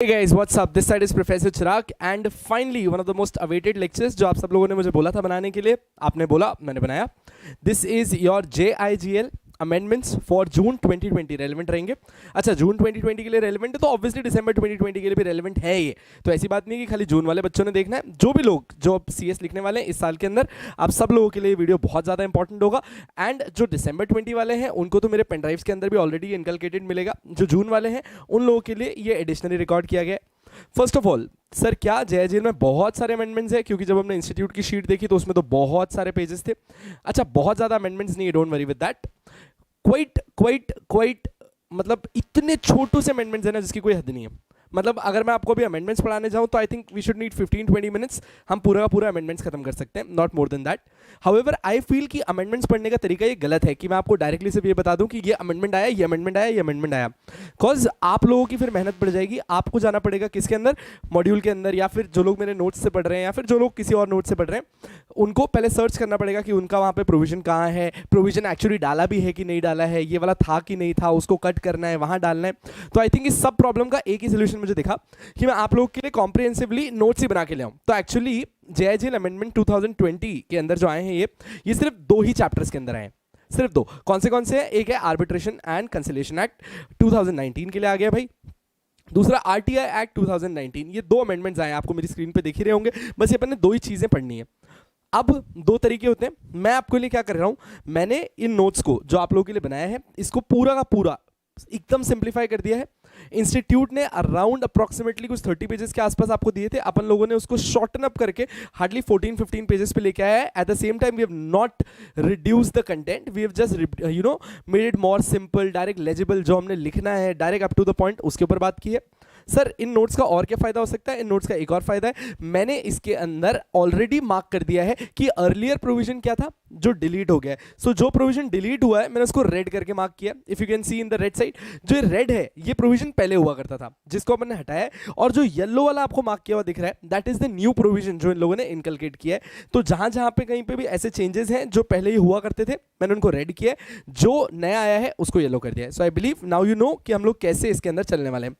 Hey guys, what's up? This side is Professor Chirag and finally one of the most awaited lectures जो आप सब लोगों ने मुझे बोला था बनाने के लिए, आपने बोला, मैंने बनाया. This is your JIGL amendments for June 2020 relevant रहेंगे. अच्छा, जून 2020 के लिए रेलिवेंट है तो ऑब्वियसली दिसंबर 2020 के लिए भी रेलिवेंट है ये. तो ऐसी बात नहीं कि खाली जून वाले बच्चों ने देखना है. जो भी लोग जो CS लिखने वाले हैं इस साल के अंदर, आप सब लोगों के लिए वीडियो बहुत ज़्यादा इंपॉर्टेंट होगा. एंड जो दिसंबर 20 वाले हैं उनको तो मेरे पेन ड्राइव्स के अंदर भी ऑलरेडी इनकलकेटेड मिलेगा. जो जून वाले हैं उन लोगों के लिए ये एडिशनली रिकॉर्ड किया गया है. फर्स्ट ऑफ ऑल सर, क्या JIGL में बहुत सारे अमेंडमेंट्स हैं? क्योंकि जब हमने इंस्टीट्यूट की शीट देखी तो उसमें तो बहुत सारे पेजेस थे. अच्छा, बहुत ज़्यादा अमेंडमेंट्स नहीं है, don't worry with that. Quite मतलब इतने छोटू से अमेंडमेंट्स है ना जिसकी कोई हद नहीं है. मतलब अगर मैं आपको भी अमेंडमेंट्स पढ़ाने जाऊं तो I think we should need 15-20 minutes. हम पूरा का पूरा अमेंडमेंट्स खत्म कर सकते हैं, not more than that. However I feel कि अमेंडमेंट्स पढ़ने का तरीका ये गलत है कि मैं आपको डायरेक्टली सिर्फ ये बता दूं कि ये अमेंडमेंट आया, ये अमेंडमेंट आया, ये अमेंडमेंट आया. बिकॉज आप लोगों की फिर मेहनत पड़ जाएगी. आपको जाना पड़ेगा किसके अंदर, मॉड्यूल के अंदर, या फिर जो लोग मेरे नोट्स से पढ़ रहे हैं या फिर जो लोग किसी और नोट से पढ़ रहे हैं उनको पहले सर्च करना पड़ेगा कि उनका वहाँ पे प्रोविजन कहाँ है, प्रोविजन एक्चुअली डाला भी है कि नहीं डाला है, ये वाला था कि नहीं था, उसको कट करना है, वहाँ डालना है. तो आई थिंक इस सब प्रॉब्लम का एक ही सोल्यूशन मुझे दिखा कि मैं आप लोगों के लिए कॉम्प्रिहेंसिवली नोट्स ही बना के ले आऊँ. तो एक्चुअली JIGL अमेंडमेंट 2020 के अंदर जो आए हैं ये सिर्फ 2 ही चैप्टर्स के अंदर आए हैं, सिर्फ 2. कौन से हैं? एक है आर्बिट्रेशन एंड कंसिलिएशन एक्ट 2019 के लिए आ गया भाई. दूसरा RTI एक्ट 2019. ये 2 अमेंडमेंट्स आए हैं, आपको मेरी स्क्रीन पे देख ही रहे होंगे. बस ये अपन ने 2 ही चीज़ें पढ़नी है. अब 2 तरीके होते हैं. मैं आपके लिए क्या कर रहा हूं, मैंने इन नोट्स को जो आप लोगों के लिए बनाया है इसको पूरा का पूरा एकदम सिंप्लीफाई कर दिया है. इंस्टीट्यूट ने अराउंड अप्रॉक्सीमेटली कुछ 30 पेजेस के आसपास आपको दिए थे. अपन लोगों ने उसको शॉर्टन अप करके हार्डली 14-15 पेजेस पे लेके आया है. At the same time we have not reduce the content, we have just made it more simple, direct legible. जो हमने लिखना है direct up to the point, उसके ऊपर बात की है. सर, इन नोट्स का और क्या फायदा हो सकता है? इन नोट्स का एक और फायदा है, मैंने इसके अंदर ऑलरेडी मार्क कर दिया है कि अर्लियर प्रोविजन क्या था जो डिलीट हो गया है. सो जो प्रोविजन डिलीट हुआ है मैंने उसको रेड करके मार्क किया. If you can see in the red side, जो ये रेड है ये प्रोविजन पहले हुआ करता था जिसको अपन ने हटाया है, और जो येलो वाला आपको मार्क किया हुआ दिख रहा है that is the new provision जो इन लोगों ने इनकलकेट किया है. तो जहां जहां पे कहीं पे भी ऐसे चेंजेस हैं जो पहले ही हुआ करते थे मैंने उनको रेड किया है, जो नया आया है उसको येलो कर दिया है. So I believe now you know कि हम लोग कैसे इसके अंदर चलने वाले हैं.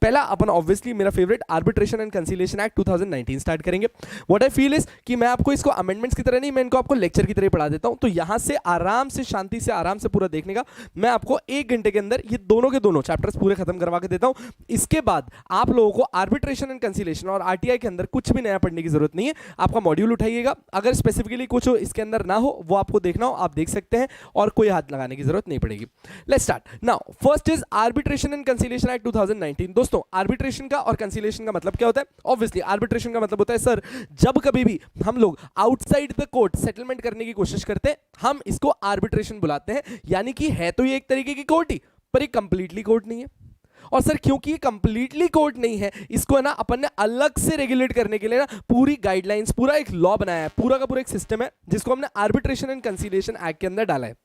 पहला अपन ऑब्वियसली मेरा favourite arbitration and conciliation act 2019 start करेंगे. व्हाट आई फील इज कि मैं आपको इसको अमेंडमेंट्स की तरह नहीं, मैं इनको आपको लेक्चर की तरह पढ़ा देता हूं. तो यहां से आराम से, शांति से, आराम से पूरा देखने का मैं आपको 1 घंटे के अंदर ये दोनों के दोनों चैप्टर्स पूरे खत्म करवा के देता हूं. इसके बाद आप लोगों को आर्बिट्रेशन एंड कंसिलिएशन और RTI के अंदर कुछ भी नया पढ़ने की जरूरत नहीं है. आपका मॉड्यूल उठाइएगा, अगर स्पेसिफिकली कुछ इसके अंदर ना हो वो आपको देखना हो आप देख सकते हैं और कोई हाथ लगाने की जरूरत नहीं पड़ेगी. Let's start now. First is arbitration and conciliation act 2019. दोस्तों, आर्बिट्रेशन का और कंसिलिएशन का मतलब क्या होता है? ऑब्वियसली आर्बिट्रेशन का मतलब होता है सर, जब कभी भी हम लोग आउटसाइड द कोर्ट सेटलमेंट करने की कोशिश करते हैं हम इसको आर्बिट्रेशन बुलाते हैं. यानी कि है तो ये एक तरीके की कोर्ट ही, पर ये कंप्लीटली कोर्ट नहीं है. और सर क्योंकि ये कंप्लीटली कोर्ट नहीं है, इसको ना अपन ने अलग से रेगुलेट करने के लिए ना पूरी गाइडलाइंस, पूरा एक लॉ बनाया है, पूरा का पूरा एक सिस्टम है जिसको हमने आर्बिट्रेशन एंड कंसिलिएशन एक्ट के अंदर डाला है.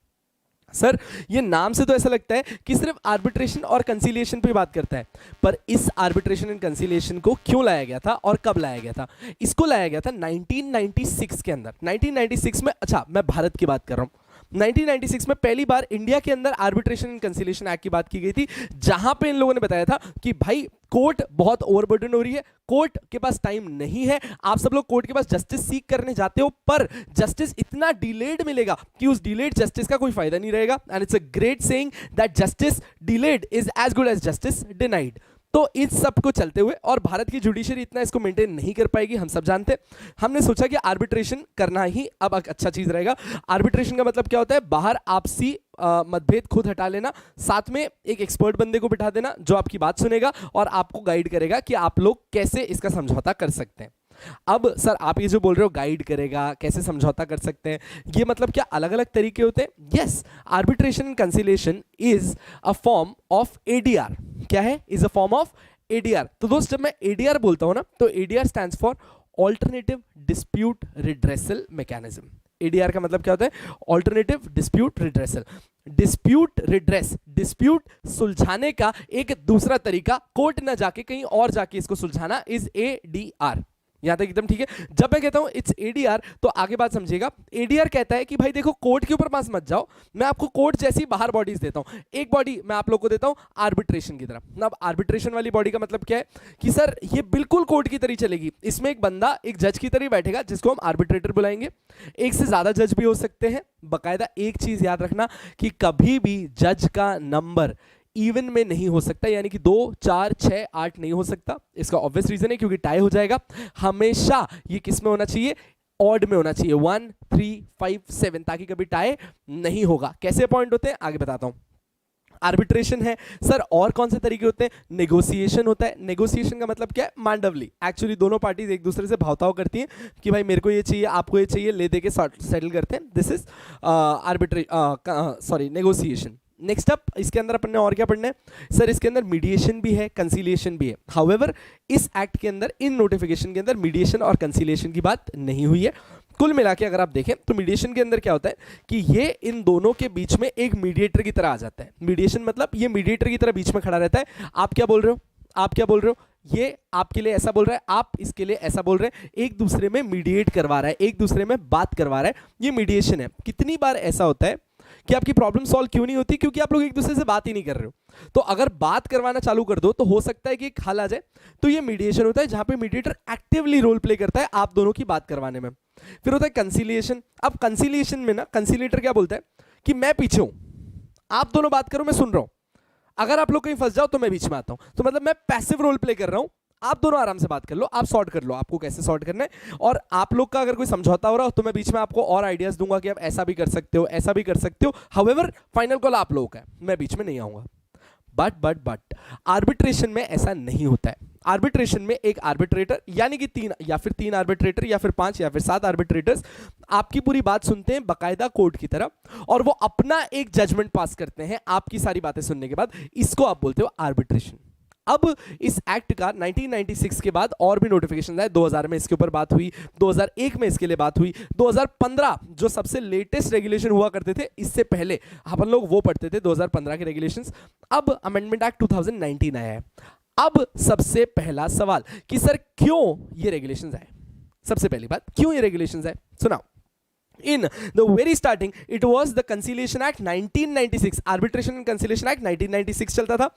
सर, ये नाम से तो ऐसा लगता है कि सिर्फ आर्बिट्रेशन और कंसिलिएशन पे बात करता है, पर इस आर्बिट्रेशन एंड कंसिलिएशन को क्यों लाया गया था और कब लाया गया था? इसको लाया गया था 1996 के अंदर. 1996 में, अच्छा मैं भारत की बात कर रहा हूं, 1996 में पहली बार इंडिया के अंदर आर्बिट्रेशन एंड कंसिलिएशन एक्ट की बात की गई थी, जहां पे इन लोगों ने बताया था कि भाई कोर्ट बहुत ओवरबर्डन हो रही है, कोर्ट के पास टाइम नहीं है, आप सब लोग कोर्ट के पास जस्टिस सीख करने जाते हो पर जस्टिस इतना डिलेड मिलेगा कि उस डिलेड जस्टिस का कोई फायदा नहीं रहेगा. And it's a great saying that justice delayed is as good as justice denied. तो इस सब को चलते हुए, और भारत की जुडिशरी इतना इसको मेंटेन नहीं कर पाएगी हम सब जानते हैं, हमने सोचा कि आर्बिट्रेशन करना ही अब अच्छा चीज रहेगा. आर्बिट्रेशन का मतलब क्या होता है? बाहर आपसी मतभेद खुद हटा लेना, साथ में एक एक्सपर्ट बंदे को बिठा देना जो आपकी बात सुनेगा और आपको गाइड करेगा कि आप लोग कैसे इसका समझौता कर सकते हैं. अब सर आप ये जो बोल रहे हो गाइड करेगा, कैसे समझौता कर सकते हैं, ये मतलब क्या अलग अलग तरीके होते हैं? Yes, arbitration and conciliation is a form of ADR. क्या है? Is a form of ADR. तो दोस्त, जब मैं ADR बोलता हूं ना तो ADR stands for alternative dispute redressal mechanism. ADR का मतलब क्या होता है? Alternative dispute redressal. Dispute redress, dispute सुलझाने का एक दूसरा तरीका, कोर्ट ना जाके कहीं और जाके इसको सुलझाना, इज ADR. यहां तक एकदम ठीक है। जब मैं कहता हूं इट्स एडीआर तो आगे बात समझिएगा। एडीआर कहता है कि भाई देखो कोर्ट के ऊपर पास मत जाओ, मैं आपको कोर्ट जैसी बाहर बॉडीज देता हूं। एक बॉडी मैं आप लोग को देता हूं आर्बिट्रेशन की तरफ। अब आर्बिट्रेशन वाली बॉडी का मतलब क्या है कि सर ये बिल्कुल कोर्ट की तरह चलेगी, इसमें एक बंदा एक जज की तरह बैठेगा जिसको हम आर्बिट्रेटर बुलाएंगे। एक से ज्यादा जज भी हो सकते हैं। बाकायदा एक चीज याद रखना कि कभी भी जज का नंबर इवन में नहीं हो सकता, यानी कि 2, 4, 6, 8 नहीं हो सकता। इसका ऑब्वियस रीजन है क्योंकि टाई हो जाएगा। हमेशा ये किस में होना चाहिए, ऑड में होना चाहिए, 1, 3, 5, 7, ताकि कभी टाई नहीं होगा। कैसे अपॉइंट होते हैं आगे बताता हूं। आर्बिट्रेशन है सर, और कौन से तरीके होते हैं, नेगोशिएशन होता है। नेगोशिएशन का मतलब क्या है, मांडवली। एक्चुअली दोनों पार्टीज एक दूसरे से भावताव करती हैं कि भाई मेरे को ये चाहिए, आपको ये चाहिए, ले दे के सेटल करते हैं। This is negotiation. Next up इसके अंदर अपन ने और क्या पढ़ना है सर, इसके अंदर मीडिएशन भी है, कंसीलिएशन भी है। हाउएवर इस एक्ट के अंदर, इन नोटिफिकेशन के अंदर मीडिएशन और कंसीलिएशन की बात नहीं हुई है। कुल मिला के अगर आप देखें तो मीडिएशन के अंदर क्या होता है कि ये इन दोनों के बीच में एक मीडिएटर की तरह आ जाता है। मीडिएशन मतलब ये मीडिएटर की तरह बीच में खड़ा रहता है। आप क्या बोल रहे हो, आप क्या बोल रहे हो, ये आपके लिए ऐसा बोल रहा है, आप इसके लिए ऐसा बोल रहे हैं, एक दूसरे में मीडिएट करवा रहा है, एक दूसरे में बात करवा रहा है। ये मीडिएशन है। कितनी बार ऐसा होता है कि आपकी प्रॉब्लम सॉल्व क्यों नहीं होती, क्योंकि आप लोग एक दूसरे से बात ही नहीं कर रहे हो। तो अगर बात करवाना चालू कर दो तो हो सकता है कि एक हल आ जाए। तो ये मीडिएशन होता है जहां पे मीडिएटर एक्टिवली रोल प्ले करता है आप दोनों की बात करवाने में। फिर होता है कंसीलिएशन। अब कंसीलिएशन में ना कंसीलिएटर क्या बोलता है कि मैं पीछे हूं, आप दोनों बात करो, मैं सुन रहा हूं, अगर आप लोग कहीं फंस जाओ तो मैं बीच में आता हूं। तो मतलब मैं पैसिव रोल प्ले कर रहा हूं, आप दोनों आराम से बात कर लो, आप सॉर्ट कर लो आपको कैसे सॉर्ट करना है। और आप लोग का अगर कोई समझौता हो रहा हो तो मैं बीच में आपको और आइडियाज दूंगा कि आप ऐसा भी कर सकते हो, ऐसा भी कर सकते हो। हाउएवर फाइनल कॉल आप लोगों का है, मैं बीच में नहीं आऊंगा। बट आर्बिट्रेशन में ऐसा नहीं होता है। आर्बिट्रेशन में एक आर्बिट्रेटर यानी कि 3 आर्बिट्रेटर या फिर 5 या फिर 7 आर्बिट्रेटर्स आपकी पूरी बात सुनते हैं बकायदा कोर्ट की तरह, और वो अपना एक जजमेंट पास करते हैं आपकी सारी बातें सुनने के बाद। इसको आप बोलते हो आर्बिट्रेशन। अब इस एक्ट का 1996 के बाद और भी नोटिफिकेशन आए। 2000 में इसके ऊपर बात हुई, 2001 में इसके लिए बात हुई, 2015 जो सबसे लेटेस्ट रेगुलेशन हुआ करते थे, इससे पहले अपन लोग वो पढ़ते थे 2015 के रेगुलेशंस। अब अमेंडमेंट एक्ट 2019 आया है। अब सबसे पहला सवाल कि सर क्यों ये रेगुलेशंस आए। सबसे पहली बात, क्यों ये रेगुलेशंस आए सुनाओ। In the very starting, it was the Conciliation Act 1996, Arbitration and Conciliation Act 1996 चलता था,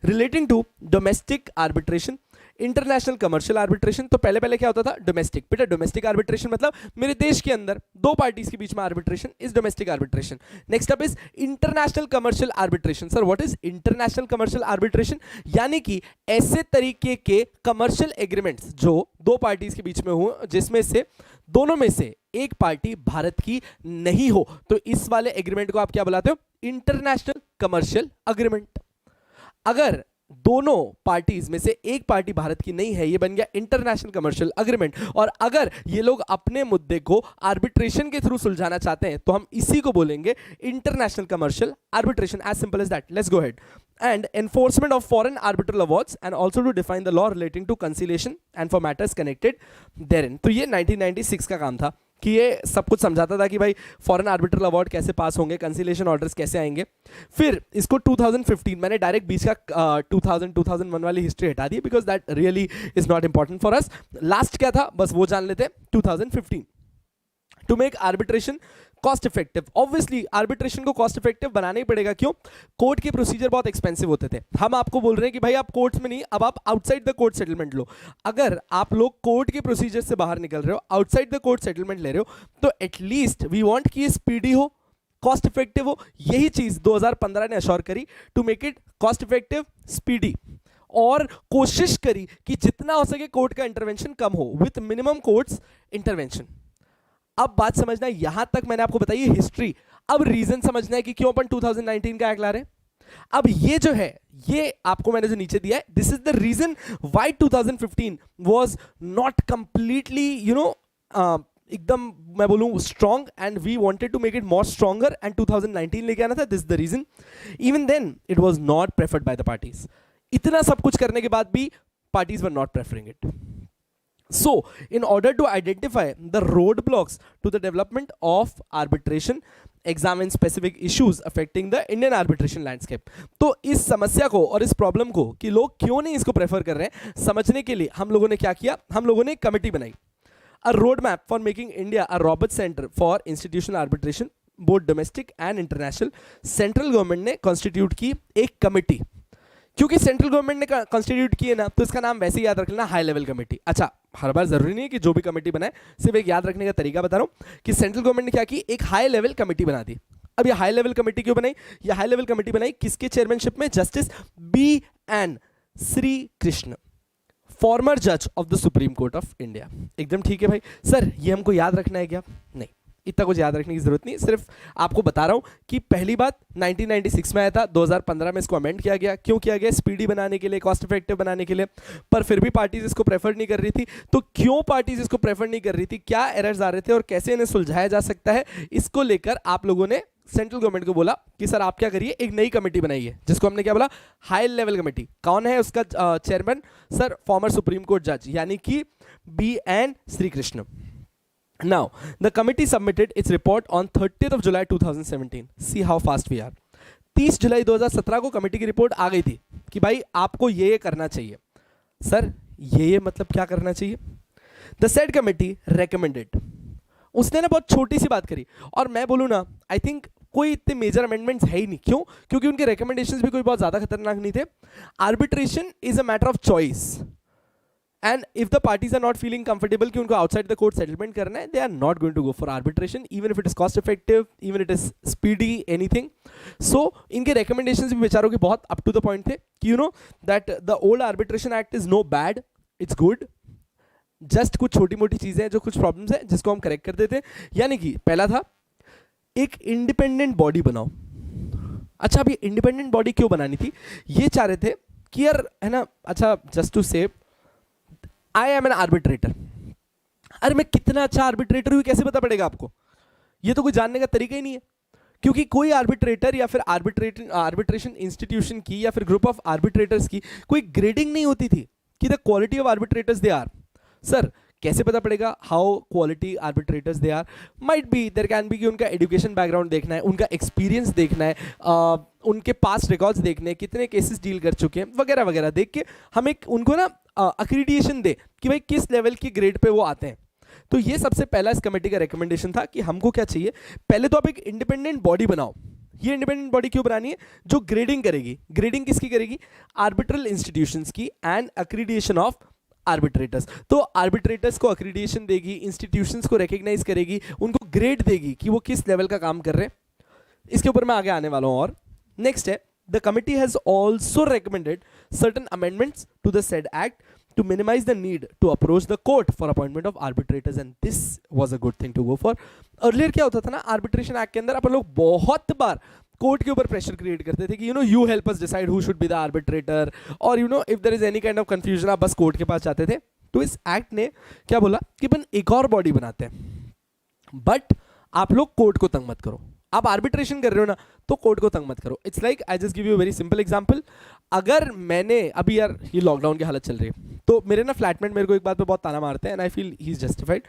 relating to domestic arbitration, international commercial arbitration. तो पहले पहले क्या होता था, डोमेस्टिक। बेटा डोमेस्टिक आर्बिट्रेशन मतलब मेरे देश के अंदर 2 पार्टीज के बीच में arbitration is domestic arbitration. Next up is international commercial arbitration. Sir what is international commercial arbitration, यानी कि ऐसे तरीके के कमर्शियल एग्रीमेंट्स जो 2 पार्टीज के बीच में हो जिसमें से दोनों में से एक पार्टी भारत की नहीं हो, तो इस वाले एग्रीमेंट को आप क्या बुलाते हो, इंटरनेशनल कमर्शियल एग्रीमेंट। अगर दोनों पार्टीज में से एक पार्टी भारत की नहीं है, ये बन गया इंटरनेशनल कमर्शियल एग्रीमेंट। और अगर ये लोग अपने मुद्दे को आर्बिट्रेशन के थ्रू सुलझाना चाहते हैं तो हम इसी को बोलेंगे international commercial arbitration. As simple as that. Let's go ahead. And enforcement of foreign arbitral awards and also to define the law relating to conciliation and for matters connected therein। तो ये 1996 का काम था कि ये सब कुछ समझाता था कि भाई फॉरेन आर्बिट्रल अवार्ड कैसे पास होंगे, कंसिलेशन ऑर्डर्स कैसे आएंगे। फिर इसको 2015, मैंने डायरेक्ट बीच का 2001 वाली हिस्ट्री हटा दी because that really is not important for us. Last क्या था बस वो जान लेते हैं। 2015 to make arbitration cost effective. Obviously arbitration को कॉस्ट इफेक्टिव बनाना ही पड़ेगा। क्यों, कोर्ट के प्रोसीजर बहुत एक्सपेंसिव होते थे। हम आपको बोल रहे हैं कि भाई आप कोर्ट्स में नहीं, अब आप आउटसाइड द कोर्ट सेटलमेंट लो। अगर आप लोग कोर्ट के प्रोसीजर से बाहर निकल रहे हो, आउटसाइड द कोर्ट सेटलमेंट ले रहे हो, तो एटलीस्ट वी वांट कि ये स्पीडी हो, कॉस्ट इफेक्टिव हो। यही चीज 2015 ने अश्योर करी, to make it cost effective, speedy, और कोशिश करी कि जितना हो सके कोर्ट का इंटरवेंशन कम हो, विथ मिनिमम कोर्ट्स इंटरवेंशन। अब बात समझना है, यहां तक मैंने आपको बताई हिस्ट्री। अब रीजन समझना है कि क्यों अपन 2019 का एक्ट ला रहे हैं। अब ये जो है, ये आपको मैंने जो नीचे दिया है, this is the reason why 2015 was not completely एकदम मैं बोलूं strong, and we wanted to make it more stronger, and 2019 लेके आना था। This is the reason. Even then it was not preferred by the parties. इतना सब कुछ करने के बाद भी parties were not preferring it. So, in order to identify the roadblocks to the development of arbitration examine specific issues affecting the Indian arbitration landscape. तो इस समस्या को और इस प्रॉब्लम को कि लोग क्यों नहीं इसको प्रेफर कर रहे हैं, समझने के लिए हम लोगों ने क्या किया, हम लोगों ने एक कमेटी बनाई, a road map for making India a robust centre for institutional arbitration both domestic and international. Central government ने कॉन्स्टिट्यूट की एक कमेटी, क्योंकि सेंट्रल गवर्नमेंट ने कॉन्स्टिट्यूट की है ना, तो इसका नाम वैसे ही याद रख लेना, हाई लेवल कमेटी। अच्छा, हर बार जरूरी नहीं है कि जो भी कमेटी बनाए, सिर्फ एक याद रखने का तरीका बता रहा हूं कि सेंट्रल गवर्नमेंट ने क्या की, एक हाई लेवल कमेटी बना दी। अब ये हाई लेवल कमेटी क्यों बनाई? ये हाई लेवल कमेटी बनाई किसके चेयरमैनशिप में? Justice BN Shri Krishna, former जज of the supreme Court of India. एकदम ठीक है भाई। सर ये हमको याद रखना है क्या? नहीं, इतना कुछ याद रखने की जरूरत नहीं, सिर्फ आपको बता रहा हूं कि पहली बात 1996 में आया था, 2015 में इसको अमेंड किया गया। क्यों किया गया? स्पीडी बनाने के लिए, कॉस्ट इफेक्टिव बनाने के लिए। पर फिर भी पार्टीज इसको प्रेफर नहीं कर रही थी। तो क्यों पार्टीज इसको प्रेफर नहीं कर रही थी, क्या एरर्स आ रहे थे और कैसे इन्हें सुलझाया जा सकता है, इसको लेकर आप लोगों ने सेंट्रल गवर्नमेंट को बोला कि सर आप क्या करिए, एक नई कमेटी बनाइए, जिसको हमने क्या बोला, हाई लेवल कमेटी। कौन है उसका chairman? Sir former supreme court जज यानी कि BN Shri Krishna. Now, the committee submitted its report on 30th of July 2017. See how fast we are. 30 जुलाई 2017 को कमेटी की रिपोर्ट आ गई थी कि भाई आपको ये करना चाहिए। सर ये मतलब क्या करना चाहिए? The said committee recommended. उसने ना बहुत छोटी सी बात करी, और मैं बोलूँ ना, आई थिंक कोई इतने मेजर अमेंडमेंट्स है ही नहीं। क्यों? क्योंकि उनके रिकमेंडेशंस भी कोई बहुत ज़्यादा खतरनाक नहीं थे। Arbitration is a matter of choice, and if the parties are not feeling comfortable कि उनको outside the court settlement करना है, they are not going to go for arbitration, even if it is cost effective, even it is speedy, anything. So इनके recommendations भी बेचारों के बहुत up to the point थे कि you know that the old arbitration act is no bad, it's good. Just कुछ छोटी मोटी चीज़ें हैं जो कुछ problems है जिसको हम correct कर देते हैं। यानी कि पहला था एक independent body बनाओ। अच्छा, अब ये independent body क्यों बनानी थी? ये चाह रहे थे कि यार है ना, अच्छा just to say I am N arbitrator. अरे मैं कितना अच्छा आर्बिट्रेटर हूँ कैसे पता पड़ेगा आपको? ये तो कोई जानने का तरीका ही नहीं है, क्योंकि कोई आर्बिट्रेटर या फिर आर्बिट्रेशन इंस्टीट्यूशन की या फिर ग्रुप ऑफ आर्बिट्रेटर्स की कोई ग्रेडिंग नहीं होती थी कि the quality of arbitrators they are. Sir कैसे पता पड़ेगा how quality arbitrators they are? Might be there can be कि उनका एजुकेशन बैकग्राउंड देखना है, उनका एक्सपीरियंस देखना है, उनके पास्ट रिकॉर्ड्स देखने हैं, कितने केसेस डील कर चुके हैं, वगैरह वगैरह देख के हम एक उनको ना अक्रीडिएशन दे कि भाई किस लेवल की ग्रेड पे वो आते हैं। तो ये सबसे पहला इस कमेटी का रिकमेंडेशन था कि हमको क्या चाहिए, पहले तो आप एक इंडिपेंडेंट बॉडी बनाओ। ये इंडिपेंडेंट बॉडी क्यों बनानी है? जो ग्रेडिंग करेगी। ग्रेडिंग किसकी करेगी? आर्बिट्रल इंस्टीट्यूशंस की एंड अक्रीडिएशन ऑफ आर्बिट्रेटर्स। तो आर्बिट्रेटर्स को अक्रीडिएशन देगी, इंस्टीट्यूशंस को रिकॉग्नाइज करेगी, उनको ग्रेड देगी कि वो किस लेवल का काम कर रहे हैं। इसके ऊपर मैं आगे आने वाला हूं। और नेक्स्ट है, the committee has also recommended certain amendments to the said act to minimize the need to approach the court for appointment of arbitrators, and this was a good thing to go for. Earlier क्या होता था ना, arbitration act के अंदर अपन लोग बहुत बार court के ऊपर प्रेशर क्रिएट करते थे कि you know you help us decide who should be the arbitrator, और you know if there is any kind of confusion आप बस कोर्ट के पास जाते थे। तो इस एक्ट ने क्या बोला कि अपन एक और बॉडी बनाते हैं, बट आप लोग कोर्ट को तंग मत करो। आप आर्बिट्रेशन कर रहे हो ना, तो कोर्ट को तंग मत करो। It's like I just give you very simple example. अगर मैंने अभी यार ये लॉकडाउन की हालत चल रही है, तो मेरे ना फ्लैटमेट मेरे को एक बात पे बहुत ताना मारते हैं and I feel he is justified.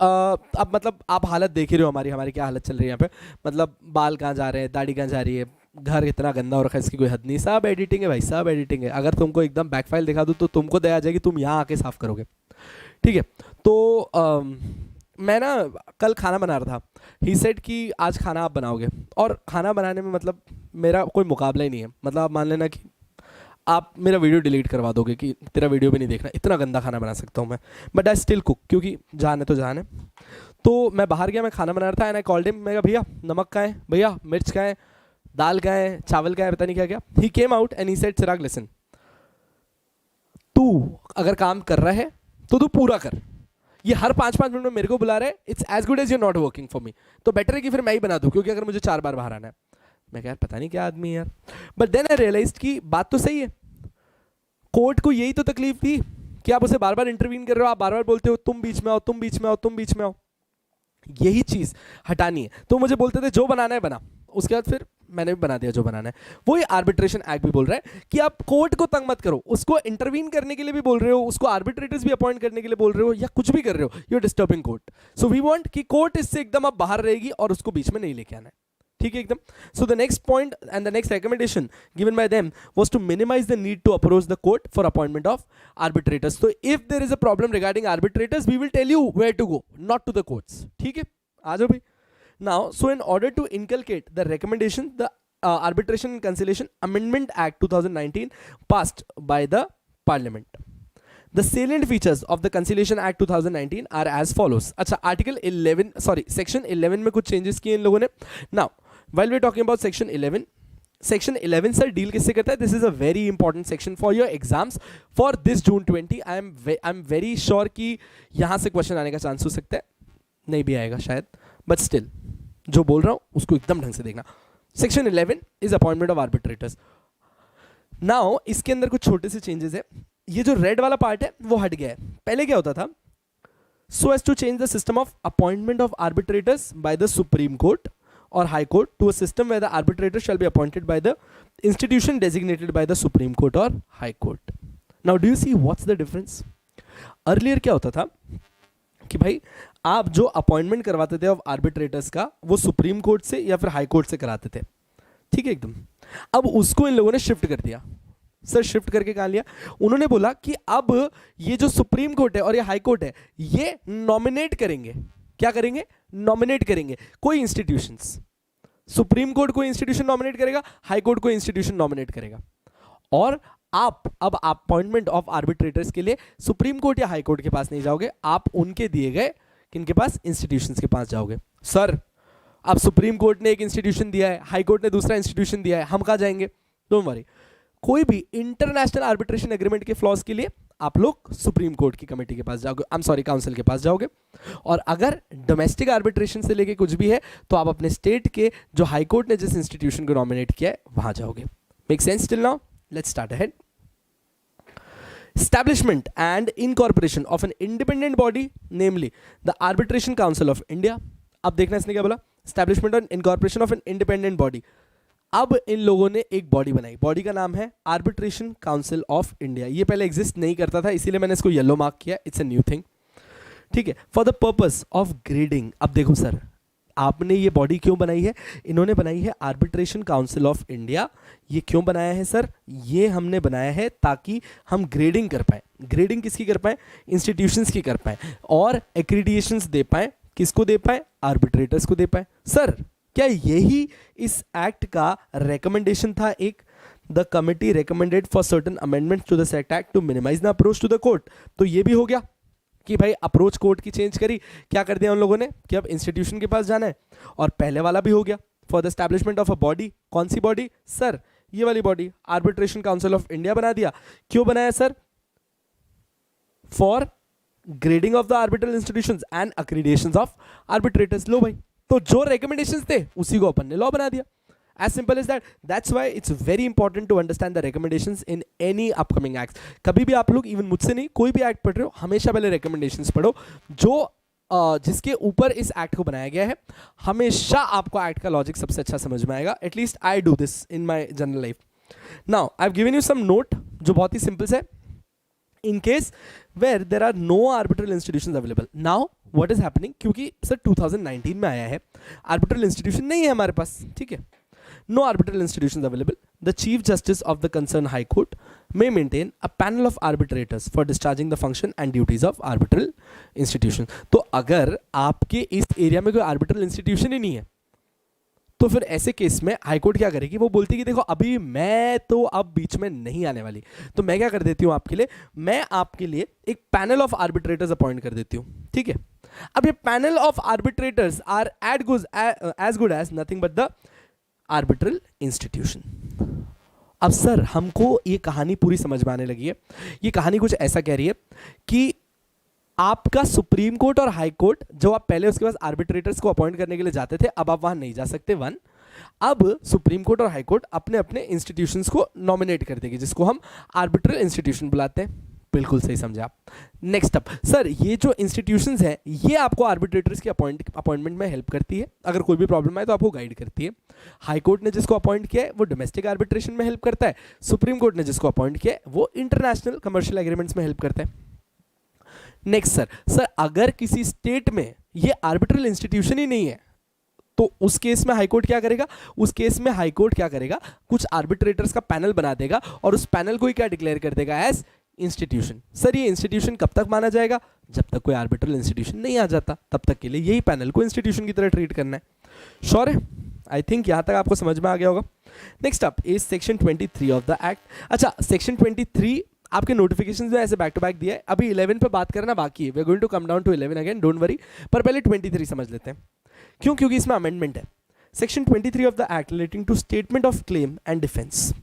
अब मतलब आप हालत देख ही रहे हो हमारी क्या हालत चल रही है यहाँ पे। मतलब बाल कहाँ जा रहे हैं, दाढ़ी कहाँ जा रही है, घर इतना गंदा हो रखा है इसकी कोई हद नहीं। सब एडिटिंग है भाई, सब एडिटिंग है। अगर तुमको एकदम बैक फाइल दिखा दूँ तो तुमको दया आ जाएगी, तुम यहाँ आके साफ करोगे। ठीक है, तो मैं ना कल खाना बना रहा था। ही सेड कि आज खाना आप बनाओगे, और खाना बनाने में मतलब मेरा कोई मुकाबला ही नहीं है। मतलब आप मान लेना कि आप मेरा वीडियो डिलीट करवा दोगे कि तेरा वीडियो भी नहीं देखना, इतना गंदा खाना बना सकता हूँ मैं, बट आई स्टिल कुक, क्योंकि जान है तो जान है। तो मैं बाहर गया, मैं खाना बना रहा था एंड आई कॉल्ड हिम। मैं कहा भैया नमक कहाँ है, भैया मिर्च कहाँ है, दाल कहाँ है, चावल कहाँ है, पता नहीं क्या क्या। He came out and he said Chirag listen, तू अगर काम कर रहा है तो तू पूरा कर। ये हर 5-5 मिनट में मेरे को बुला रहा है, it's as good as you not working for me. तो बेटर है कि फिर मैं ही बना दूं, क्योंकि अगर मुझे 4 बार बाहर आना है। मैं कह यार पता नहीं क्या आदमी है यार। बट देन आई रियलाइज्ड कि बात तो सही है। कोर्ट को यही तो तकलीफ थी कि आप उसे बार बार इंटरवीन कर रहे हो, आप बार बार बोलते हो तुम बीच में आओ, तुम बीच में आओ, तुम बीच में आओ। यही चीज हटानी है। तो मुझे बोलते थे जो बनाना है बना। उसके बाद फिर मैंने भी बना दिया जो बनाना है। वही आर्बिट्रेशन एक्ट भी बोल रहा है कि आप कोर्ट को तंग मत करो, उसको इंटरवीन करने के लिए भी बोल रहे हो, उसको आर्बिट्रेटर्स भी अपॉइंट करने के लिए बोल रहे हो, या कुछ भी कर रहे हो, you are disturbing court. So we want कि कोर्ट इससे एकदम अब बाहर रहेगी और उसको बीच में नहीं लेके आना है, ठीक है एकदम। So the next point and the next recommendation given by them was to minimise the need to approach the court for appointment of arbitrators. तो if there is a problem regarding arbitrators we will tell you where to go, not to the courts, ठीक है। आ जाओ भाई। Now, so in order to inculcate the recommendation, the Arbitration and Conciliation Amendment Act 2019 passed by the Parliament. The salient features of the Conciliation Act 2019 are as follows. अच्छा, Section 11 में कुछ changes किए इन लोगों ने. Now, while we're talking about Section 11, Section 11 sir deal किससे करता है? This is a very important section for your exams for this June 20. I'm very sure कि यहाँ से क्वेश्चन आने का चांस हो सकता है, नहीं भी आएगा शायद, बट स्टिल जो बोल रहा हूं उसको एकदम ढंग से देखना। Section 11 is appointment of arbitrators. Now इसके अंदर कुछ छोटे से चेंजेस है। ये जो रेड वाला पार्ट है वो हट गया है। पहले क्या होता था, so as to change the system of appointment of arbitrators by the supreme court और high Court to a system where the arbitrator shall be appointed by the institution designated by the supreme court और high Court. Now do you see what's the difference? Earlier क्या होता था कि भाई आप जो appointment करवाते थे ऑफ आर्बिट्रेटर्स का वो सुप्रीम कोर्ट से या फिर हाई कोर्ट से कराते थे, ठीक है एकदम। अब उसको इन लोगों ने शिफ्ट कर दिया। सर शिफ्ट करके कहां लिया? उन्होंने बोला कि अब ये जो सुप्रीम कोर्ट है और ये हाई कोर्ट है ये नॉमिनेट करेंगे। क्या करेंगे? नॉमिनेट करेंगे कोई इंस्टीट्यूशंस। सुप्रीम कोर्ट कोई इंस्टीट्यूशन नॉमिनेट करेगा, हाई कोर्ट कोई इंस्टीट्यूशन नॉमिनेट करेगा, और आप अब अपॉइंटमेंट ऑफ आर्बिट्रेटर्स के लिए सुप्रीम कोर्ट या हाई कोर्ट के पास नहीं जाओगे, आप उनके दिए गए किनके पास? इंस्टीट्यूशंस के पास जाओगे। सर अब सुप्रीम कोर्ट ने एक इंस्टीट्यूशन दिया है, हाई कोर्ट ने दूसरा इंस्टीट्यूशन दिया है, हम कहां जाएंगे? डोंट वरी, कोई भी इंटरनेशनल आर्बिट्रेशन एग्रीमेंट के फ्लॉज के लिए आप लोग सुप्रीम कोर्ट की कमेटी के पास जाओगे, काउंसिल के पास जाओगे। और अगर डोमेस्टिक आर्बिट्रेशन से लेके कुछ भी है तो आप अपने स्टेट के जो हाई कोर्ट ने जिस इंस्टीट्यूशन को नॉमिनेट किया है वहां जाओगे। Make sense till now? Let's start ahead. Establishment and incorporation of an independent body, namely the Arbitration Council of India. अब देखना इसने क्या बोला? Establishment and incorporation of an independent body. अब इन लोगों ने एक बॉडी बनाई, बॉडी का नाम है आर्बिट्रेशन काउंसिल ऑफ इंडिया। ये पहले एग्जिस्ट नहीं करता था, इसीलिए मैंने इसको येलो मार्क किया, इट्स अ न्यू थिंग, ठीक है। For the purpose of grading. अब देखो सर आपने ये बॉडी क्यों बनाई है? इन्होंने बनाई है आर्बिट्रेशन काउंसिल ऑफ इंडिया। ये क्यों बनाया है सर? ये हमने बनाया है ताकि हम ग्रेडिंग कर पाए। ग्रेडिंग किसकी कर पाए? इंस्टीट्यूशंस की कर पाए, और एक्रीडिएशंस दे पाए। किसको दे पाए? आर्बिट्रेटर्स को दे पाए। सर क्या यही इस एक्ट का रिकमेंडेशन था? एक the committee recommended for certain amendments to the said act to minimise the approach to the court. तो ये भी हो गया कि भाई अप्रोच कोर्ट की चेंज करी, क्या कर दिया उन लोगों ने कि अब इंस्टीट्यूशन के पास जाना है। और पहले वाला भी हो गया for the establishment of a body. कौन सी बॉडी सर? ये वाली body, Arbitration Council of India बना दिया। क्यों बनाया sir? For grading of the arbitral institutions and accreditations of arbitrators. लो भाई, तो जो रिकमेंडेशंस थे उसी को अपन ने लॉ बना दिया। As simple as that. That's why it's very important to understand the recommendations in any upcoming acts. कभी भी आप लोग, इवन मुझसे नहीं, कोई भी एक्ट पढ़ रहे हो, हमेशा पहले recommendations पढ़ो जो जिसके ऊपर इस एक्ट को बनाया गया है। हमेशा आपको एक्ट का लॉजिक सबसे अच्छा समझ में आएगा। At least I do this in my general life. Now I have given you some note जो बहुत ही सिंपल है। In case where there are no arbitral institutions available. Now what is happening, क्योंकि सर 2019 में आया है, आर्बिट्रल इंस्टीट्यूशन नहीं है हमारे पास, ठीक है। No arbitral institutions available. The Chief Justice of the concerned High Court may maintain a panel of arbitrators for discharging the function and duties of arbitral institution. तो अगर आपके इस एरिया में कोई arbitral institution ही नहीं है तो फिर ऐसे केस में हाई कोर्ट क्या करेगी? वो बोलती है कि देखो अभी मैं तो अब बीच में नहीं आने वाली, तो मैं क्या कर देती हूँ आपके लिए, मैं आपके लिए एक पैनल ऑफ आर्बिट्रेटर्स अपॉइंट कर देती हूँ, ठीक है। अब ये panel of arbitrators are as good as nothing but the arbitral institution. अब सर हमको ये कहानी पूरी समझ में आने लगी है। ये कहानी कुछ ऐसा कह रही है कि आपका सुप्रीम कोर्ट और हाई कोर्ट, जो आप पहले उसके पास आर्बिट्रेटर्स को अपॉइंट करने के लिए जाते थे, अब आप वहां नहीं जा सकते। वन, अब सुप्रीम कोर्ट और हाई कोर्ट अपने अपने इंस्टीट्यूशंस को नॉमिनेट कर देगी, जिसको हम आर्बिट्रल इंस्टीट्यूशन बुलाते हैं, बिल्कुल सही समझे आप। नेक्स्ट अप सर, ये जो इंस्टीट्यूशंस हैं ये आपको आर्बिट्रेटर्स की अपॉइंटमेंट में हेल्प करती है, अगर कोई भी प्रॉब्लम आए तो आपको गाइड करती है। हाई कोर्ट ने जिसको अपॉइंट किया है वो डोमेस्टिक आर्बिट्रेशन में हेल्प करता है, सुप्रीम कोर्ट ने जिसको अपॉइंट किया है वो इंटरनेशनल कमर्शियल एग्रीमेंट्स में हेल्प करता है। नेक्स्ट सर, अगर किसी स्टेट में ये आर्बिट्रल इंस्टीट्यूशन ही नहीं है तो उस केस में हाईकोर्ट क्या करेगा? उस केस में हाईकोर्ट क्या करेगा, कुछ आर्बिट्रेटर्स का पैनल बना देगा और उस पैनल को ही क्या डिक्लेयर कर देगा एज इंस्टीट्यूशन। सर ये इंस्टीट्यूशन कब तक माना जाएगा? जब तक कोई आर्बिट्रल इंस्टीट्यूशन नहीं आ जाता, तब तक के लिए यही पैनल को इंस्टीट्यूशन की तरह ट्रीट करना है। श्योर है? आई थिंक यहां तक आपको समझ में आ गया होगा। Next up is section 23 of the act. अच्छा, सेक्शन 23 आपके नोटिफिकेशन में ऐसे बैक टू बैक दिया है, अभी 11 पे बात करना बाकी है, we are going to come down to 11 again, don't worry, पर पहले 23 समझ लेते हैं। क्यों? क्योंकि इसमें अमेंडमेंट है। Section 23 of the act relating to statement of claim and defence,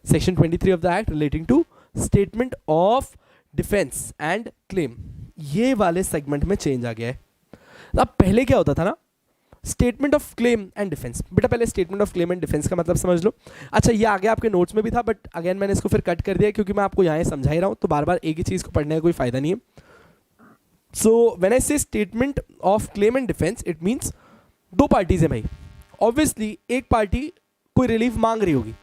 section 23 of the act relating to statement of defence and claim, ये वाले सेगमेंट में चेंज आ गया है। अब पहले क्या होता था ना, statement of claim and defence. बेटा पहले statement of claim and defence का मतलब समझ लो। अच्छा, ये आगे आपके नोट्स में भी था, बट अगेन मैंने इसको फिर कट कर दिया क्योंकि मैं आपको यहाँ समझा ही रहा हूँ, तो बार बार एक ही चीज को पढ़ने का कोई फायदा नहीं है। सो व्हेन आई से statement of claim and defence, it means दो पार्टीज है भाई। ऑब्वियसली एक पार्टी कोई रिलीफ मांग रही होगी,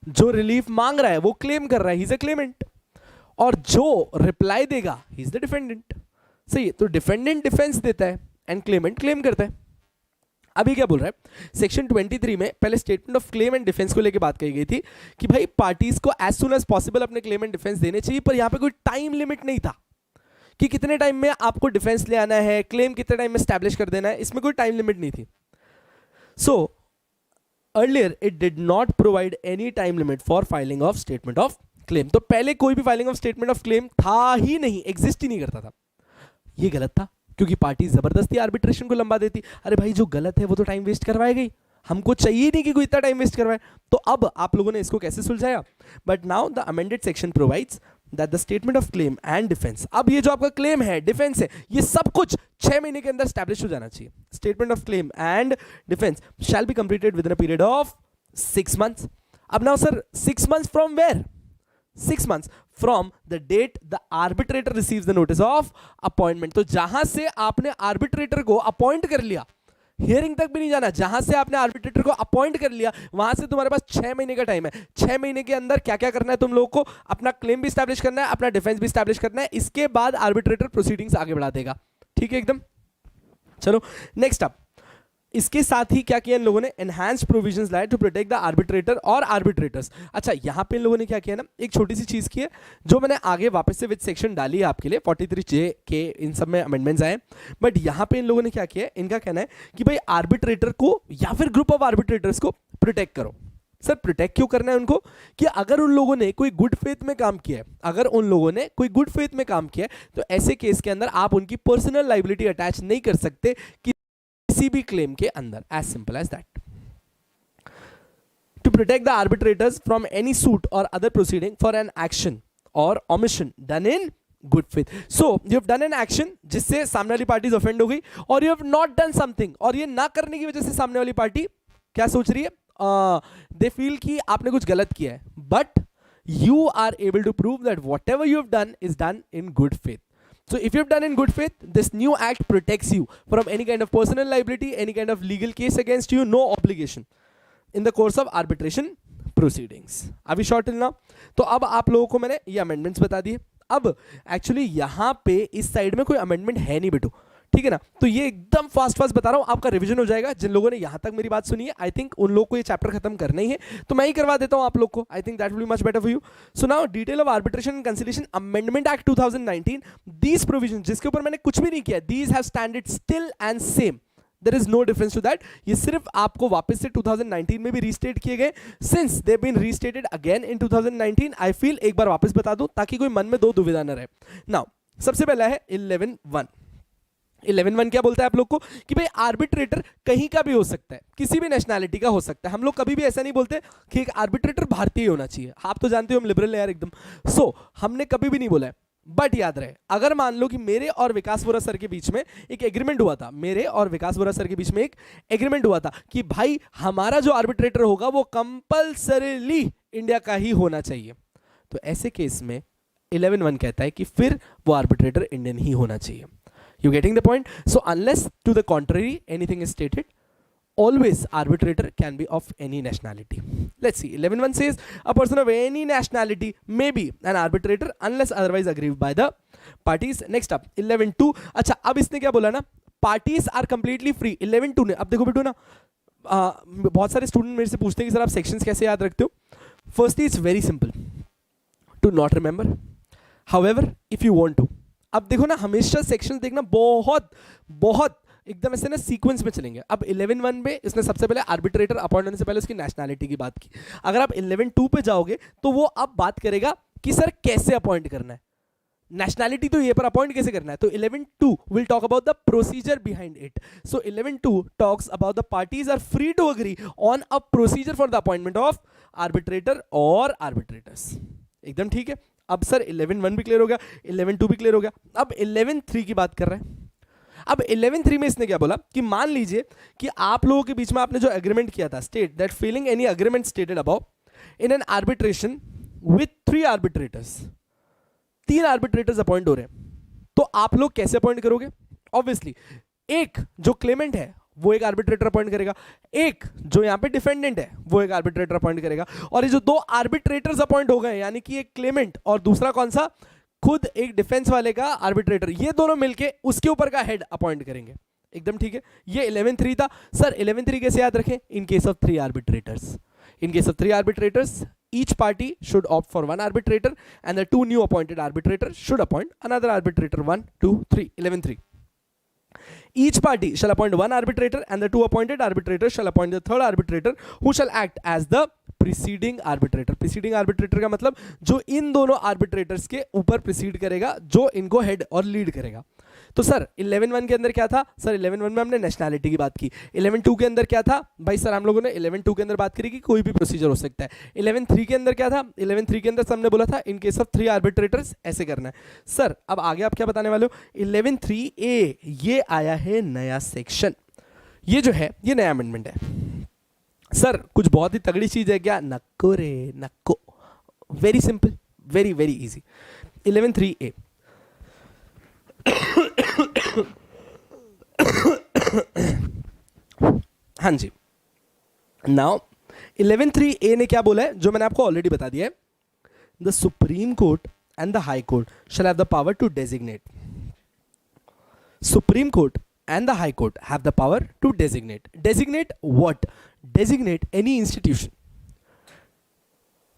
जो रिलीफ मांग रहा है वो क्लेम कर रहा है, ही इज अ क्लेमेंट, और जो रिप्लाई देगा ही इज द डिफेंडेंट। सही है, तो डिफेंडेंट डिफेंस देता है एंड क्लेमेंट क्लेम करता है। अभी क्या बोल रहा है, सेक्शन 23 में पहले statement of claim and defence को लेकर बात कही गई थी कि भाई पार्टीज को एज सुन एज पॉसिबल अपने क्लेम एंड डिफेंस देने चाहिए, पर यहां पे कोई टाइम लिमिट नहीं था कि कितने टाइम में आपको डिफेंस ले आना है, क्लेम कितने टाइम में स्टैब्लिश कर देना है, इसमें कोई टाइम लिमिट नहीं थी। So earlier it did not provide any time limit for filing of statement of claim. तो पहले कोई भी filing of statement of claim था ही नहीं, एग्जिस्ट ही नहीं करता था। ये गलत था क्योंकि पार्टी जबरदस्ती आर्बिट्रेशन को लंबा देती। अरे भाई जो गलत है वो तो टाइम वेस्ट करवाएगी, हमको चाहिए नहीं कि कोई इतना टाइम वेस्ट करवाए। तो अब आप लोगों ने इसको कैसे सुलझाया? But now the amended section provides that the statement of claim and defence, अब ये जो आपका क्लेम है, डिफेंस है, ये सब कुछ 6 महीने के अंदर स्टैब्लिश हो जाना चाहिए। Statement of claim and defence shall be completed within a period of 6 months. अब now sir 6 months from where? 6 months from the date the arbitrator receives the notice of appointment। तो जहां से आपने arbitrator को appoint कर लिया, hearing तक भी नहीं जाना, जहां से आपने आर्बिट्रेटर को अपॉइंट कर लिया वहां से तुम्हारे पास 6 महीने का टाइम है। 6 महीने के अंदर क्या क्या करना है तुम लोगों को? अपना क्लेम भी स्टैब्लिश करना है, अपना डिफेंस भी स्टैब्लिश करना है, इसके बाद आर्बिट्रेटर प्रोसीडिंग्स आगे बढ़ा देगा। ठीक है एकदम। चलो नेक्स्ट अप, इसके साथ ही क्या किया इन लोगों ने? एनहांस्ड प्रोविजंस लाए टू प्रोटेक्ट द आर्बिट्रेटर और आर्बिट्रेटर्स। अच्छा, यहां पे इन लोगों ने क्या किया ना, एक छोटी सी चीज की है जो मैंने आगे वापस से विद सेक्शन डाली है आपके लिए, 43J के इन सब में अमेंडमेंट्स आए। बट यहां पे इन लोगों ने क्या किया, इनका कहना है कि भाई आर्बिट्रेटर को या फिर ग्रुप ऑफ आर्बिट्रेटर्स को प्रोटेक्ट करो। सर प्रोटेक्ट क्यों करना है उनको? कि अगर उन लोगों ने कोई गुड फेथ में काम किया है, अगर उन लोगों ने कोई गुड फेथ में काम किया है, तो ऐसे केस के अंदर आप उनकी पर्सनल लायबिलिटी अटैच नहीं कर सकते किसी भी क्लेम के अंदर, as simple as that. To protect the arbitrators from any suit or other proceeding for an action or omission done in good faith. So you have done an action जिससे सामने वाली पार्टी ऑफेंड हो गई, और you have not done something, और ये ना करने की वजह से सामने वाली पार्टी क्या सोच रही है? दे फील कि आपने कुछ गलत किया है, but you are able to prove that whatever you have done is done in good faith. So if you have done in good faith, this new act protects you from any kind of personal liability, any kind of legal case against you, no obligation in the course of arbitration proceedings. अभी short till now, तो अब आप लोगों को मैंने ये amendments बता दिए। अब एक्चुअली यहाँ पे इस साइड में कोई अमेंडमेंट है नहीं बेटू, ठीक है ना, तो ये एकदम फास्ट बता रहा हूं, आपका रिवीजन हो जाएगा। जिन लोगों ने यहां तक मेरी बात सुनी है, आई थिंक उन लोग को ये चैप्टर खत्म करना ही है, तो मैं ही करवा देता हूं आप लोग को। I think that will be much better for you. So now detail of arbitration and conciliation amendment act 2019, these provision जिसके ऊपर मैंने कुछ भी नहीं किया, these have standard still and same, there is no difference to that. ये सिर्फ आपको वापस से 2019 में भी रीस्टेट किए गए, since they been restated again in 2019। आई फील एक बार वापस बता दूं ताकि कोई मन में दो दुविधा न रहे। नाउ सबसे पहला है 11(1). 11(1) क्या बोलता है आप लोग को कि भाई आर्बिट्रेटर कहीं का भी हो सकता है, किसी भी नेशनैलिटी का हो सकता है। हम लोग कभी भी ऐसा नहीं बोलते कि एक आर्बिट्रेटर भारतीय होना चाहिए, आप तो जानते हो हम लिबरल है यार एकदम। सो हमने कभी भी नहीं बोला है, बट याद रहे अगर मान लो कि मेरे और विकास वोरा सर के बीच में एक एग्रीमेंट हुआ था, मेरे और विकास वोरा सर के बीच में एक एग्रीमेंट हुआ था कि भाई हमारा जो आर्बिट्रेटर होगा वो कंपल्सरीली इंडिया का ही होना चाहिए, तो ऐसे केस में 11(1) कहता है कि फिर वो आर्बिट्रेटर इंडियन ही होना चाहिए. You getting the point? So unless to the contrary anything is stated, always arbitrator can be of any nationality. Let's see. 11(1) says a person of any nationality may be an arbitrator unless otherwise agreed by the parties. Next up 11(2). अच्छा, अब इसने क्या बोला ना, parties are completely free. 11(2) ने, अब देखो बेटू ना, बहुत सारे स्टूडेंट मेरे से पूछते हैं कि सर आप सेक्शंस कैसे याद रखते हो. Firstly it's very simple to not remember, however if you want to. अब देखो ना, हमेशा सेक्शन देखना बहुत बहुत एकदम ऐसे ना सीक्वेंस में चलेंगे. अब 11(1) में इसने सबसे पहले आर्बिट्रेटर अपॉइंट होने से पहले उसकी नेशनैलिटी की बात की. अगर आप 11(2) पे जाओगे तो वो अब बात करेगा कि सर कैसे अपॉइंट करना है. नेशनैलिटी तो ये पर अपॉइंट कैसे करना है. तो 11(2) will talk about the procedure behind it. So 11(2) talks about the parties are free to agree on a procedure for the appointment of arbitrator और आर्बिट्रेटर्स. एकदम ठीक है. अब सर 11(1) भी क्लियर हो गया, 11(2) भी क्लियर हो गया. अब 11(3) की बात कर रहे हैं. अब 11(3) में इसने क्या बोला कि मान लीजिए कि आप लोगों के बीच में आपने जो एग्रीमेंट किया था, state that failing any agreement stated above in an arbitration with 3 arbitrators. 3 arbitrators appoint हो रहे हैं, तो आप लोग कैसे अपॉइंट करोगे. ऑब्वियसली एक जो क्लेमेंट है वो एक आर्बिट्रेटर अपॉइंट करेगा, एक जो यहां पे डिफेंडेंट है वो एक आर्बिट्रेटर अपॉइंट करेगा, और ये जो 2 आर्बिट्रेटर्स अपॉइंट हो गए, यानी कि एक क्लेमेंट और दूसरा कौन सा, खुद एक डिफेंस वाले का आर्बिट्रेटर, ये दोनों मिलके उसके ऊपर का हेड अपॉइंट करेंगे. एकदम ठीक है. ये 11(3) था. सर 11(3) कैसे याद रखें. इन case of 3 arbitrators, in case of 3 arbitrators each party should opt for 1 arbitrator and the 2 new appointed arbitrators should appoint another arbitrator. 1 2 3. 11(3). Each party shall appoint 1 arbitrator and the 2 appointed arbitrators shall appoint the 3rd arbitrator who shall act as the preceding arbitrator. preceding arbitrator का मतलब जो इन दोनों arbitrators के ऊपर precede करेगा, जो इनको head और lead करेगा. तो सर 11(1) के अंदर क्या था. सर 11(1) में हमने नेशनैलिटी की बात की. 11(2) के अंदर क्या था भाई. सर हम लोगों ने 11(2) के अंदर बात करी कि कोई भी प्रोसीजर हो सकता है. 11(3) के अंदर क्या था. 11(3) के अंदर हमने बोला था इन केस ऑफ 3 आर्बिट्रेटर्स ऐसे करना है. सर अब आगे आप क्या बताने वाले हो. 11(3)(a) ये आया है नया सेक्शन. ये जो है ये नया अमेंडमेंट है. सर कुछ बहुत ही तगड़ी चीज है क्या. नक्को रे नक्को. Very simple, very very easy. 11(3)(a) हाँ जी. नाउ 11(3)(a) ने क्या बोला है, जो मैंने आपको ऑलरेडी बता दिया है. The supreme court and the high court shall have the power to designate. Supreme court and the high court have the power to designate what. Designate any institution,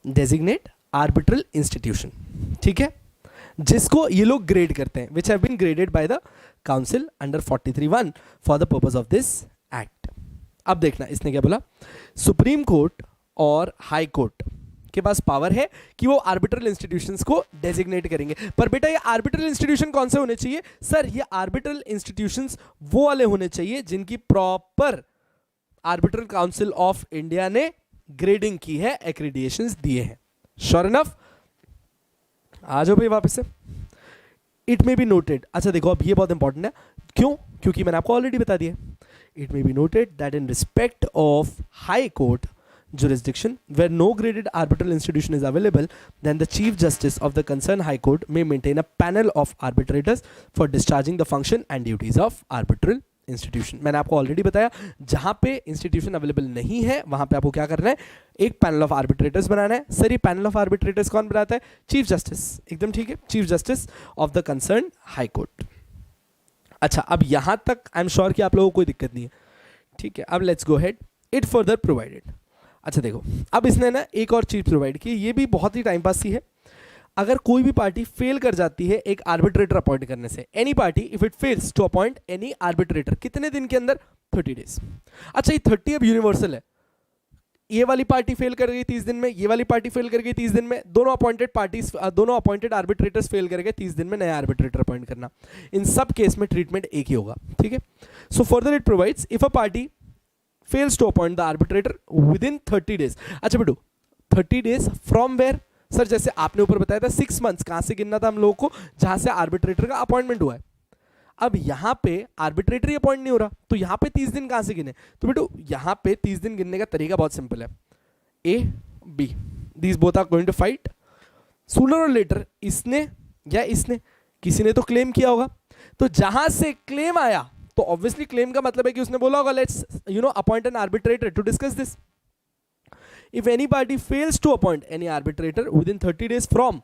designate arbitral institution. ठीक है, जिसको ये लोग grade करते हैं, which have been graded by the council under 43(1) for the purpose of this act. अब देखना इसने क्या बोला. सुप्रीम कोर्ट और हाई कोर्ट के पास पावर है कि वो आर्बिट्रल इंस्टीट्यूशंस को डेजिग्नेट करेंगे. पर बेटा ये आर्बिट्रल इंस्टीट्यूशन कौन से होने चाहिए. सर ये आर्बिट्रल इंस्टीट्यूशंस वो वाले होने चाहिए जिनकी proper arbitral council of India ने ग्रेडिंग की है, एक्रेडिएशंस दिए हैं. Sure enough. आ जाओ भाई वापस से. It may be noted. अच्छा देखो अब ये बहुत इंपॉर्टेंट है. क्यों. क्योंकि मैंने आपको ऑलरेडी बता दिया. It may be noted that in respect of high court jurisdiction where no graded arbitral institution is available, then the Chief Justice of the concerned High Court may maintain a panel of arbitrators for discharging the function and duties of arbitral institution. मैंने आपको already बताया जहां पे institution available नहीं है वहां पे आपको क्या करना है, एक पैनल ऑफ आर्बिट्रेटर्स बनाना है. सर ये पैनल ऑफ आर्बिट्रेटर्स कौन बनाता है. Chief justice. एकदम ठीक है, chief justice of the concern high court. अच्छा अब यहां तक आई एम श्योर कि आप लोगों को कोई दिक्कत नहीं है. ठीक है, अब let's go head. It further provided. अच्छा देखो अब इसने ना एक और चीज प्रोवाइड की, ये भी बहुत ही टाइम पास सी है. अगर कोई भी पार्टी फेल कर जाती है एक आर्बिट्रेटर अपॉइंट करने से, any party if it fails to appoint any arbitrator, कितने दिन के अंदर. 30 डेज. अच्छा ये 30 अब यूनिवर्सल है. ये वाली पार्टी फेल कर गई 30 दिन में, ये वाली पार्टी फेल कर गई 30 दिन में, दोनों अपॉइंटेड पार्टीज, दोनों अपॉइंटेड आर्बिट्रेटर्स फेल कर गए 30 दिन में, नया आर्बिट्रेटर अपॉइंट करना. इन सब केस में ट्रीटमेंट एक ही होगा. ठीक है. So further it provides if a party fails to appoint the arbitrator within 30 days. अच्छा बेटू 30 days from where. सर जैसे आपने ऊपर बताया था 6 months, कहां से गिनना था हम लोगों को, जहां से आर्बिट्रेटर का अपॉइंटमेंट हुआ है. अब यहां पे आर्बिट्रेटर ही अपॉइंट नहीं हो रहा, तो यहां पे 30 दिन कहां से गिने. तो बेटू यहां पे 30 दिन गिनने का तरीका बहुत सिंपल है. A B, these both are going to fight. Sooner और लेटर इसने या इसने, किसी ने तो क्लेम किया होगा, तो जहां से क्लेम आया तो ऑब्वियसली क्लेम का मतलब है कि उसने बोला होगा let's appoint an arbitrator to discuss this. If any party fails to appoint any arbitrator within 30 days from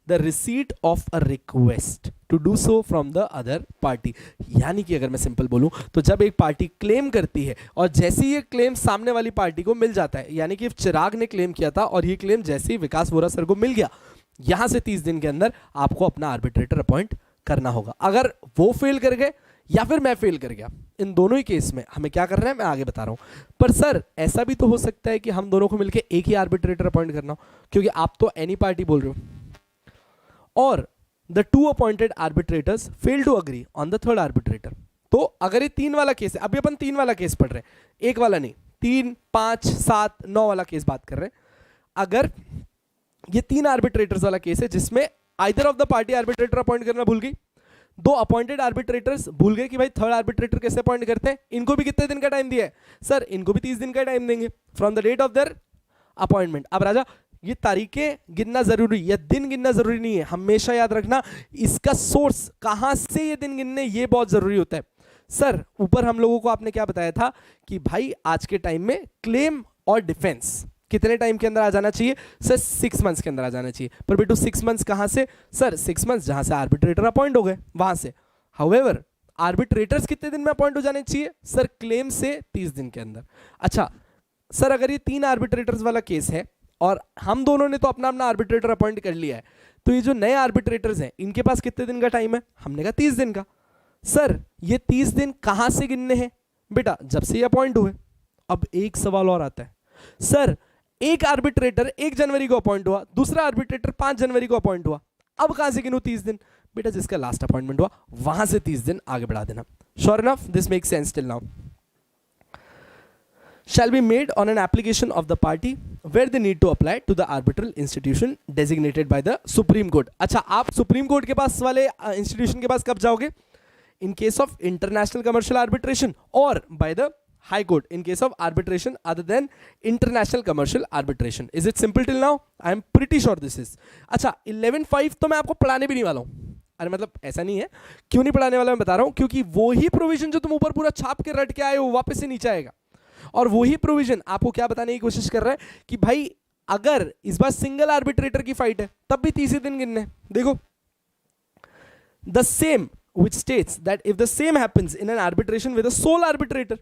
the receipt of a request to do so from the other party, यानी कि अगर मैं सिंपल बोलूं तो जब एक party claim करती है और जैसे ही ये क्लेम सामने वाली पार्टी को मिल जाता है, यानी कि चिराग ने क्लेम किया था और ये क्लेम जैसे ही विकास वोरा सर को मिल गया, यहां से 30 दिन के अंदर आपको अपना आर्बिट्रेटर अपॉइंट करना होगा. अगर वो फेल कर गए या फिर मैं फेल कर गया, इन दोनों ही केस में हमें क्या करना है मैं आगे बता रहा हूं. पर सर ऐसा भी तो हो सकता है कि हम दोनों को मिलकर एक ही आर्बिट्रेटर अपॉइंट करना हो, क्योंकि आप तो एनी पार्टी बोल रहे हो और the two appointed arbitrators fail to agree on the third arbitrator. तो अगर ये 3 वाला केस है, अभी अपन 3 वाला केस पढ़ रहे हैं, 1 वाला नहीं, 3, 5, 7, 9 वाला केस बात कर रहे हैं. अगर ये 3 आर्बिट्रेटर्स वाला केस है जिसमें either of the party arbitrator appoint करना भूल गई, 2 अपॉइंटेड आर्बिट्रेटर्स भूल गए कि भाई थर्ड आर्बिट्रेटर कैसे अपॉइंट करते हैं, इनको भी कितने दिन का टाइम दिया है सर, इनको भी 30 दिन का टाइम देंगे from the date of their appointment. अब राजा ये तारीखें गिनना जरूरी या दिन गिनना जरूरी नहीं है, हमेशा याद रखना इसका सोर्स कहां से ये दिन गिनने, ये बहुत जरूरी होता है. सर ऊपर हम लोगों को आपने क्या बताया था कि भाई आज के टाइम में क्लेम और डिफेंस कितने टाइम के अंदर आ जाना चाहिए सर, 6 मंथ्स के अंदर आ जाना चाहिए. पर बेटू 6 मंथ्स कहां से सर, 6 मंथ्स जहां से आर्बिट्रेटर अपॉइंट हो गए वहां से. हाउएवर आर्बिट्रेटर्स कितने दिन में अपॉइंट हो जाने चाहिए सर, क्लेम से 30 दिन के अंदर. अच्छा सर अगर ये 3 आर्बिट्रेटर्स वाला केस है और हम दोनों ने तो अपना अपना आर्बिट्रेटर अपॉइंट कर लिया है, तो ये जो नए आर्बिट्रेटर्स हैं इनके पास कितने दिन का टाइम है, हमने कहा 30 दिन का. सर ये 30 दिन कहां से गिनने हैं बेटा, जब से ये अपॉइंट हुए. अब एक सवाल और आता है सर, एक आर्बिट्रेटर 1 जनवरी को अपॉइंट हुआ, दूसरा आर्बिट्रेटर 5 जनवरी को अपॉइंट हुआ, अब कहां से गिनूं 30 दिन बेटा, जिसका लास्ट अपॉइंटमेंट हुआ वहां से 30 दिन आगे बढ़ा देना. Sure enough, this makes sense till now. Shall be made on an application of the party where they need to apply to the arbitral institution designated by the Supreme Court. अच्छा आप supreme court के पास वाले institution के पास कब जाओगे, in case of international commercial arbitration, और by the high Court in case of arbitration other than international commercial arbitration. Is it simple till now? I am pretty sure this is. अच्छा 11.5 तो मैं आपको पढ़ाने भी नहीं वाला हूं. अरे मतलब ऐसा नहीं है, क्यों नहीं पढ़ाने वाला मैं बता रहा हूं, क्योंकि वो ही प्रोविजन जो तुम ऊपर पूरा छाप के रट के आए हो वापस से नीचे आएगा, और वही प्रोविजन आपको क्या बताने की कोशिश कर रहा है कि भाई अगर इस बार सिंगल आर्बिट्रेटर की फाइट है तब भी 30 दिन गिनने. देखो the same which states that if the same happens in an arbitration with a sole arbitrator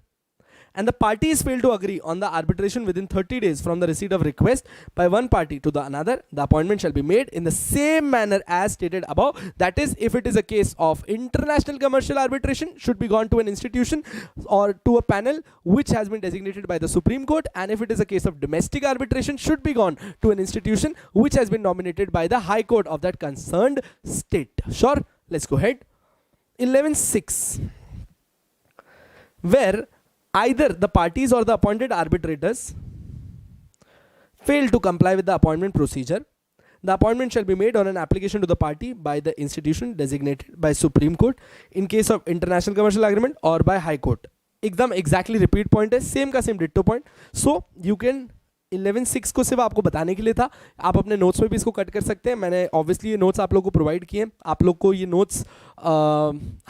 and the parties fail to agree on the arbitration within 30 days from the receipt of request by one party to the another, the appointment shall be made in the same manner as stated above. That is, if it is a case of international commercial arbitration, should be gone to an institution or to a panel which has been designated by the Supreme Court, and if it is a case of domestic arbitration, should be gone to an institution which has been nominated by the High Court of that concerned state. Sure, let's go ahead. 11.6, where either the parties or the appointed arbitrators fail to comply with the appointment procedure, the appointment shall be made on an application to the party by the institution designated by Supreme Court in case of international commercial agreement or by High Court. एकदम exactly repeat point है, same का same ditto point. So you can 11.6 को सिर्फ आपको बताने के लिए था, आप अपने नोट्स में भी इसको कट कर सकते हैं. मैंने ऑब्वियसली ये नोट्स आप लोग को प्रोवाइड किए, आप लोग को ये नोट्स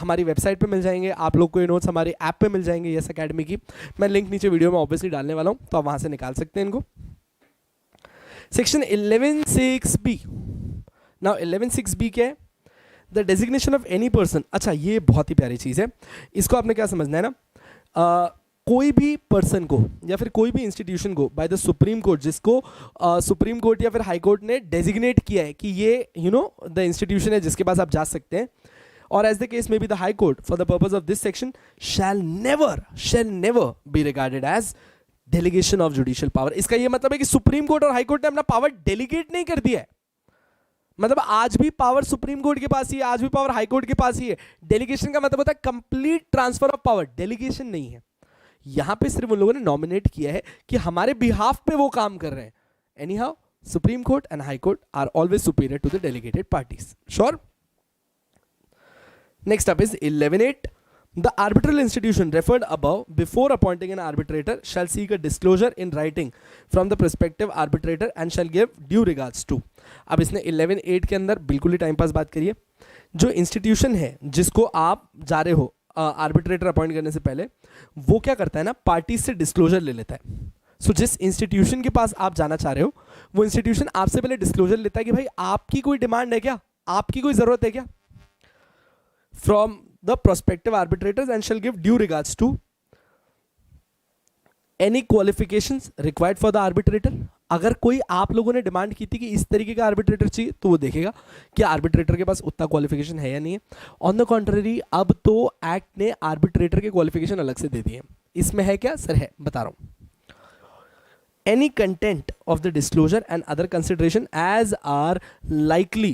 हमारी वेबसाइट पे मिल जाएंगे, आप लोग को ये नोट्स हमारी ऐप पे मिल जाएंगे यस अकेडमी की. मैं लिंक नीचे वीडियो में ऑब्वियसली डालने वाला हूँ, तो आप वहाँ से निकाल सकते हैं इनको. Section 11.6b. नाउ 11.6b क्या है? The designation of any person. अच्छा ये बहुत ही प्यारी चीज़ है, इसको आपने क्या समझना है ना, कोई भी पर्सन को या फिर कोई भी इंस्टीट्यूशन को बाय द सुप्रीम कोर्ट, जिसको सुप्रीम कोर्ट या फिर हाई कोर्ट ने डेजिग्नेट किया है कि ये द इंस्टीट्यूशन है जिसके पास आप जा सकते हैं, और as the case may be the high court for the purpose of this section shall never be regarded as delegation of judicial power. इसका ये मतलब है कि सुप्रीम कोर्ट और हाई कोर्ट ने अपना पावर डेलीगेट नहीं कर दिया है, मतलब आज भी पावर सुप्रीम कोर्ट के पास ही है, आज भी पावर हाई कोर्ट के पास ही है. डेलीगेशन का मतलब होता है complete transfer of power, delegation नहीं है. यहां पे सिर्फ उन लोगों ने नॉमिनेट किया है कि हमारे बिहाफ पे वो काम कर रहे हैं. Anyhow supreme court and high court are always superior to the delegated parties. Sure. Next up is 11.8. The arbitral institution referred above before appointing an arbitrator shall seek a disclosure in writing from the prospective arbitrator and shall give due regards to. अब इसने 11.8 के अंदर बिल्कुल ही time pass बात करिए. जो institution है जिसको आप जा रहे हो आर्बिट्रेटर अपॉइंट करने से पहले, वो क्या करता है ना, पार्टी से डिस्क्लोजर ले लेता है. सो जिस इंस्टीट्यूशन के पास आप जाना चाह रहे हो वो इंस्टीट्यूशन आपसे पहले डिस्क्लोजर लेता है कि भाई आपकी कोई डिमांड है क्या, आपकी कोई जरूरत है क्या, from the prospective arbitrators and shall give due regards to any qualifications required for the arbitrator. अगर कोई आप लोगों ने डिमांड की थी कि इस तरीके का आर्बिट्रेटर चाहिए तो वो देखेगा कि आर्बिट्रेटर के पास उतना क्वालिफिकेशन है या नहीं है. ऑन द कॉन्ट्ररी अब तो एक्ट ने आर्बिट्रेटर के क्वालिफिकेशन अलग से दे दिए. इसमें है क्या सर? है, बता रहा हूं. Any content of the disclosure and other consideration as are likely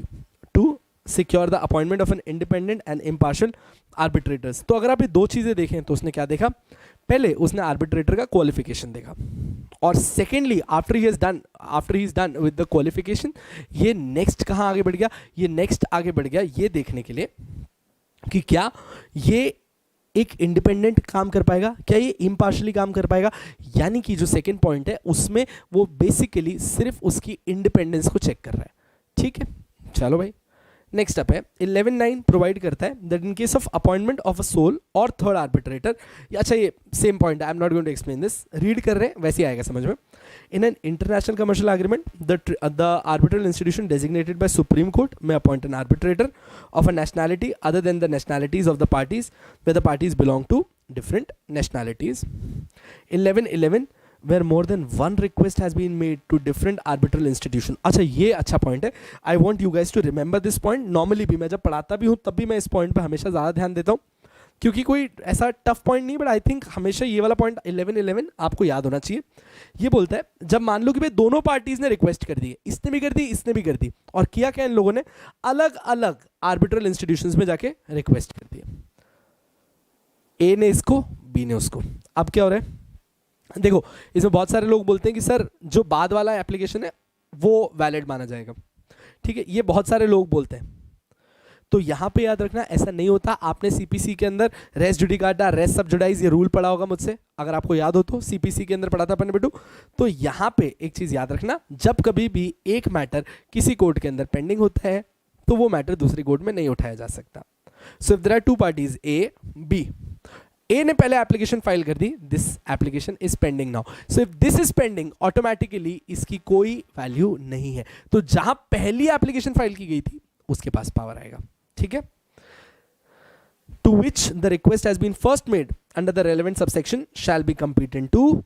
to secure the appointment of an independent and impartial arbitrators. तो अगर आप ये दो चीजें देखें तो उसने क्या देखा, पहले उसने आर्बिट्रेटर का क्वालिफिकेशन देखा, और secondly after he is done with the qualification, ये नेक्स्ट कहाँ आगे बढ़ गया, ये नेक्स्ट आगे बढ़ गया ये देखने के लिए कि क्या ये एक इंडिपेंडेंट काम कर पाएगा, क्या ये इम्पार्शली काम कर पाएगा. यानी कि जो सेकेंड पॉइंट है उसमें वो बेसिकली सिर्फ उसकी इंडिपेंडेंस को चेक कर रहा है. ठीक है, चलो भाई नेक्स्ट अप है 11.9 प्रोवाइड करता है that in case of appointment of a sole or third arbitrator. अच्छा ये सेम पॉइंट है, I am not going to explain this, read कर रहे हैं वैसे ही आएगा समझ में. In an international commercial agreement the arbitral institution designated by Supreme Court may appoint an arbitrator of a nationality other than the nationalities of the parties where the parties belong to different nationalities. 11.11 where more than one request has been made to different arbitral institution. अच्छा ये अच्छा point है, I want you guys to remember this point. Normally भी मैं जब पढ़ाता भी हूँ तब भी मैं इस पॉइंट पे हमेशा ज़्यादा ध्यान देता हूँ क्योंकि कोई ऐसा टफ पॉइंट नहीं, बट आई थिंक हमेशा ये वाला पॉइंट 11.11 आपको याद होना चाहिए. ये बोलता है जब मान लो कि भाई दोनों पार्टीज ने रिक्वेस्ट कर दी, इसने भी कर दी इसने भी कर दी, और किया क्या इन लोगों ने, अलग अलग आर्बिट्रल इंस्टीट्यूशंस में जाके रिक्वेस्ट कर दी. ए ने इसको, बी ने उसको. अब क्या हो रहा है देखो, इसमें बहुत सारे लोग बोलते हैं कि सर जो बाद वाला एप्लीकेशन है वो वैलिड माना जाएगा. ठीक है, ये बहुत सारे लोग बोलते हैं. तो यहां पे याद रखना ऐसा नहीं होता. आपने सीपीसी के अंदर रेस जुडिकाटा रेस सब जुडाइज ये रूल पढ़ा होगा मुझसे, अगर आपको याद हो तो सीपीसी के अंदर पढ़ा था अपन बेटू. तो यहां पे एक चीज याद रखना, जब कभी भी एक मैटर किसी कोर्ट के अंदर पेंडिंग होता है तो वो मैटर दूसरी कोर्ट में नहीं उठाया जा सकता. So if there are two parties A B, A ने पहले एप्लीकेशन फाइल कर दी, this application is pending now. So if this is pending automatically इसकी कोई वैल्यू नहीं है. तो जहां पहली एप्लीकेशन फाइल की गई थी उसके पास पावर आएगा. ठीक है, to which the request has been first made under the relevant subsection shall be competent to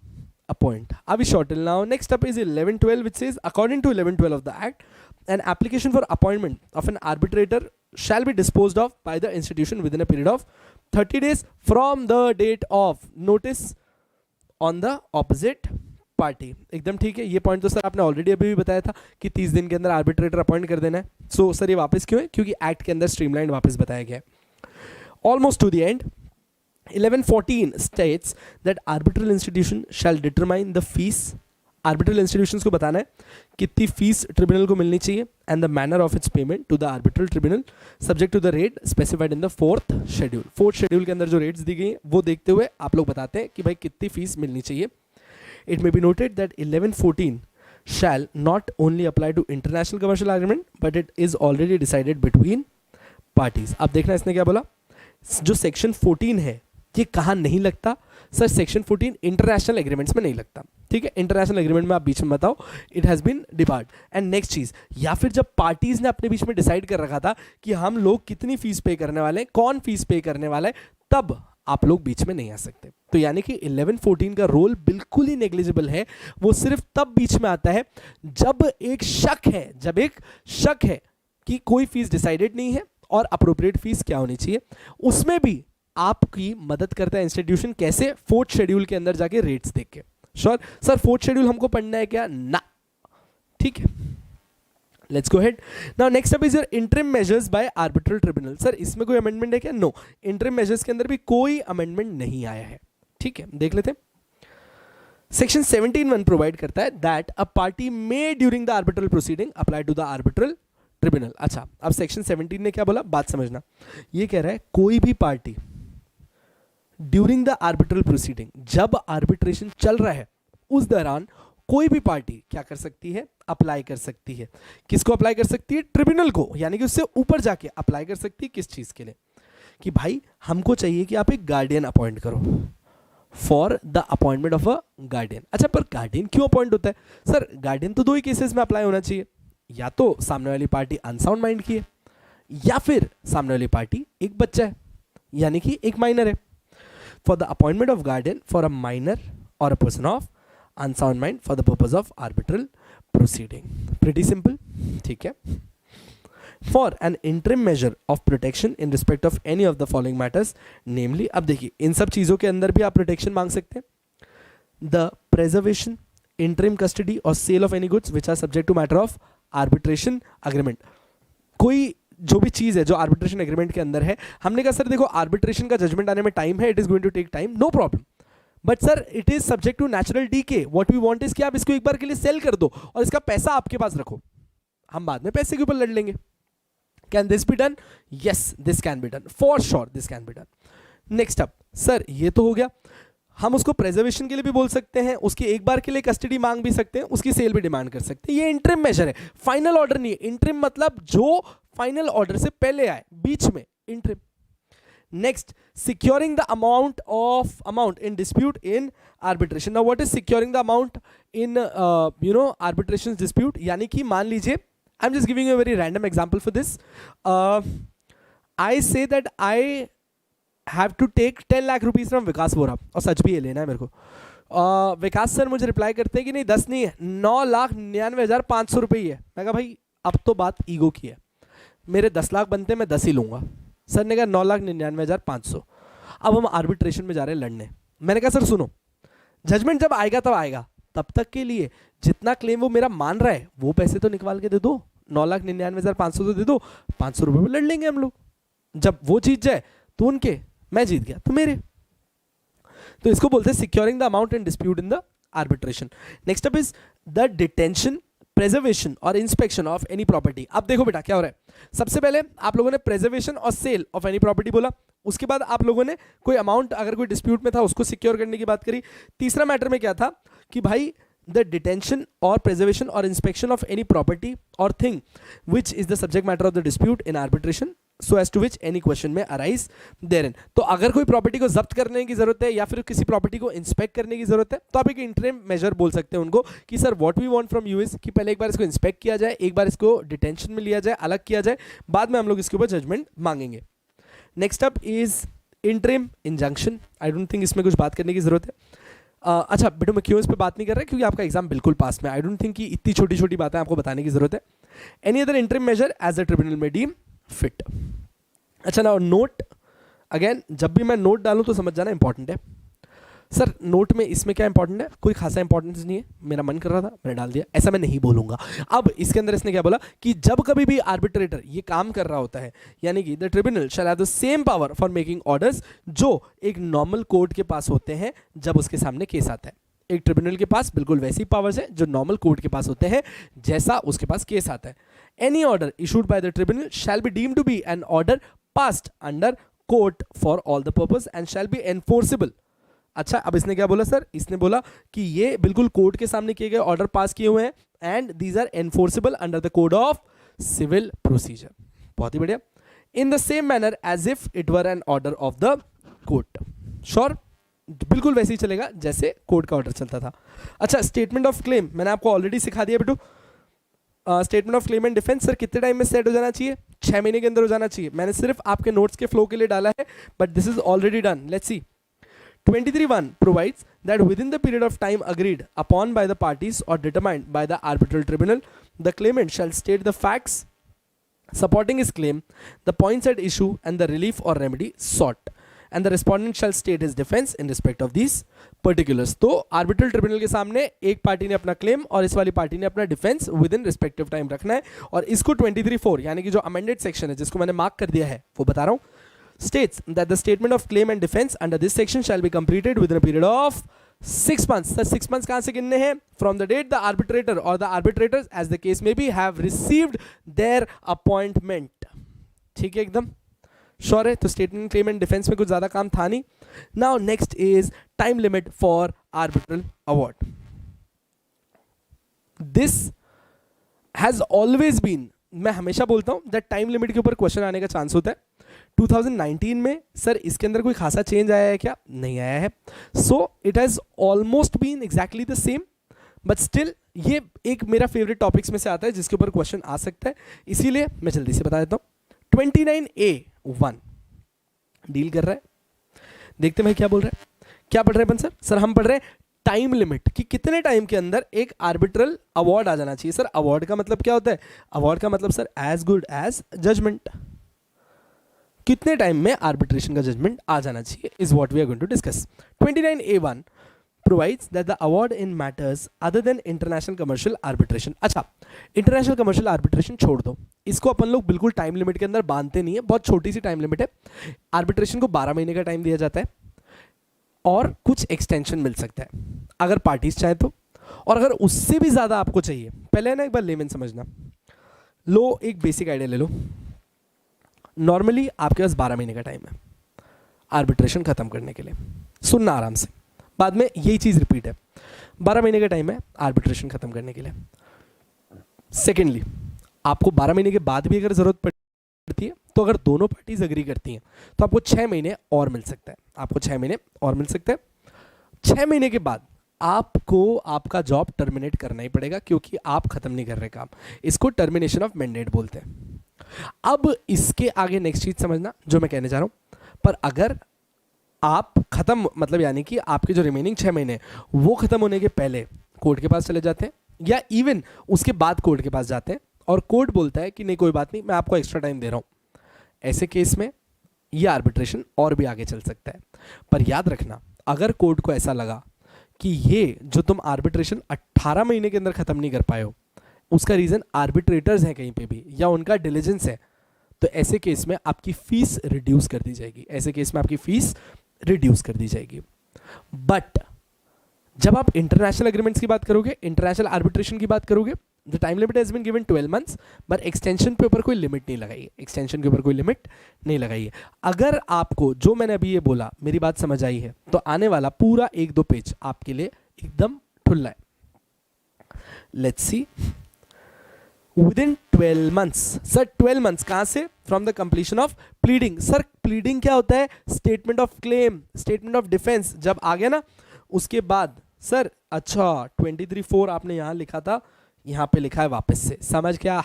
appoint. अभी short now next up is 11.12 which says according to 11.12 of the act an application for appointment of an arbitrator shall be disposed of by the institution within a period of 30 days from the date of notice on the opposite party. एकदम ठीक है. ये point तो sir आपने already अभी भी बताया था कि 30 दिन के अंदर आर्बिट्रेटर अपॉइंट कर देना है. सो सर ये वापस क्यों है, क्योंकि एक्ट के अंदर स्ट्रीमलाइन वापस बताया गया है. Almost to the end 11.14 states that arbitral institution shall determine the fees. Arbitral institutions को बताना है कितनी फीस ट्रिब्यूनल को मिलनी चाहिए and the manner of its payment to the arbitral tribunal subject to the rate specified in the fourth schedule. Fourth schedule के अंदर जो रेट्स दी गई हैं वो देखते हुए आप लोग बताते हैं कि भाई कितनी फीस मिलनी चाहिए. It may be noted that 11.14 shall not only apply to international commercial agreement but it is already decided between parties. अब देखना इसने क्या बोला, जो सेक्शन 14 है ये कहाँ नहीं लगता सर, सेक्शन 14 इंटरनेशनल एग्रीमेंट्स में नहीं लगता. ठीक है, इंटरनेशनल एग्रीमेंट में आप बीच में बताओ, it has been debarred. And next चीज़, या फिर जब पार्टीज ने अपने बीच में डिसाइड कर रखा था कि हम लोग कितनी फीस पे करने वाले हैं, कौन फीस पे करने वाला है, तब आप लोग बीच में नहीं आ सकते. तो यानी कि 11.14 का रोल बिल्कुल ही नेग्लिजिबल है. वो सिर्फ तब बीच में आता है जब एक शक है कि कोई फीस डिसाइडेड नहीं है और अप्रोप्रिएट फीस क्या होनी चाहिए. उसमें भी आपकी मदद करता है इंस्टीट्यूशन. कैसे? फोर्थ शेड्यूल के अंदर जाके रेट्स देख के. श्योर सर, फोर्थ शेड्यूल हमको पढ़ना है क्या? ना. ठीक है, let's go head. Now next up is your interim measures bye arbitral tribunal. Sir इसमें कोई अमेंडमेंट है क्या? नो. इंटरिम मेजर्स के अंदर भी कोई अमेंडमेंट नहीं आया है. ठीक है, देख लेते हैं. सेक्शन 17(1) प्रोवाइड करता है that a party may during the arbitral proceeding apply to the arbitral tribunal. अच्छा, अब सेक्शन 17 ने क्या बोला, बात समझना. ये कह रहा है कोई भी party during the arbitral proceeding, जब आर्बिट्रेशन चल रहा है उस दौरान कोई भी पार्टी क्या कर सकती है, अप्लाई कर सकती है। किसको अप्लाई कर सकती है? ट्रिब्यूनल को, यानी कि उससे ऊपर जाके अप्लाई कर सकती है। किस चीज के लिए? कि भाई हमको चाहिए कि आप एक गार्डियन अपॉइंट करो, for the appointment of a guardian. अच्छा, पर गार्डियन क्यों अपॉइंट होता है? सर गार्डियन तो दो ही केसेस में अप्लाई होना चाहिए, या तो सामने वाली पार्टी अनसाउंड माइंड की है, या फिर सामने वाली पार्टी एक बच्चा है, यानी कि एक माइनर है। For the appointment of guardian for a minor or a person of unsound mind for the purpose of arbitral proceeding. Pretty simple, ठीक है। For an interim measure of protection in respect of any of the following matters, namely, अब देखिए इन सब चीजों के अंदर भी आप प्रोटेक्शन मांग सकते हैं। द प्रेजर्वेशन, इंटरिम कस्टडी और sale of any goods which are subject to matter of arbitration agreement. कोई जो भी चीज है जो आर्बिट्रेशन एग्रीमेंट के अंदर है, हमने कहा सर देखो आर्बिट्रेशन का जजमेंट आने में टाइम है, it is going to take time, no problem, but sir it is subject to natural decay. What we want is कि आप इसको एक बार के लिए सेल कर दो और इसका पैसा आपके पास रखो, हम बाद में पैसे के ऊपर लड़ लेंगे। Can this be done? Yes, this can be done, for sure this can be done. Next up, sir ये तो हो गया, हम उसको प्रेजर्वेशन के लिए भी बोल सकते हैं, उसकी एक बार के लिए कस्टडी मांग भी सकते हैं, उसकी सेल भी डिमांड कर सकते हैं। ये इंटरिम मेजर है, फाइनल ऑर्डर नहीं है। इंटरिम मतलब जो फाइनल ऑर्डर से पहले आए, बीच में, interim. Next, securing the amount in dispute in arbitration. Now what is securing the amount in arbitration dispute? यानी कि मान लीजिए, I am just giving you a very random example for this. I say that I have to take 10 lakh rupees from Vikas Vora, और सच भी ये लेना है मेरे को। विकास सर मुझे रिप्लाई करते हैं कि नहीं 10 नहीं है, 9,99,500 रुपये ही है। मैं कहा भाई अब तो बात ईगो की है, मेरे 10 लाख बनते मैं 10 ही लूंगा। सर ने कहा 9,99,500। अब हम आर्बिट्रेशन में जा रहे हैं लड़ने। मैंने कहा सर सुनो, जजमेंट जब आएगा तब आएगा, तब तक के लिए जितना क्लेम वो मेरा मान रहा है वो पैसे तो निकाल के दे दो, 9,99,500 तो दे दो, 500 रुपये में लड़ लेंगे हम लोग। जब वो जीत जाए तो उनके, मैं जीत गया तो मेरे। तो इसको बोलते हैं securing the amount in dispute in the arbitration. Next up is the detention, preservation और इंस्पेक्शन ऑफ एनी प्रॉपर्टी। अब देखो बेटा क्या हो रहा है, सबसे पहले आप लोगों ने प्रेजर्वेशन और सेल ऑफ एनी प्रॉपर्टी बोला, उसके बाद आप लोगों ने कोई अमाउंट अगर कोई डिस्प्यूट में था उसको सिक्योर करने की बात करी। तीसरा मैटर में क्या था कि भाई द डिटेंशन और प्रेजर्वेशन और इंस्पेक्शन ऑफ एनी प्रॉपर्टी और thing which is the subject matter of the dispute in arbitration so as to which any question may arise therein। तो अगर कोई प्रॉपर्टी को जब्त करने की जरूरत है या फिर किसी प्रॉपर्टी को इंस्पेक्ट करने की जरूरत है, तो आप एक इंटरिम मेजर बोल सकते हैं उनको कि sir what we want from you is कि पहले एक बार इसको इंस्पेक्ट किया जाए, एक बार इसको डिटेंशन में लिया जाए, अलग किया जाए, बाद में हम लोग इसके ऊपर जजमेंट मांगेंगे। Next up is interim injunction. I don't think इसमें कुछ बात करने की जरूरत है। अच्छा बेटो, मैं क्यों इस पर बात नहीं कर रहा क्योंकि आपका एग्जाम बिल्कुल पास में। आई डोंट थिंक कि इतनी छोटी छोटी बातें आपको बताने की जरूरत है। Any other interim measure as the tribunal may deem fit. अच्छा ना, नोट अगेन, जब भी मैं नोट डालूं तो समझ जाना इंपॉर्टेंट है। सर नोट में इसमें क्या इंपॉर्टेंट है? कोई खासा इंपॉर्टेंस नहीं है, मेरा मन कर रहा था मैंने डाल दिया, ऐसा मैं नहीं बोलूंगा। अब इसके अंदर इसने क्या बोला कि जब कभी भी आर्बिट्रेटर ये काम कर रहा होता है, यानी कि the tribunal shell have the same power for making orders जो एक नॉर्मल कोर्ट के पास होते हैं जब उसके सामने केस आता है। एक ट्रिब्यूनल के पास बिल्कुल वैसी पावर्स है जो नॉर्मल कोर्ट के पास होते हैं जैसा उसके पास केस आता है। Any order issued by the tribunal shall be deemed to be an order passed under court for all the purpose and shall be enforceable। अच्छा, अब इसने क्या बोला सर? इसने बोला कि ये बिल्कुल कोर्ट के सामने किए गए ऑर्डर पास किए हुए हैं and these are enforceable under the code of civil procedure. बहुत ही बढ़िया। In the same manner as if it were an order of the court. Sure, बिल्कुल वैसे ही चलेगा जैसे कोर्ट का ऑर्डर चलता था। अच्छा, स्टेटमेंट ऑफ क्लेम मैंने आपको ऑलरेडी सिखा दिया बेटू। Statement of claim and defence sir कितने टाइम में सेट हो जाना चाहिए? 6 महीने के अंदर हो जाना चाहिए। मैंने सिर्फ आपके नोट्स के फ्लो के लिए डाला है, but this is already done. Let's see. 23(1) provides that within the period of time agreed upon by the parties or determined by the arbitral tribunal, the claimant shall state the facts supporting his claim, the points at issue, and the relief or remedy sought, and the respondent shall state his defense in respect of these particulars। तो arbitral tribunal के सामने एक party ने अपना claim और इस वाली party ने अपना defence with in respective time रखना है। और इसको 23(4) यानी कि जो अमेंडेड सेक्शन है जिसको मैंने मार्क कर दिया है वो बता रहा हूं। states that the statement of claim and defense under this section shall be completed within a period of 6 months। Sir 6 months कहां से गिनने हैं? from the date the arbitrator or the arbitrators as the case may be have received their appointment। ठीक है एकदम sure है? तो statement, claim and defence में कुछ ज़्यादा काम था नहीं. Now next is time limit for arbitral award. This has always been, मैं हमेशा बोलता हूं दैट टाइम लिमिट के ऊपर क्वेश्चन आने का चांस होता है. 2019 में सर इसके अंदर कोई खासा चेंज आया है क्या? नहीं आया है. So it has almost been exactly the same, but still ये एक मेरा फेवरेट टॉपिक्स में से आता है जिसके ऊपर क्वेश्चन आ सकता है, इसीलिए मैं जल्दी से बता देता हूं. 29A1 डील कर रहा है. देखते हैं क्या बोल रहा है. क्या पढ़ रहे हैं सर? सर हम पढ़ रहे हैं टाइम लिमिट, कि कितने टाइम के अंदर एक आर्बिट्रल अवार्ड आ जाना चाहिए. सर अवार्ड का मतलब क्या होता है? अवार्ड का मतलब sir as good as judgment. कितने टाइम में आर्बिट्रेशन का जजमेंट आ जाना चाहिए is what we are going to discuss. 29A1 provides that the award in matters other than international commercial arbitration. अच्छा, इंटरनेशनल कमर्शियल आर्बिट्रेशन छोड़ दो, इसको अपन लोग बिल्कुल टाइम लिमिट के अंदर बांधते नहीं है. बहुत छोटी सी टाइम लिमिट है. आर्बिट्रेशन को 12 महीने का टाइम दिया जाता है और कुछ एक्सटेंशन मिल सकता है अगर पार्टीज चाहे तो, और अगर उससे भी ज़्यादा आपको चाहिए, पहले ना एक बार लेमन समझना. लो एक बेसिक आइडिया ले लो. नॉर्मली आपके पास 12 महीने का टाइम है आर्बिट्रेशन खत्म करने के लिए. सुनना आराम से, बाद में यही चीज़ रिपीट है. 12 महीने का टाइम है आर्बिट्रेशन खत्म करने के लिए. सेकेंडली, आपको 12 महीने के बाद भी अगर ज़रूरत पड़ती है तो अगर दोनों पार्टीज अग्री करती हैं तो आपको 6 महीने और मिल सकता है. आपको 6 महीने और मिल सकता है. 6 महीने के बाद आपको आपका जॉब टर्मिनेट करना ही पड़ेगा क्योंकि आप खत्म नहीं कर रहे काम. इसको टर्मिनेशन ऑफ मैंडेट बोलते हैं. अब इसके आगे नेक्स्ट चीज समझना जो मैं कहने जा रहा हूं. पर अगर आप खत्म, मतलब यानी कि आपके जो रिमेनिंग 6 महीने वो खत्म होने के पहले कोर्ट के पास चले जाते हैं या इवन उसके बाद कोर्ट के पास जाते हैं और कोर्ट बोलता है कि नहीं कोई बात नहीं, मैं आपको एक्स्ट्रा टाइम दे रहा हूं, ऐसे केस में ये आर्बिट्रेशन और भी आगे चल सकता है. पर याद रखना, अगर कोर्ट को ऐसा लगा कि ये जो तुम आर्बिट्रेशन 18 महीने के अंदर खत्म नहीं कर पाए हो उसका रीजन आर्बिट्रेटर्स हैं कहीं पे भी या उनका डिलीजेंस है, तो ऐसे केस में आपकी फीस रिड्यूस कर दी जाएगी. ऐसे केस में आपकी फीस रिड्यूस कर दी जाएगी. बट जब आप इंटरनेशनल एग्रीमेंट्स की बात करोगे, इंटरनेशनल आर्बिट्रेशन की बात करोगे, the time limit has been given 12 months, but extension के ऊपर कोई लिमिट नहीं लगाई है. एक्सटेंशन के ऊपर कोई लिमिट नहीं लगाई है. अगर आपको जो मैंने अभी ये बोला मेरी बात समझ आई है तो आने वाला पूरा 1-2 पेज आपके लिए एकदम ठुल्ला है. Let's see. Within 12 months. Sir 12 months कहां से? From the completion of pleading. Sir pleading क्या होता है? Statement of claim, statement of defence जब आ गया ना उसके बाद. सर अच्छा 23(4) आपने यहां लिखा था, यहां पे लिखा है वापस से, समझ क्या?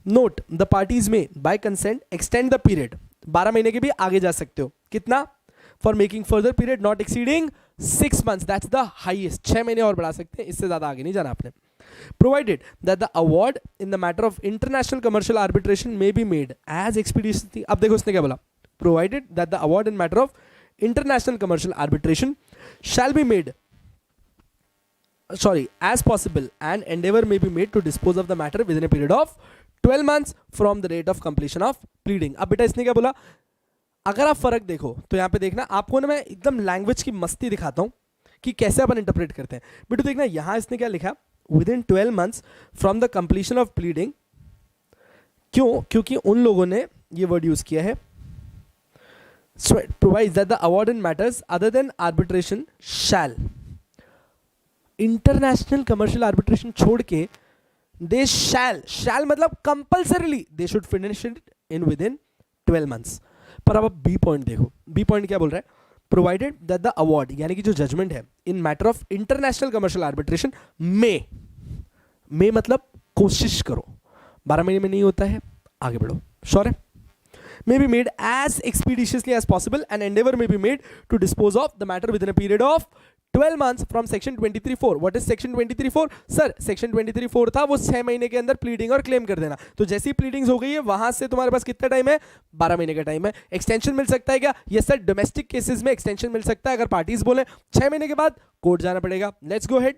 नोट द पार्टीज में bye consent extend the period. 12 महीने के भी आगे जा सकते हो. कितना? For making further period not exceeding 6 months. That's the highest. 6 महीने और बढ़ा सकते हैं, इससे ज्यादा आगे नहीं जाना आपने. Provided that the award in the matter of international commercial arbitration may be made as expeditiously. अब देखो उसने क्या बोला. Provided that the award in matter of international commercial arbitration shall be made, as possible, and endeavor may be made to dispose of the matter within a period of 12 months from the date of completion of pleading. अब बेटा इसने क्या बोला? अगर आप फर्क देखो तो यहां पे देखना, आपको ना मैं एकदम लैंग्वेज की मस्ती दिखाता हूं कि कैसे अपन इंटरप्रेट करते हैं. बेटू देखना यहां इसने क्या लिखा, within 12 months from the completion of pleading. क्यों? क्योंकि उन लोगों ने ये वर्ड यूज किया है, provides that the award in matters other than arbitration shall. International commercial arbitration छोड़ के they shall मतलब compulsorily they should finish it in within 12 months. पर अब बी पॉइंट देखो. बी पॉइंट क्या बोल रहा है? प्रोवाइडेड दैट द अवार्ड यानी कि जो जजमेंट है इन matter of international commercial arbitration में मतलब कोशिश करो. 12 महीने में नहीं होता है, आगे बढ़ो. श्योर है? may be made as expeditiously as possible and endeavor may be made to dispose of the matter within a period of 12 months from section 23(4). what is section 23(4)? Sir section 23(4) था वो 6 महीने के अंदर प्लीडिंग और claim कर देना. तो जैसी प्लीडिंग्स हो गई है वहां से तुम्हारे पास कितना टाइम है? 12 महीने का टाइम है. एक्सटेंशन मिल सकता है क्या? यस सर, डोमेस्टिक केसेस में एक्सटेंशन मिल सकता है. अगर पार्टीज बोले 6 महीने के बाद कोर्ट जाना पड़ेगा. Let's go head.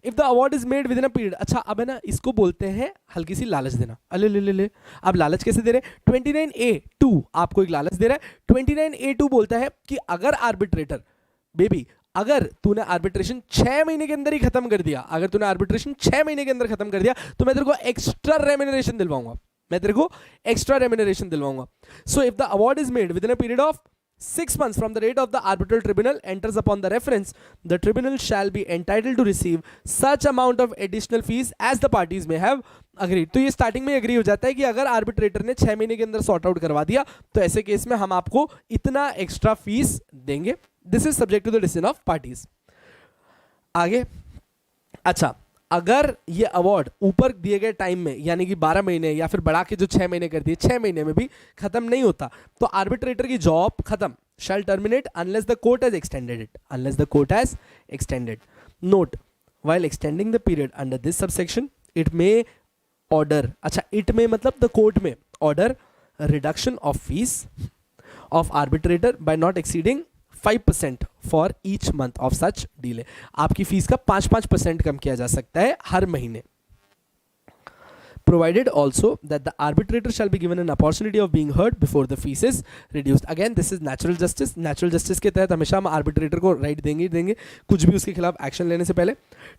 If the award is made within a period. अच्छा अब है ना, इसको बोलते हैं हल्की सी लालच देना. अले ले ले ले. अब लालच कैसे दे रहे? 29A2 आपको एक लालच दे रहा है. 29A2 बोलता है कि अगर आर्बिट्रेटर बेबी, अगर तूने आर्बिट्रेशन 6 महीने के अंदर ही खत्म कर दिया, अगर तूने आर्बिट्रेशन 6 महीने के अंदर खत्म कर दिया तो मैं तेरे को एक्स्ट्रा रेम्यूनरेशन दिलवाऊंगा. मैं तेरे को एक्स्ट्रा रेम्यूनरेशन दिलवाऊंगा. So if the award is made within a period of 6 months from the date of the arbitral tribunal enters upon the reference, the tribunal shall be entitled to receive such amount of additional fees as the parties may have agreed. तो ये starting में agree हो जाता है कि अगर arbitrator ने 6 महीने के अंदर सॉर्ट आउट करवा दिया तो ऐसे केस में हम आपको इतना एक्स्ट्रा फीस देंगे. This is subject to the decision of parties. आगे, अच्छा, अगर ये अवार्ड ऊपर दिए गए टाइम में यानी कि 12 महीने या फिर बढ़ा के जो 6 महीने कर दिए, 6 महीने में भी खत्म नहीं होता तो आर्बिट्रेटर की जॉब खत्म. Shall terminate unless the court has extended it. Unless the court has extended. Note, while extending the period under this subsection it may order, अच्छा इट में मतलब the court may order reduction of fees of arbitrator by not exceeding 5% for each month of such delay. आपकी fees का 5% कम किया जा सकता है हर महीने. Provided also that the arbitrator shall be given an opportunity of being heard before the fees is reduced. Again, this is natural justice. Natural justice के तहत हमेशा हम आर्बिट्रेटर को राइट देंगे कुछ भी उसके खिलाफ एक्शन लेने से पहले.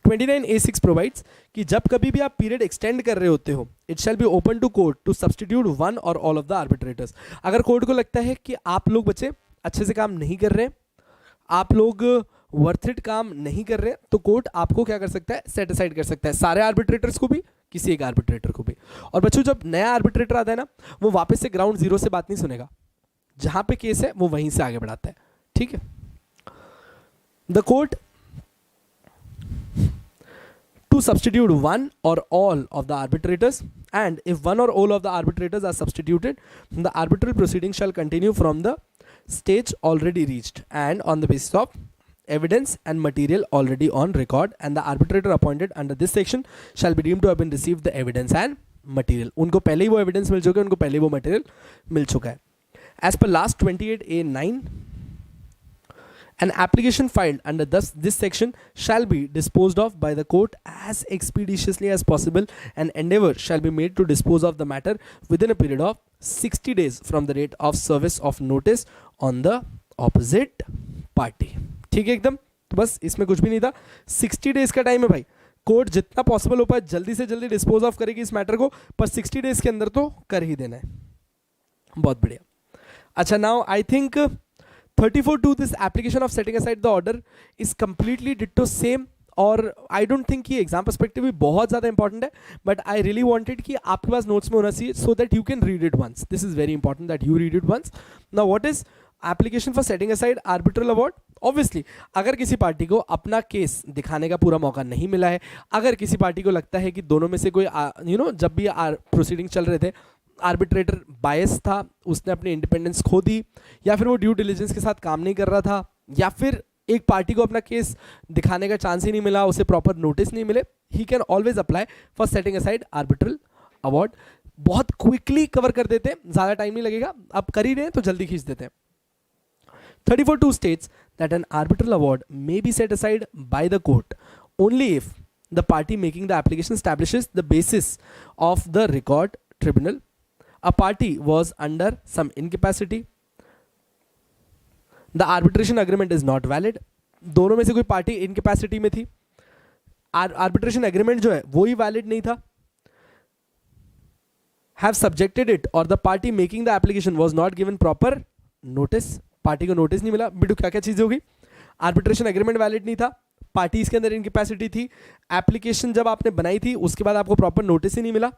29A6 प्रोवाइड्स कि जब कभी भी आप पीरियड एक्सटेंड कर रहे होते हो, it shall be open to court to substitute one or all of the arbitrators. अगर कोर्ट को लगता है कि आप लोग बच्चे अच्छे से काम नहीं कर रहे, आप लोग वर्थ इट काम नहीं कर रहे, तो कोर्ट आपको क्या कर सकता है, सेट असाइड कर सकता है, सारे आर्बिट्रेटर्स को भी, किसी एक आर्बिट्रेटर को भी. और बच्चों जब नया आर्बिट्रेटर आता है ना, वो वापस से ग्राउंड जीरो से बात नहीं सुनेगा, जहां पे केस है वो वहीं से आगे बढ़ाता है. ठीक है. The court to substitute one or all of the arbitrators, and if one or all of the arbitrators are substituted, the arbitral proceeding shall continue from the stage already reached and on the basis of evidence and material already on record, and the arbitrator appointed under this section shall be deemed to have been received the evidence and material. उनको पहले ही वो evidence मिल चुका है, उनको पहले ही वो material मिल चुका है. As per last 28A9, an application filed under this section shall be disposed of by the court as expeditiously as possible, and endeavor shall be made to dispose of the matter within a period of 60 days from the date of service of notice on the opposite party. ठीक है एकदम. तो बस इसमें कुछ भी नहीं था. 60 डेज का टाइम है भाई. कोर्ट जितना पॉसिबल हो पाए जल्दी से जल्दी डिस्पोज ऑफ करेगी इस मैटर को, पर 60 डेज के अंदर तो कर ही देना है. बहुत बढ़िया. अच्छा, now I think 34(2) this application of setting aside the order is completely ditto same, और आई डोंट थिंक कि एग्जाम पर्सपेक्टिव भी बहुत ज़्यादा इंपॉर्टेंट है, बट आई रियली वांटेड कि आपके पास नोट्स में होना चाहिए so that you can read it once. This is very important that you read it once. Now what is application for setting aside arbitral award? Obviously अगर किसी party को अपना case दिखाने का पूरा मौका नहीं मिला है, अगर किसी पार्टी को लगता है कि दोनों में से कोई जब भी प्रोसीडिंग चल रहे थे आर्बिट्रेटर बायस था, उसने अपनी इंडिपेंडेंस खो दी, या फिर वो ड्यू डिलिजेंस के साथ काम नहीं कर रहा था, या फिर एक पार्टी को अपना केस दिखाने का चांस ही नहीं मिला, उसे प्रॉपर नोटिस नहीं मिले, he can always apply for setting aside arbitral award. बहुत क्विकली कवर कर देते हैं, ज़्यादा टाइम नहीं लगेगा, अब कर ही रहे हैं तो जल्दी खींच देते हैं. 34(2) states that an arbitral award may be set aside by the court only if the party making the application establishes the basis of the record tribunal. A party was under some incapacity, the arbitration agreement is not valid. दोनों में से कोई party incapacity में थी, arbitration agreement जो है वो ही valid नहीं था. Have subjected it or the party making the application was not given proper notice. Party को नोटिस नहीं मिला. बिटू क्या क्या चीजें होगी? आर्बिट्रेशन एग्रीमेंट वैलिड नहीं था, पार्टी के अंदर इनकेपेसिटी थी, एप्लीकेशन जब आपने बनाई थी उसके बाद आपको प्रॉपर नोटिस ही नहीं मिला.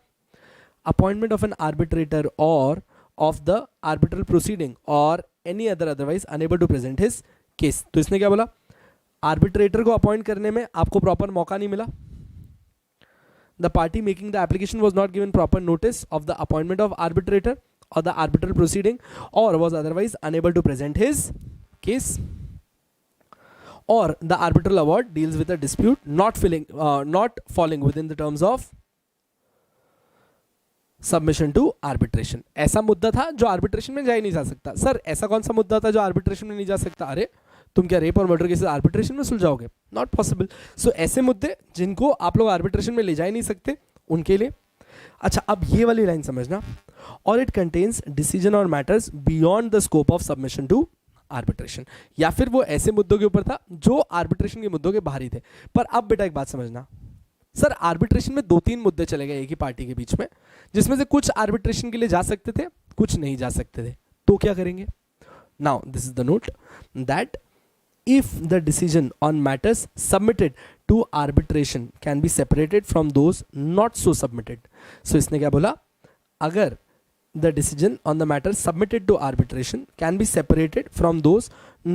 Appointment of an arbitrator or of the arbitral proceeding or any otherwise unable to present his case. तो इसने क्या बोला? आर्बिट्रेटर को अपॉइंट करने में आपको प्रॉपर मौका नहीं मिला. The party making the application was not given proper notice of the appointment of arbitrator or the arbitral proceeding, or was otherwise unable to present his case, or the arbitral award deals with a dispute not falling within the terms of submission to arbitration. ऐसा मुद्दा था जो arbitration में जा ही नहीं जा सकता. Sir ऐसा कौन सा मुद्दा था जो आर्बिट्रेशन में नहीं जा सकता? अरे तुम क्या रेप और मर्डर केसेस आर्बिट्रेशन में सुलझाओगे? Not possible. सो ऐसे मुद्दे जिनको आप लोग आर्बिट्रेशन में ले जा ही नहीं सकते, उनके लिए. अच्छा, अब ये वाली लाइन समझना. और it contains decision or matters beyond the scope of submission to arbitration. या फिर वो ऐसे मुद्दों के ऊपर था जो आर्बिट्रेशन के मुद्दों के बाहर ही थे. पर अब बेटा एक बात समझना, सर आर्बिट्रेशन में 2-3 मुद्दे चले गए एक ही पार्टी के बीच में, जिसमें से कुछ आर्बिट्रेशन के लिए जा सकते थे, कुछ नहीं जा सकते थे, तो क्या करेंगे? Now this is the note that if the decision on matters submitted to arbitration can be separated from those not so submitted. So इसने क्या बोला? अगर the decision on the matter submitted to arbitration can be separated from those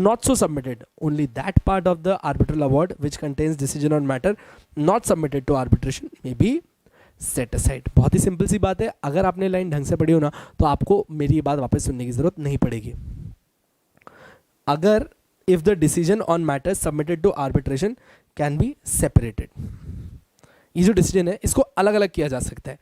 not so submitted, only that part of the arbitral award which contains decision on matter not submitted to arbitration may be set aside. बहुत ही simple सी बात है, अगर आपने line ढंग से पढ़ी हो ना तो आपको मेरी ये बात वापस सुनने की जरूरत नहीं पड़ेगी. अगर if the decision on matters submitted to arbitration can be separated, ये जो डिसीजन है इसको अलग अलग किया जा सकता है.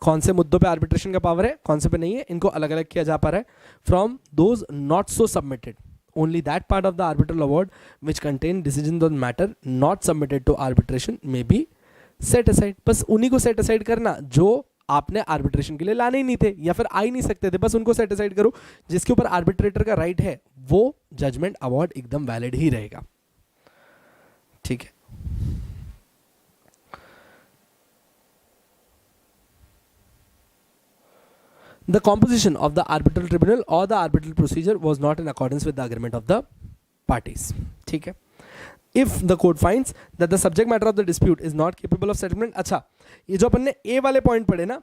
कौन से मुद्दों पे आर्बिट्रेशन का पावर है, कौन से पे नहीं है, इनको अलग अलग किया जा पा रहा है. From those not so submitted, only that part of the arbitral award which contain decision on matter not submitted to arbitration may be set aside. बस उन्हीं को सेट असाइड करना जो आपने आर्बिट्रेशन के लिए लाने ही नहीं थे या फिर आ ही नहीं सकते थे, बस उनको सेट असाइड करो. जिसके ऊपर आर्बिट्रेटर का राइट है वो जजमेंट अवार्ड एकदम वैलिड ही रहेगा. ठीक है. The composition of the arbitral tribunal or the arbitral procedure was not in accordance with the agreement of the parties. ठीक है. If the court finds that the subject matter of the dispute is not capable of settlement. अच्छा, ये जो अपन ने ए वाले point पढ़े ना,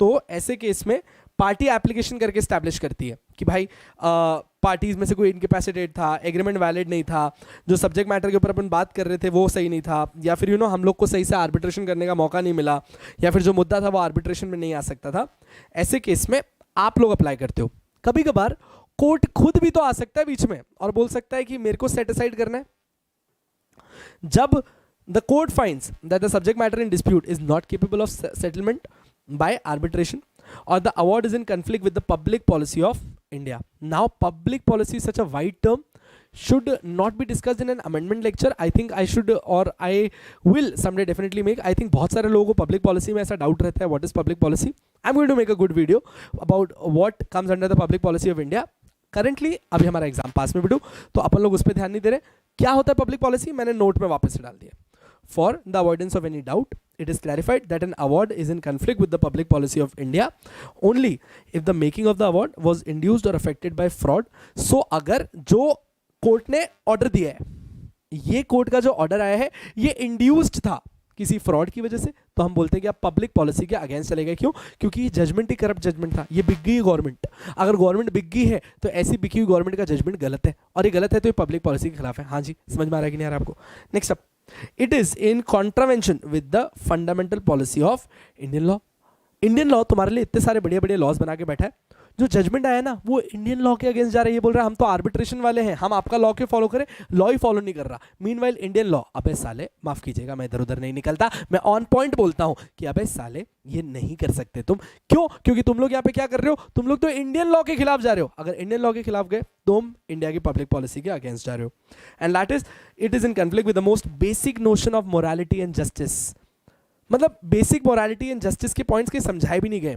तो ऐसे केस में पार्टी एप्लीकेशन करके स्टैब्लिश करती है कि भाई पार्टीज में से कोई इनकैपेसिटेट था, एग्रीमेंट वैलिड नहीं था, जो सब्जेक्ट मैटर के ऊपर अपन बात कर रहे थे वो सही नहीं था, या फिर हम लोग को सही से आर्बिट्रेशन करने का मौका नहीं मिला, या फिर जो मुद्दा था वो आर्बिट्रेशन में नहीं आ सकता था. ऐसे केस में आप लोग अप्लाई करते हो. कभी कभार कोर्ट खुद भी तो आ सकता है बीच में और बोल सकता है कि मेरे को सेट असाइड करना है. जब the court finds that the subject matter in dispute is not capable of settlement by arbitration or the award is in conflict with the public policy of India. Now public policy is such a wide term, should not be discussed in an amendment lecture. I think I should or I will someday definitely make. I think बहुत सारे लोगों को public policy में ऐसा doubt रहता है, what is public policy? I'm going to make a good video about what comes under the public policy of India. Currently अभी हमारा एग्जाम पास में बिटू, तो अपन लोग उस पर ध्यान नहीं दे रहे. क्या होता है पब्लिक पॉलिसी, मैंने नोट में वापस से डाल दिया. For the avoidance of any doubt, it is clarified that an award is in conflict with the public policy of India only if the making of the award was induced or affected by fraud. So अगर जो court ने order दिया है, ये court का जो order आया है ये इंड्यूस्ड था किसी फ्रॉड की वजह से, तो हम बोलते हैं कि आप पब्लिक पॉलिसी के अगेंस्ट चले गए. क्यों? क्योंकि ये जजमेंट ही करप्ट जजमेंट था, ये बिक गई गवर्नमेंट. अगर गवर्नमेंट बिक गई है तो ऐसी बिकी हुई गवर्नमेंट का जजमेंट गलत है, और ये गलत है तो ये पब्लिक पॉलिसी के खिलाफ है. हाँ जी, समझ में आ रहा है कि नहीं आ रहा आपको? Next up, it is in contravention with the fundamental policy of Indian law. Indian law तुम्हारे लिए इतने सारे बढ़िया बढ़िया लॉज बना के बैठा है, जो जजमेंट आया ना वो इंडियन लॉ के अगेंस्ट जा रहा है. ये बोल रहा है हम तो आर्बिट्रेशन वाले हैं, हम आपका लॉ क्यों फॉलो करें, लॉ ही फॉलो नहीं कर रहा. मीनवाइल इंडियन लॉ, अबे साले माफ कीजिएगा मैं इधर उधर नहीं निकलता, मैं ऑन पॉइंट बोलता हूं कि अबे साले ये नहीं कर सकते तुम. क्यों? क्योंकि तुम लोग यहाँ पे क्या कर रहे हो, तुम लोग तो इंडियन लॉ के खिलाफ जा रहे हो. अगर इंडियन लॉ के खिलाफ गए तुम इंडिया की पब्लिक पॉलिसी के अगेंस्ट जा रहे हो. And that is it is in conflict with the most basic notion of morality and justice. मतलब बेसिक मोरालिटी एंड जस्टिस के पॉइंट्स के समझाए भी नहीं गए.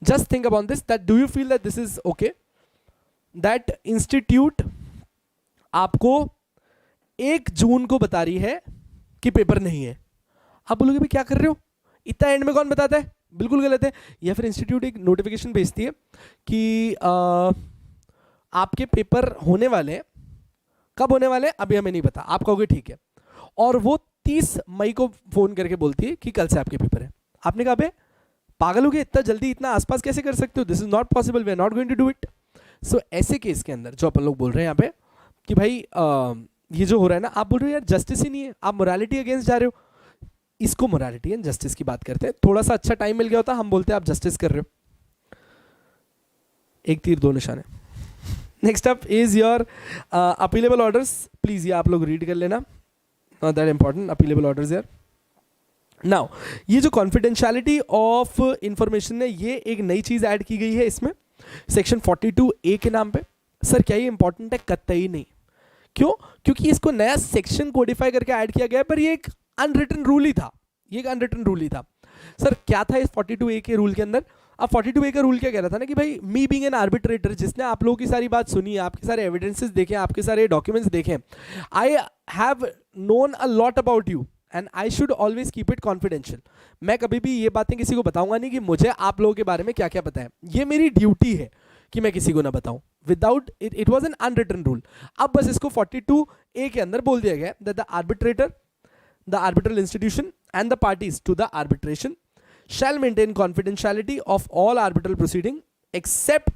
Just think about this, that do you feel that this is okay, that institute आपको 1 जून को बता रही है कि पेपर नहीं है. आप बोलोगे भाई क्या कर रहे हो, इतना एंड में कौन बताता है, बिल्कुल गलत है. या फिर इंस्टीट्यूट एक नोटिफिकेशन भेजती है कि आपके पेपर होने वाले हैं, कब होने वाले हैं अभी हमें नहीं पता. आप कहोगे ठीक है, और वो 30 मई को फोन करके बोलती है कि कल से आपके पेपर है. आपने कहा बे पागल हो गए, इतना जल्दी इतना आसपास कैसे कर सकते हो, this is not possible, we are not going to do it. So ऐसे केस के अंदर जो अपन लोग बोल रहे हैं यहाँ पे कि भाई ये जो हो रहा है ना, आप बोल रहे हो यार जस्टिस ही नहीं है, आप मोरालिटी अगेंस्ट जा रहे हो. इसको मोरालिटी एंड जस्टिस की बात करते हैं. थोड़ा सा अच्छा टाइम मिल गया होता, हम बोलते हैं आप जस्टिस कर रहे हो. एक तीर दो निशाने. Next up is your appealable orders. Please ये आप लोग रीड कर लेना, not that important. Appealable orders यार. नाउ ये जो कॉन्फिडेंशियलिटी ऑफ इंफॉर्मेशन है, ये एक नई चीज ऐड की गई है इसमें सेक्शन 42A के नाम पे. सर क्या ये इंपॉर्टेंट है? कतई नहीं. क्यों? क्योंकि इसको नया सेक्शन कोडिफाई करके ऐड किया गया, पर ये एक अनरिटन रूल ही था. ये एक अनरिटन रूल ही था. सर क्या था इस 42A के रूल के अंदर? अब 42A का रूल क्या कह रहा था ना कि भाई मी बीइंग एन आर्बिट्रेटर, जिसने आप लोगों की सारी बात सुनी, आपके सारे एविडेंसेस देखे, आपके सारे डॉक्यूमेंट्स देखे, I have known a lot about you and I should always keep it confidential. मैं कभी भी ये बातें किसी को बताऊंगा नहीं कि मुझे आप लोगों के बारे में क्या क्या पता है. ये मेरी ड्यूटी है कि मैं किसी को ना बताऊं. Without it was an unwritten rule. अब बस इसको 42A के अंदर बोल दिया गया that the arbitrator, the arbitral institution and the parties to the arbitration shall maintain confidentiality of all arbitral proceeding except.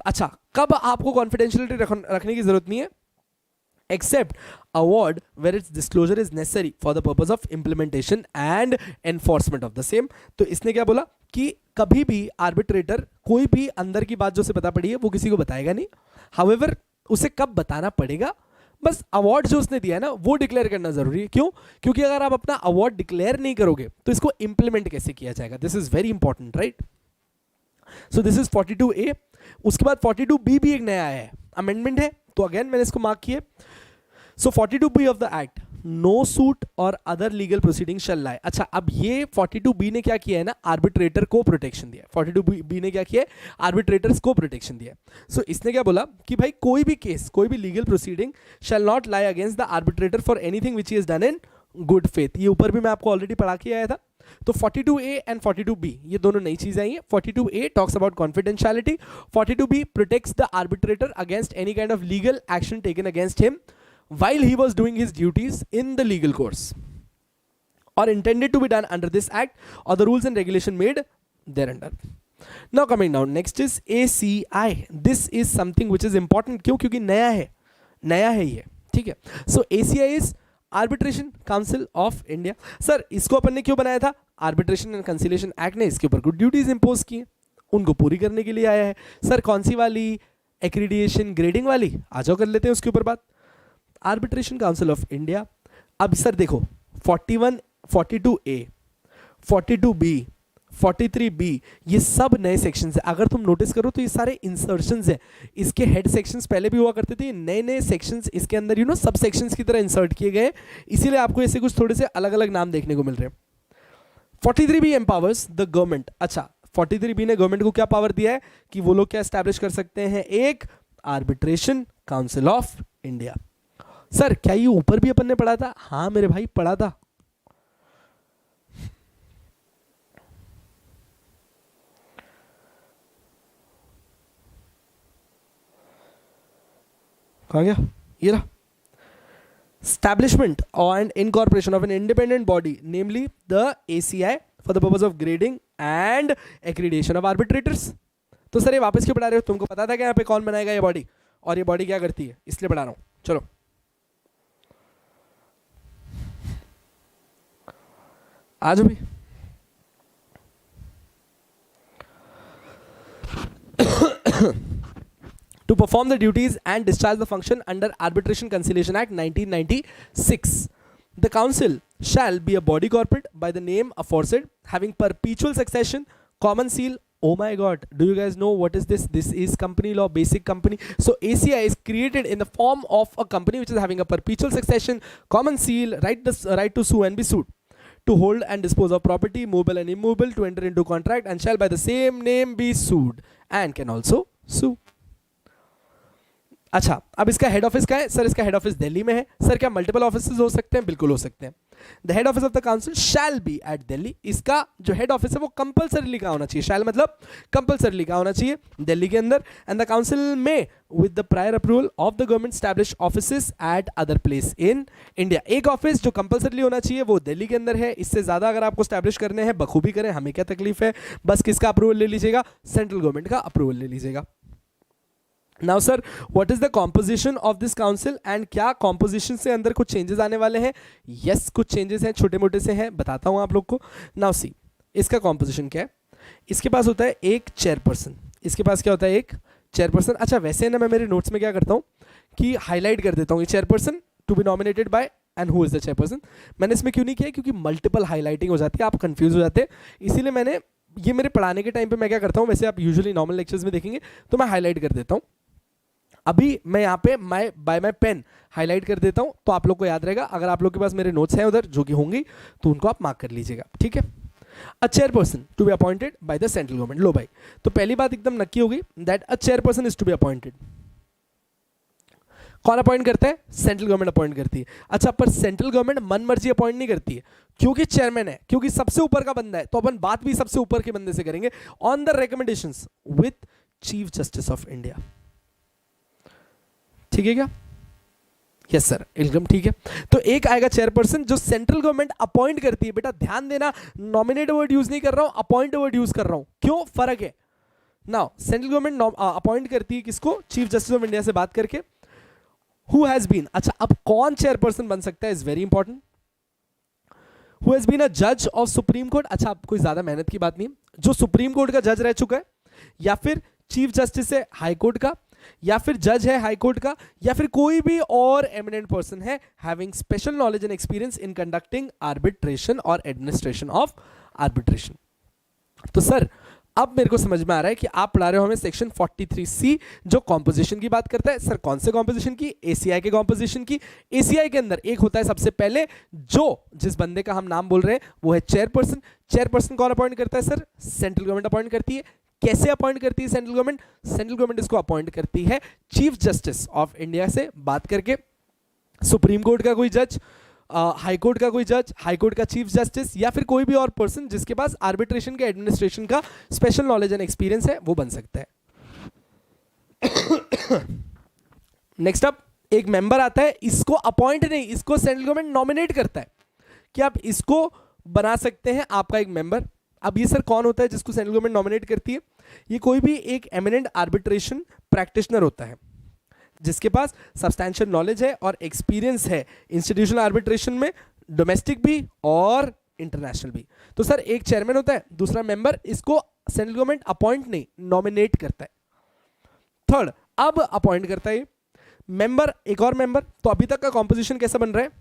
अच्छा, कब आपको confidentiality रखने की जरूरत नहीं है? Except award where its disclosure is necessary for the purpose of implementation and enforcement of the same. तो इसने क्या बोला कि कभी भी आर्बिट्रेटर कोई भी अंदर की बात जो उसे पता पड़ी है वो किसी को बताएगा नहीं. However, उसे कब बताना पड़ेगा, बस अवार्ड जो उसने दिया है ना वो डिक्लेयर करना जरूरी है. क्यों? क्योंकि अगर आप अपना अवार्ड डिक्लेयर नहीं करोगे तो इसको इंप्लीमेंट कैसे किया जाएगा. This is very important, right. So this is 42A. उसके बाद 42B भी एक नया आया है, अमेंडमेंट है, तो अगेन मैंने इसको मार्क किया. So 42B of the act, no suit or other legal proceeding shall lie. अच्छा, अब ये 42B ने क्या किया है ना, आर्बिट्रेटर को प्रोटेक्शन दिया. 42B ने क्या किया है, आर्बिट्रेटर्स को प्रोटेक्शन दिया. सो इसने क्या बोला कि भाई कोई भी केस, कोई भी legal proceeding shall not lie against the arbitrator for anything which is done in good faith. ये ऊपर भी मैं आपको ऑलरेडी पढ़ा के आया था. तो 42A एंड 42B ये दोनों नई चीजें आई हैं. 42A talks about confidentiality, 42B protects the arbitrator against any kind of legal action taken against him while he was doing his duties in the legal course or intended to be done under this act or the rules and regulation made thereunder. Now coming down, next is ACI. This is something which is important. क्यों? क्योंकि नया है ये, ठीक है. So ACI is Arbitration Council of India. Sir इसको अपन ने क्यों बनाया था? Arbitration and Conciliation Act ने इसके ऊपर कुछ ड्यूटीज इंपोज की, उनको पूरी करने के लिए आया है. सर कौन सी वाली? एक्रीडिएशन ग्रेडिंग वाली. आ जाओ कर लेते हैं उसके ऊपर बात. Arbitration Council of India. अब सर देखो 41, 42A, 42B, 43B ये सब नए सेक्शंस हैं. अगर तुम नोटिस करो तो ये सारे इंसर्शंस हैं. इसके हेड सेक्शंस पहले भी हुआ करते थे, नए नए सेक्शंस इसके अंदर सब सेक्शंस की तरह इंसर्ट किए गए, इसीलिए आपको ऐसे कुछ थोड़े से अलग अलग नाम देखने को मिल रहे हैं. 43B empowers the government. अच्छा, 43B ने गवर्नमेंट को क्या पावर दिया है कि वो लोग क्या एस्टैब्लिश कर सकते हैं? एक arbitration Council of India. Sir क्या ये ऊपर भी अपन ने पढ़ा था? हाँ मेरे भाई पढ़ा था. कहाँ गया? ये रहा. Establishment and incorporation of an independent body, namely the ACI, for the purpose of grading and accreditation of arbitrators. तो सर ये वापस क्यों पढ़ा रहे हो? तुमको पता था क्या यहाँ पे कौन बनाएगा ये बॉडी और ये बॉडी क्या करती है, इसलिए पढ़ा रहा हूँ. चलो आज भी to perform the duties and discharge the function under Arbitration Conciliation Act 1996. The council shall be a body corporate by the name aforesaid, having perpetual succession, common seal. Oh my god, do you guys know what is this? This is company law, basic company. So ACI is created in the form of a company which is having a perpetual succession, common seal, right to sue and be sued, to hold and dispose of property, movable and immovable, to enter into contract, and shall by the same name be sued and can also sue. अच्छा, अब इसका head office क्या है? Sir इसका head office Delhi में है. Sir क्या multiple offices हो सकते हैं? बिल्कुल हो सकते हैं. The head office of the council shall be at Delhi. इसका जो हेड ऑफिस है वो कंपल्सरीली का होना चाहिए. शैल मतलब कंपल्सरीली का होना चाहिए दिल्ली के अंदर. एंड द काउंसिल में with the prior approval of the government establish offices eight other place in India. एक ऑफिस जो कंपल्सरीली होना चाहिए वो दिल्ली के अंदर है. इससे ज्यादा अगर आपको स्टैब्लिश करने हैं बखूबी करें, हमें क्या तकलीफ है. बस किसका अप्रूवल ले लीजिएगा? सेंट्रल गवर्नमेंट का अप्रूवल ले लीजिएगा. Now sir, what is the composition of this council and क्या composition से अंदर कुछ changes आने वाले हैं? Yes, कुछ changes हैं, छोटे मोटे से हैं, बताता हूँ आप लोग को. Now see, इसका composition क्या है? इसके पास होता है एक chairperson. इसके पास क्या होता है? एक chairperson. अच्छा वैसे ना मैं मेरे notes में क्या करता हूँ कि highlight कर देता हूँ ये chairperson to be nominated by and who is the chairperson. मैंने इसमें क्यों नहीं किया? क्योंकि multiple highlighting हो जाती है, आप confuse हो जाते हैं, इसीलिए मैंने ये मेरे पढ़ाने के टाइम पे मैं क्या करता हूँ, वैसे आप यूजुअली नॉर्मल लेक्चर्स में देखेंगे तो मैं हाईलाइट कर देता हूँ. अभी मैं यहाँ पे बाय माई पेन हाईलाइट कर देता हूँ तो आप लोग को याद रहेगा. अगर आप लोग के पास मेरे नोट्स हैं उधर जो कि होंगी तो उनको आप मार्क कर लीजिएगा, ठीक है. A chairperson to be appointed by the central government. लो भाई, तो पहली बात एकदम नक्की होगी that a chairperson is to be appointed. कौन अपॉइंट करता है? सेंट्रल गवर्नमेंट अपॉइंट करती है. अच्छा, पर सेंट्रल गवर्नमेंट मन मर्जी अपॉइंट नहीं करती है. क्योंकि चेयरमैन है, क्योंकि सबसे ऊपर का बंदा है, तो अपन बात भी सबसे ऊपर के बंदे से करेंगे on the recommendations with chief justice of India. ठीक है क्या? यस सर, एकदम ठीक है। तो एक आएगा चेयरपर्सन जो सेंट्रल गवर्नमेंट अपॉइंट करती है। बेटा ध्यान देना, नॉमिनेट वर्ड यूज नहीं कर रहा हूं, अपॉइंट वर्ड यूज कर रहा हूं। क्यों? फर्क है। नाउ सेंट्रल गवर्नमेंट अपॉइंट करती है किसको? चीफ जस्टिस ऑफ इंडिया से बात करके। हु हैज बीन, अच्छा अब कौन चेयरपर्सन बन सकता है is very important. Who has been a जज ऑफ सुप्रीम कोर्ट, अच्छा अब कोई ज्यादा मेहनत की बात नहीं, जो सुप्रीम कोर्ट का जज रह चुका है, या फिर चीफ जस्टिस है हाई कोर्ट का, या फिर जज है हाई कोर्ट का, या फिर कोई भी और एमिनेंट पर्सन है having special knowledge and experience in conducting arbitration और एडमिनिस्ट्रेशन ऑफ आर्बिट्रेशन। तो सर अब मेरे को समझ में आ रहा है कि आप पढ़ा रहे हो हमें सेक्शन 43C जो कॉम्पोजिशन की बात करता है। सर कौन से कॉम्पोजिशन की? एसीआई के कॉम्पोजिशन की। एसीआई के अंदर एक होता है सबसे पहले, जो जिस बंदे का हम नाम बोल रहे हैं वो है चेयरपर्सन। चेयरपर्सन कौन अपॉइंट करता है सर? सेंट्रल गवर्नमेंट अपॉइंट करती है। कैसे अपॉइंट करती है सेंट्रल गवर्नमेंट? सेंट्रल गवर्नमेंट इसको अपॉइंट करती है चीफ जस्टिस ऑफ इंडिया से बात करके। सुप्रीम कोर्ट का कोई जज, हाई कोर्ट का कोई जज, हाई कोर्ट का चीफ जस्टिस, या फिर कोई भी और पर्सन जिसके पास आर्बिट्रेशन के एडमिनिस्ट्रेशन का स्पेशल नॉलेज एंड एक्सपीरियंस है, वो बन सकता है। नेक्स्ट अप एक मेंबर आता है, इसको अपॉइंट नहीं, इसको सेंट्रल गवर्नमेंट नॉमिनेट करता है कि आप इसको बना सकते हैं आपका एक मेंबर। अब ये सर कौन होता है जिसको सेंट्रल गवर्नमेंट नॉमिनेट करती है? ये कोई भी एक एमिनेंट आर्बिट्रेशन प्रैक्टिशनर होता है जिसके पास सब्सटैंशियल नॉलेज है और एक्सपीरियंस है इंस्टीट्यूशनल आर्बिट्रेशन में, डोमेस्टिक भी और इंटरनेशनल भी। तो सर एक चेयरमैन होता है, दूसरा मेंबर, इसको सेंट्रल गवर्नमेंट अपॉइंट नहीं नॉमिनेट करता है। थर्ड, अब अपॉइंट करता है मेंबर, एक और मेंबर। तो अभी तक का कॉम्पोजिशन कैसा बन रहा है?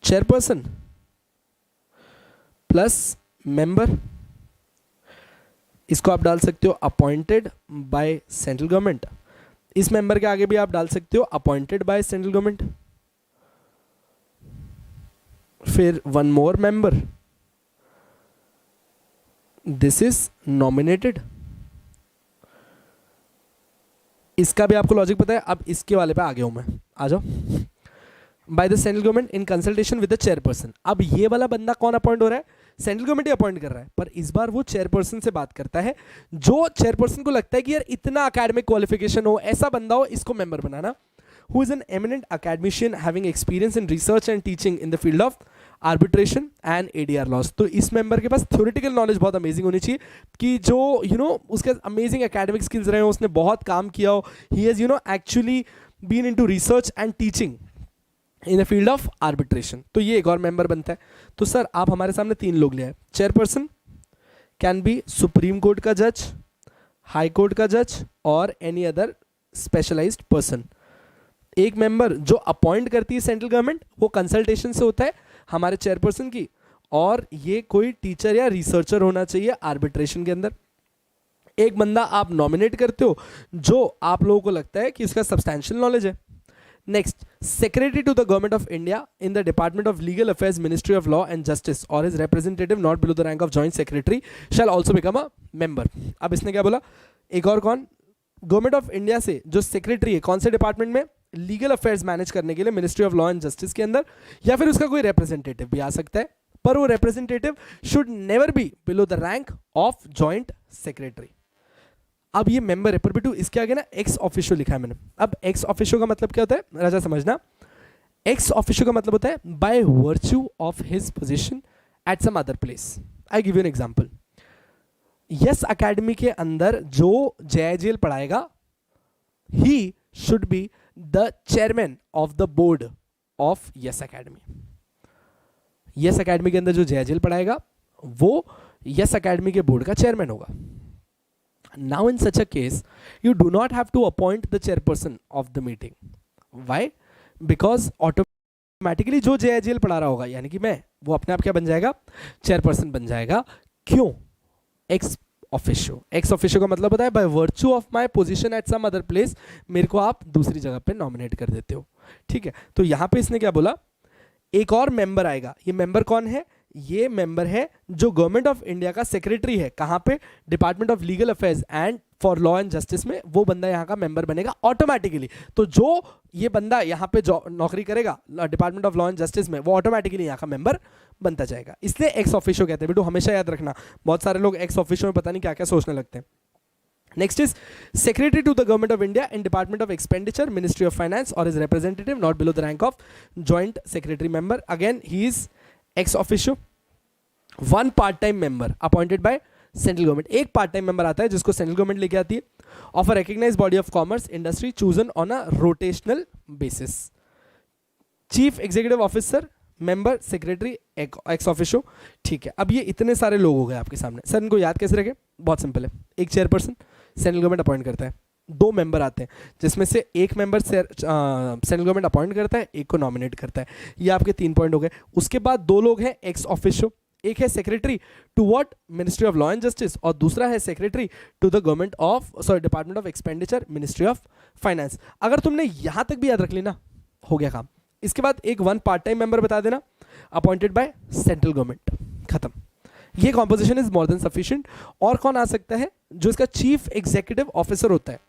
चेयरपर्सन प्लस मेंबर, इसको आप डाल सकते हो अपॉइंटेड बाय सेंट्रल गवर्नमेंट। इस मेंबर के आगे भी आप डाल सकते हो अपॉइंटेड बाय सेंट्रल गवर्नमेंट। फिर one more member, this is nominated. इसका भी आपको लॉजिक पता है। अब इसके वाले पे आ गया हूं मैं, आ जाओ। Bye the central government in consultation with the chairperson. अब ये वाला बंदा कौन अपॉइंट हो रहा है? सेंट्रल गवर्नमेंट ही अपॉइंट कर रहा है, पर इस बार वो चेयरपर्सन से बात करता है। जो चेयरपर्सन को लगता है कि यार इतना एकेडमिक क्वालिफिकेशन हो, ऐसा बंदा हो, इसको मेंबर बनाना। Who is an eminent academician having experience in research and teaching in the field of arbitration and ADR laws. तो इस मेंबर के पास थ्योरेटिकल नॉलेज बहुत अमेजिंग होनी चाहिए कि जो उसके अमेजिंग एकेडमिक स्किल्स रहे हो, उसने बहुत काम किया हो, he has actually been into research and teaching in the field of arbitration. तो ये एक और मेंबर बनता है। तो सर आप हमारे सामने 3 लोग ले आए। Chairperson can be supreme court का जज, हाई कोर्ट का जज और एनी अदर स्पेशलाइज्ड पर्सन। एक मेंबर जो अपॉइंट करती है सेंट्रल गवर्नमेंट, वो कंसल्टेशन से होता है हमारे चेयरपर्सन की, और ये कोई टीचर या रिसर्चर होना चाहिए आर्बिट्रेशन के अंदर। एक बंदा आप नॉमिनेट करते हो जो आप लोगों को लगता है कि उसका सब्सटैंशियल नॉलेज है। Next, Secretary to the Government of India in the Department of Legal Affairs, Ministry of Law and Justice or his representative not below the rank of Joint Secretary shall also become a member. अब इसने क्या बोला? एक और कौन? Government of India से जो secretary है, कौन से डिपार्टमेंट में? लीगल अफेयर्स मैनेज करने के लिए ministry of law and justice के अंदर, या फिर उसका कोई रिप्रेजेंटेटिव भी आ सकता है, पर वो representative should never be below the rank of joint secretary. अब ये मेंबर है, पर बिटू इसके आगे ना एक्स ऑफिशियो लिखा है मैंने। अब एक्स ऑफिशियो का मतलब क्या होता है राजा समझना। एक्स ऑफिशियो का मतलब होता है by virtue of his position at some other place. I give you an example. Yes Academy के अंदर जो JIGL पढ़ाएगा, he should be the chairman of the board of Yes Academy. Yes Academy के अंदर जो JIGL पढ़ाएगा वो Yes Academy के बोर्ड का चेयरमैन होगा। Now in such a case, you do not have to appoint the chairperson of the meeting. Why? Because automatically जो JIGL पढ़ा रहा होगा, यानी कि मैं, वो अपने आप क्या बन जाएगा? चेयरपर्सन बन जाएगा। क्यों? Ex officio. एक्स ऑफिशियो का मतलब होता है by virtue of my position at some other place, मेरे को आप दूसरी जगह पे नॉमिनेट कर देते हो। ठीक है, तो यहाँ पे इसने क्या बोला? एक और मेंबर आएगा। ये मेंबर कौन है? ये मेंबर है जो गवर्नमेंट ऑफ इंडिया का सेक्रेटरी है। कहां पे? Department of legal affairs and for law and justice में, वो बंदा यहाँ का मेंबर बनेगा ऑटोमेटिकली। तो जो ये बंदा यहाँ पे नौकरी करेगा department of law and justice में, वो ऑटोमेटिकली यहाँ का मेंबर बनता जाएगा। इसलिए एक्स ऑफिशियो कहते हैं बेटू, हमेशा याद रखना। बहुत सारे लोग एक्स ऑफिशियो में पता नहीं क्या क्या सोचने लगते हैं। Next is Secretary to the Government of India in Department of Expenditure, Ministry of Finance, or his representative not below the rank of Joint Secretary member. Again, he is ex officio. One part-time member appointed by Central Government. एक part-time member आता है जिसको Central Government लेके आती है, of a recognized body of commerce industry chosen on a rotational basis. Chief Executive Officer, member, secretary, ex officio. ठीक है, अब ये इतने सारे लोग हो गए आपके सामने। सर इनको याद कैसे रखें? बहुत सिंपल है। एक चेयरपर्सन सेंट्रल गवर्नमेंट अपॉइंट करता है, 2 मेंबर आते हैं जिसमें से एक मेंबर सेंट्रल गवर्नमेंट अपॉइंट करता है, एक को नॉमिनेट करता है। ये आपके 3 पॉइंट हो गए। उसके बाद 2 लोग हैं एक्स ऑफिशियो, एक है secretary to what ministry of law and justice, और दूसरा है secretary to the government of department of expenditure, ministry of finance. अगर तुमने यहां तक भी याद रख ली ना, हो गया काम। इसके बाद एक 1 पार्ट टाइम मेंबर बता देना, अपॉइंटेड बाय सेंट्रल गवर्नमेंट, खत्म। ये composition is more than sufficient. और कौन आ सकता है? जो इसका चीफ एग्जीक्यूटिव ऑफिसर होता है,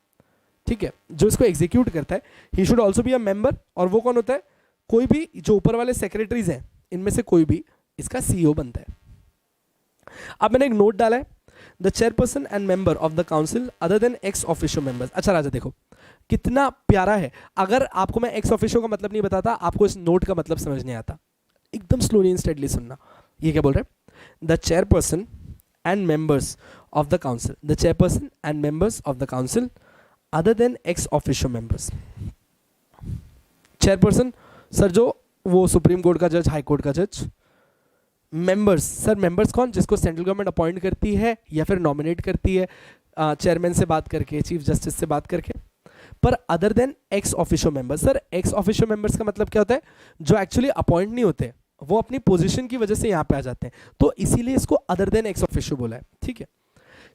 ठीक है, जो इसको एग्जीक्यूट करता है, he should also be a member. और वो कौन होता है? कोई भी जो ऊपर वाले सेक्रेटरीज हैं इनमें से कोई भी इसका सीईओ बनता है। अब मैंने एक नोट डाला है, the chairperson and member of the council other than ex officio members. अच्छा राजा देखो कितना प्यारा है। अगर आपको मैं एक्स ऑफिशियो का मतलब नहीं बताता, आपको इस नोट का मतलब समझ नहीं आता। एकदम स्लोली एंड स्टेडली सुनना। ये क्या बोल रहे हैं? The chairperson and members of the council, the chairperson and members of the council other than ex officio members. chairperson sir जो वो सुप्रीम कोर्ट का जज, हाई कोर्ट का जज। members सर members कौन? जिसको सेंट्रल गवर्नमेंट अपॉइंट करती है या फिर नॉमिनेट करती है चेयरमैन से बात करके, चीफ जस्टिस से बात करके। पर other than ex officio members, sir ex officio members का मतलब क्या होता है? जो एक्चुअली अपॉइंट नहीं होते, वो अपनी पोजीशन की वजह से यहां पे आ जाते हैं, तो इसीलिए इसको अदर देन एक्स ऑफिशियो बोला है, ठीक है।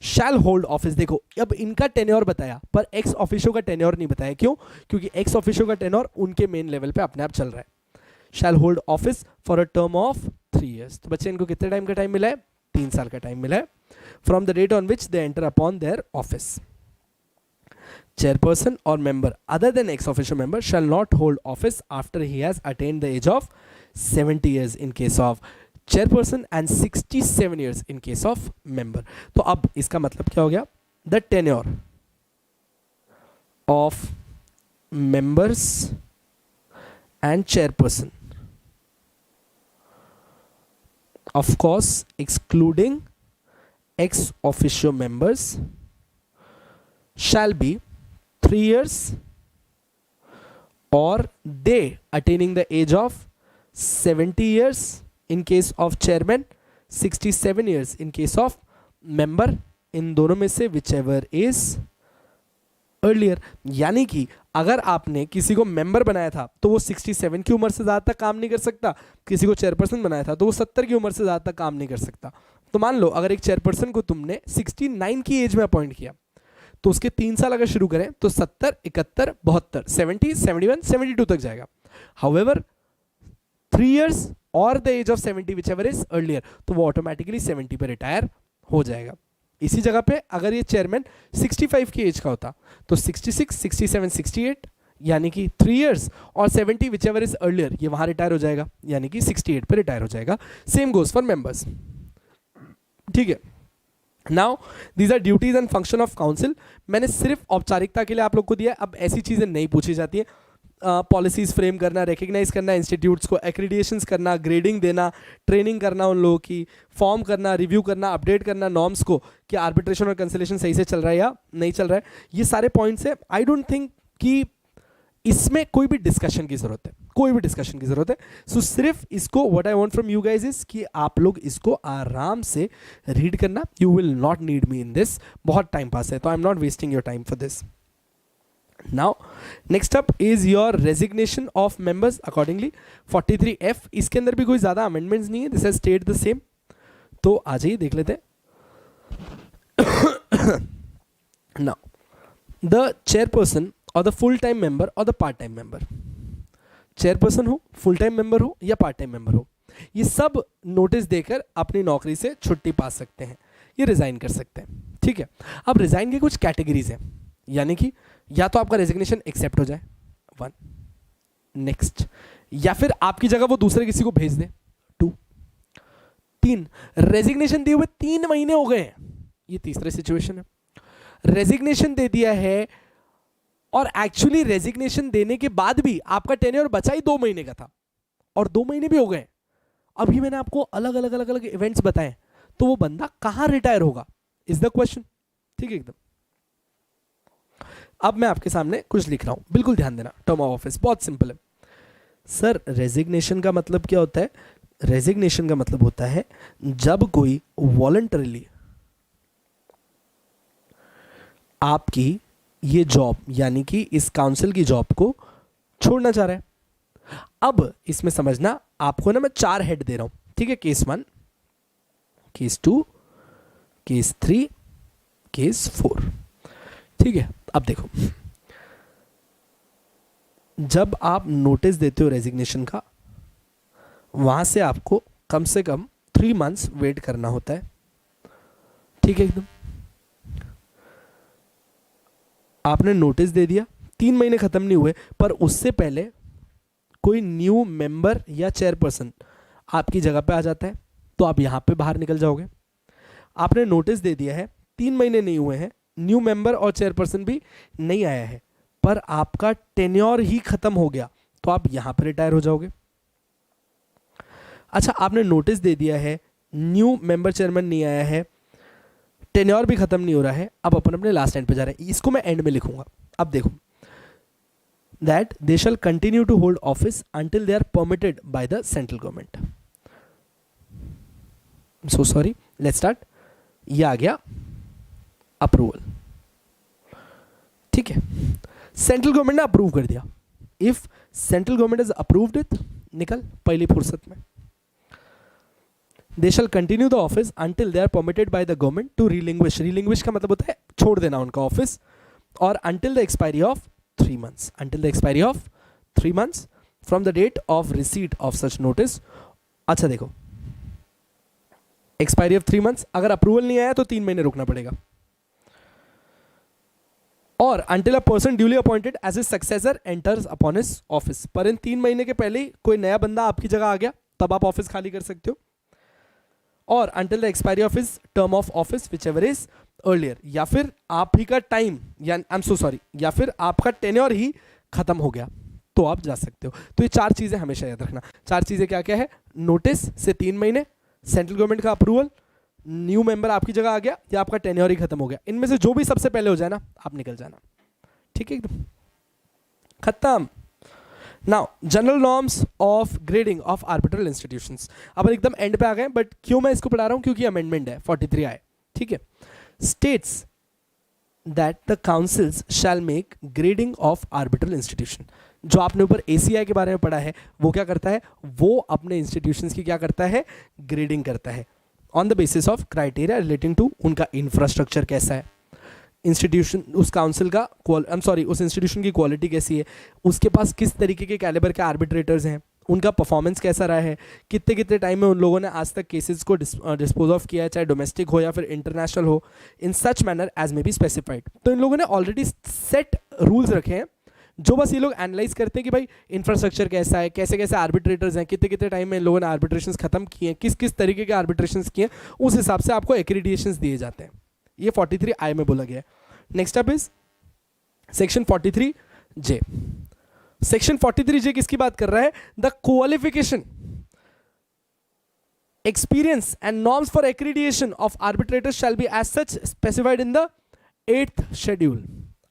शैल होल्ड ऑफिस, देखो अब इनका टेन्योर बताया पर एक्स ऑफिशियो का टेन्योर नहीं बताया। क्यों? क्योंकि एक्स ऑफिशियो का टेन्योर उनके मेन लेवल पे अपने आप चल रहा है। शैल hold office for a term of 3 years। तो बच्चे इनको कितने टाइम का टाइम मिला है? 3 साल का टाइम मिला है, from the date on which they enter upon their office. Chairperson or member other than ex officio member shall not hold office after he has attained the age of 70 years in case of chairperson and 67 years in case of member। तो अब इसका मतलब क्या हो गया? The tenure of members and chairperson, of course excluding ex officio members, shall be 3 years or they attaining the age of 70 years in case of chairman, 67 years in case of member, इन दोनों में से whichever is earlier। यानी कि अगर आपने किसी को member बनाया था तो वो 67 की उम्र से ज़्यादा तक काम नहीं कर सकता, किसी को चेयरपर्सन बनाया था तो वो 70 की उम्र से ज़्यादा तक काम नहीं कर सकता। तो मान लो अगर एक चेयरपर्सन को तुमने 69 की एज में अपॉइंट किया, तो उसके 3 साल अगर शुरू करें तो 70, 71, 72, 70, 71, 72 तक जाएगा। हाउएवर 3 years और the age of 70 whichever is earlier, तो वो ऑटोमेटिकली 70 पे रिटायर हो जाएगा। इसी जगह पे अगर ये चेयरमैन 65 की एज का होता तो 66, 67, 68 यानी कि 3 years और 70 whichever is earlier, ये वहां रिटायर हो जाएगा यानी कि 68 पे रिटायर हो जाएगा। सेम गोज फॉर मेंबर्स, ठीक है। Now these are duties and function of council. मैंने सिर्फ औपचारिकता के लिए आप लोग को दिया, अब ऐसी चीज़ें नहीं पूछी जाती हैं। पॉलिसीज फ्रेम करना, रिकग्नाइज करना इंस्टीट्यूट्स को, एक्रीडिएशंस करना, ग्रेडिंग देना, ट्रेनिंग करना उन लोगों की, फॉर्म करना, रिव्यू करना, अपडेट करना नॉर्म्स को कि आर्बिट्रेशन और कंसलेशन सही से चल रहा है या नहीं चल रहा है, ये सारे पॉइंट्स है। आई डोंट थिंक कि इसमें कोई भी डिस्कशन की जरूरत है, कोई भी डिस्कशन की जरूरत है। सो सिर्फ इसको what I want from you guys is कि आप लोग इसको आराम से रीड करना। You will not need me in this, बहुत टाइम पास है तो आई am not wasting your time for this. Now next up is your resignation of members accordingly 43F। इसके अंदर भी कोई ज्यादा अमेंडमेंट्स नहीं है, this has stayed the same. तो आ जाइए देख लेते हैं। नाउ द चेयरपर्सन और द फुल टाइम मेंबर और the part time member, chairperson हो, फुल टाइम मेंबर हो या पार्ट टाइम मेंबर हो, ये सब नोटिस देकर अपनी नौकरी से छुट्टी पा सकते हैं, ये रिजाइन कर सकते हैं, ठीक है, अब रिजाइन की कुछ कैटेगरीज हैं, यानी कि या तो आपका रेजिग्नेशन एक्सेप्ट हो जाए, 1, नेक्स्ट, या फिर आपकी जगह वो दूसरे किसी को भेज दे, 2, 3, रेजिग्नेशन दिए हुए 3 महीने हो गए हैं, ये तीसरी सिचुएशन है। रेजिग्नेशन दे दिया है और एक्चुअली रेजिग्नेशन देने के बाद भी आपका टेन्योर बचा ही 2 महीने का था और 2 महीने भी हो गए। अभी मैंने आपको अलग अलग अलग अलग इवेंट्स बताए, तो वो बंदा कहां रिटायर होगा इज द क्वेश्चन। ठीक है एकदम। अब मैं आपके सामने कुछ लिख रहा हूं, बिल्कुल ध्यान देना। टर्म ऑफ ऑफिस बहुत सिंपल है सर। रेजिग्नेशन का मतलब क्या होता है? रेजिग्नेशन का मतलब होता है जब कोई वॉलंटरीली आपकी ये जॉब यानी कि इस काउंसिल की जॉब को छोड़ना चाह रहा है। अब इसमें समझना, आपको ना मैं 4 हेड दे रहा हूं, ठीक है? Case 1, case 2, case 3, case 4। ठीक है, अब देखो, जब आप नोटिस देते हो रेजिग्नेशन का, वहां से आपको कम से कम 3 मंथ्स वेट करना होता है। ठीक है एकदम। आपने नोटिस दे दिया, 3 महीने खत्म नहीं हुए, पर उससे पहले कोई न्यू मेंबर या चेयरपर्सन आपकी जगह पे आ जाता है, तो आप यहां पे बाहर निकल जाओगे। आपने नोटिस दे दिया है, 3 महीने नहीं हुए हैं, न्यू मेंबर और चेयरपर्सन भी नहीं आया है, पर आपका टेन्योर ही खत्म हो गया, तो आप यहां पर रिटायर हो जाओगे। अच्छा, आपने नोटिस दे दिया है, न्यू मेंबर चेयरमैन नहीं आया है, टेन्योर भी खत्म नहीं हो रहा है, अब अपन अपने लास्ट एंड पे जा रहे हैं। इसको मैं एंड में लिखूंगा। अब देखो, that they shall continue to hold office until they are permitted by the central government. So sorry, let's start. ये आ गया अप्रूवल। ठीक है, सेंट्रल गवर्नमेंट ने अप्रूव कर दिया। If central government is approved it, निकल पहली फुर्सत में। They shall continue the office until they are permitted by the government to relinquish. Relinquish का मतलब होता है छोड़ देना उनका ऑफिस, और until the expiry of 3 months. Until the expiry of 3 months from the date of receipt of such notice. अच्छा देखो, expiry of 3 months, अगर अप्रूवल नहीं आया तो 3 महीने रुकना पड़ेगा। और until a person duly appointed as his successor enters upon his office. पर इन 3 महीने के पहले ही कोई नया बंदा आपकी जगह आ गया, तब आप ऑफिस खाली कर सकते हो। और until the expiry of his term of office whichever is earlier, या फिर आप ही का टाइम, या आई एम सो सॉरी, या फिर आपका टेन्योर ही खत्म हो गया, तो आप जा सकते हो। तो ये 4 चीजें हमेशा याद रखना। 4 चीजें क्या क्या है? नोटिस से 3 महीने, सेंट्रल गवर्नमेंट का अप्रूवल, न्यू मेंबर आपकी जगह आ गया, या आपका टेन्योर ही खत्म हो गया। इनमें से जो भी सबसे पहले हो जाए ना, आप निकल जाना। ठीक है एकदम, खत्म। Now general norms of grading of arbitral institutions. अब एकदम एंड पे आ गए, बट क्यों मैं इसको पढ़ा रहा हूं? क्योंकि अमेंडमेंट है 43 आए। ठीक है, states that the councils shell make grading of arbitral institution. जो आपने ऊपर ACI के बारे में पढ़ा है, वो क्या करता है? वो अपने इंस्टीट्यूशंस की क्या करता है? ग्रेडिंग करता है on the basis of criteria relating to उनका इंफ्रास्ट्रक्चर कैसा है, इंस्टीट्यूशन, उस काउंसिल का उस इंस्टीट्यूशन की क्वालिटी कैसी है, उसके पास किस तरीके के कैलिबर के आर्बिट्रेटर्स हैं, उनका परफॉर्मेंस कैसा रहा है, कितने कितने टाइम में उन लोगों ने आज तक केसेस को डिस्पोज ऑफ किया है, चाहे डोमेस्टिक हो या फिर इंटरनेशनल हो, in such manner as may be specified. तो इन लोगों ने ऑलरेडी सेट रूल्स रखे हैं, जो बस ये लोग एनालाइज करते हैं कि भाई इंफ्रास्ट्रक्चर कैसा है, कैसे कैसे आर्बिट्रेटर्स हैं, कितने कितने टाइम में इन लोगों ने आर्बिट्रेशंस खत्म किए हैं, किस किस तरीके के आर्बिट्रेशंस किए हैं, उस हिसाब से आपको एक्रेडिटेशंस दिए जाते हैं। ये 43I में बोला गया है। Next up is section 43J। Section 43J किसकी बात कर रहा है? The qualification, experience and norms for accreditation of arbitrators shall be as such specified in the 8th schedule.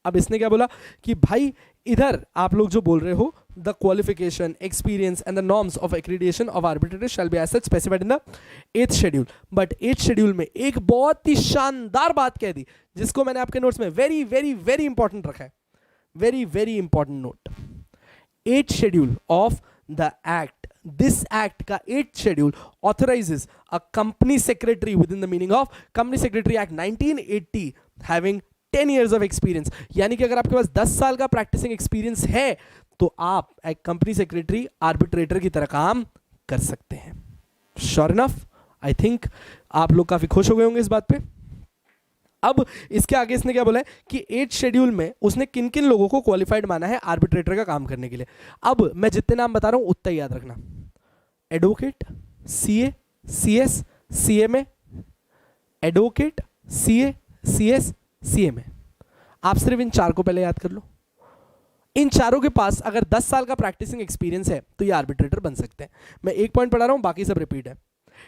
अब इसने क्या बोला कि भाई इधर आप लोग जो बोल रहे हो, the qualification, experience and the norms of accreditation of arbitrators shall be as such specified in the 8th schedule. But 8th schedule में एक बहुत ही शानदार बात कह दी, जिसको मैंने आपके नोट्स में वेरी वेरी वेरी इंपॉर्टेंट रखा है, very very important note. 8th schedule of the act, this act का 8th schedule authorizes a company secretary within the meaning of Company Secretary Act 1980 having 10 years of experience। यानी कि अगर आपके पास 10 साल का practising experience है, तो आप एक कंपनी सेक्रेटरी आर्बिट्रेटर की तरह काम कर सकते हैं। श्योर इनफ, आई थिंक आप लोग काफी खुश हो गए होंगे इस बात पे। अब इसके आगे इसने क्या बोला है कि 8 शेड्यूल में उसने किन किन लोगों को क्वालिफाइड माना है आर्बिट्रेटर का काम करने के लिए। अब मैं जितने नाम बता रहा हूं उतना ही याद रखना, advocate, CA, CS, CMA, advocate, CA, CS, CMA. आप सिर्फ इन 4 को पहले याद कर लो। इन चारों के पास अगर 10 साल का प्रैक्टिसिंग एक्सपीरियंस है तो ये आर्बिट्रेटर बन सकते हैं। मैं एक पॉइंट पढ़ा रहा हूं, बाकी सब रिपीट है।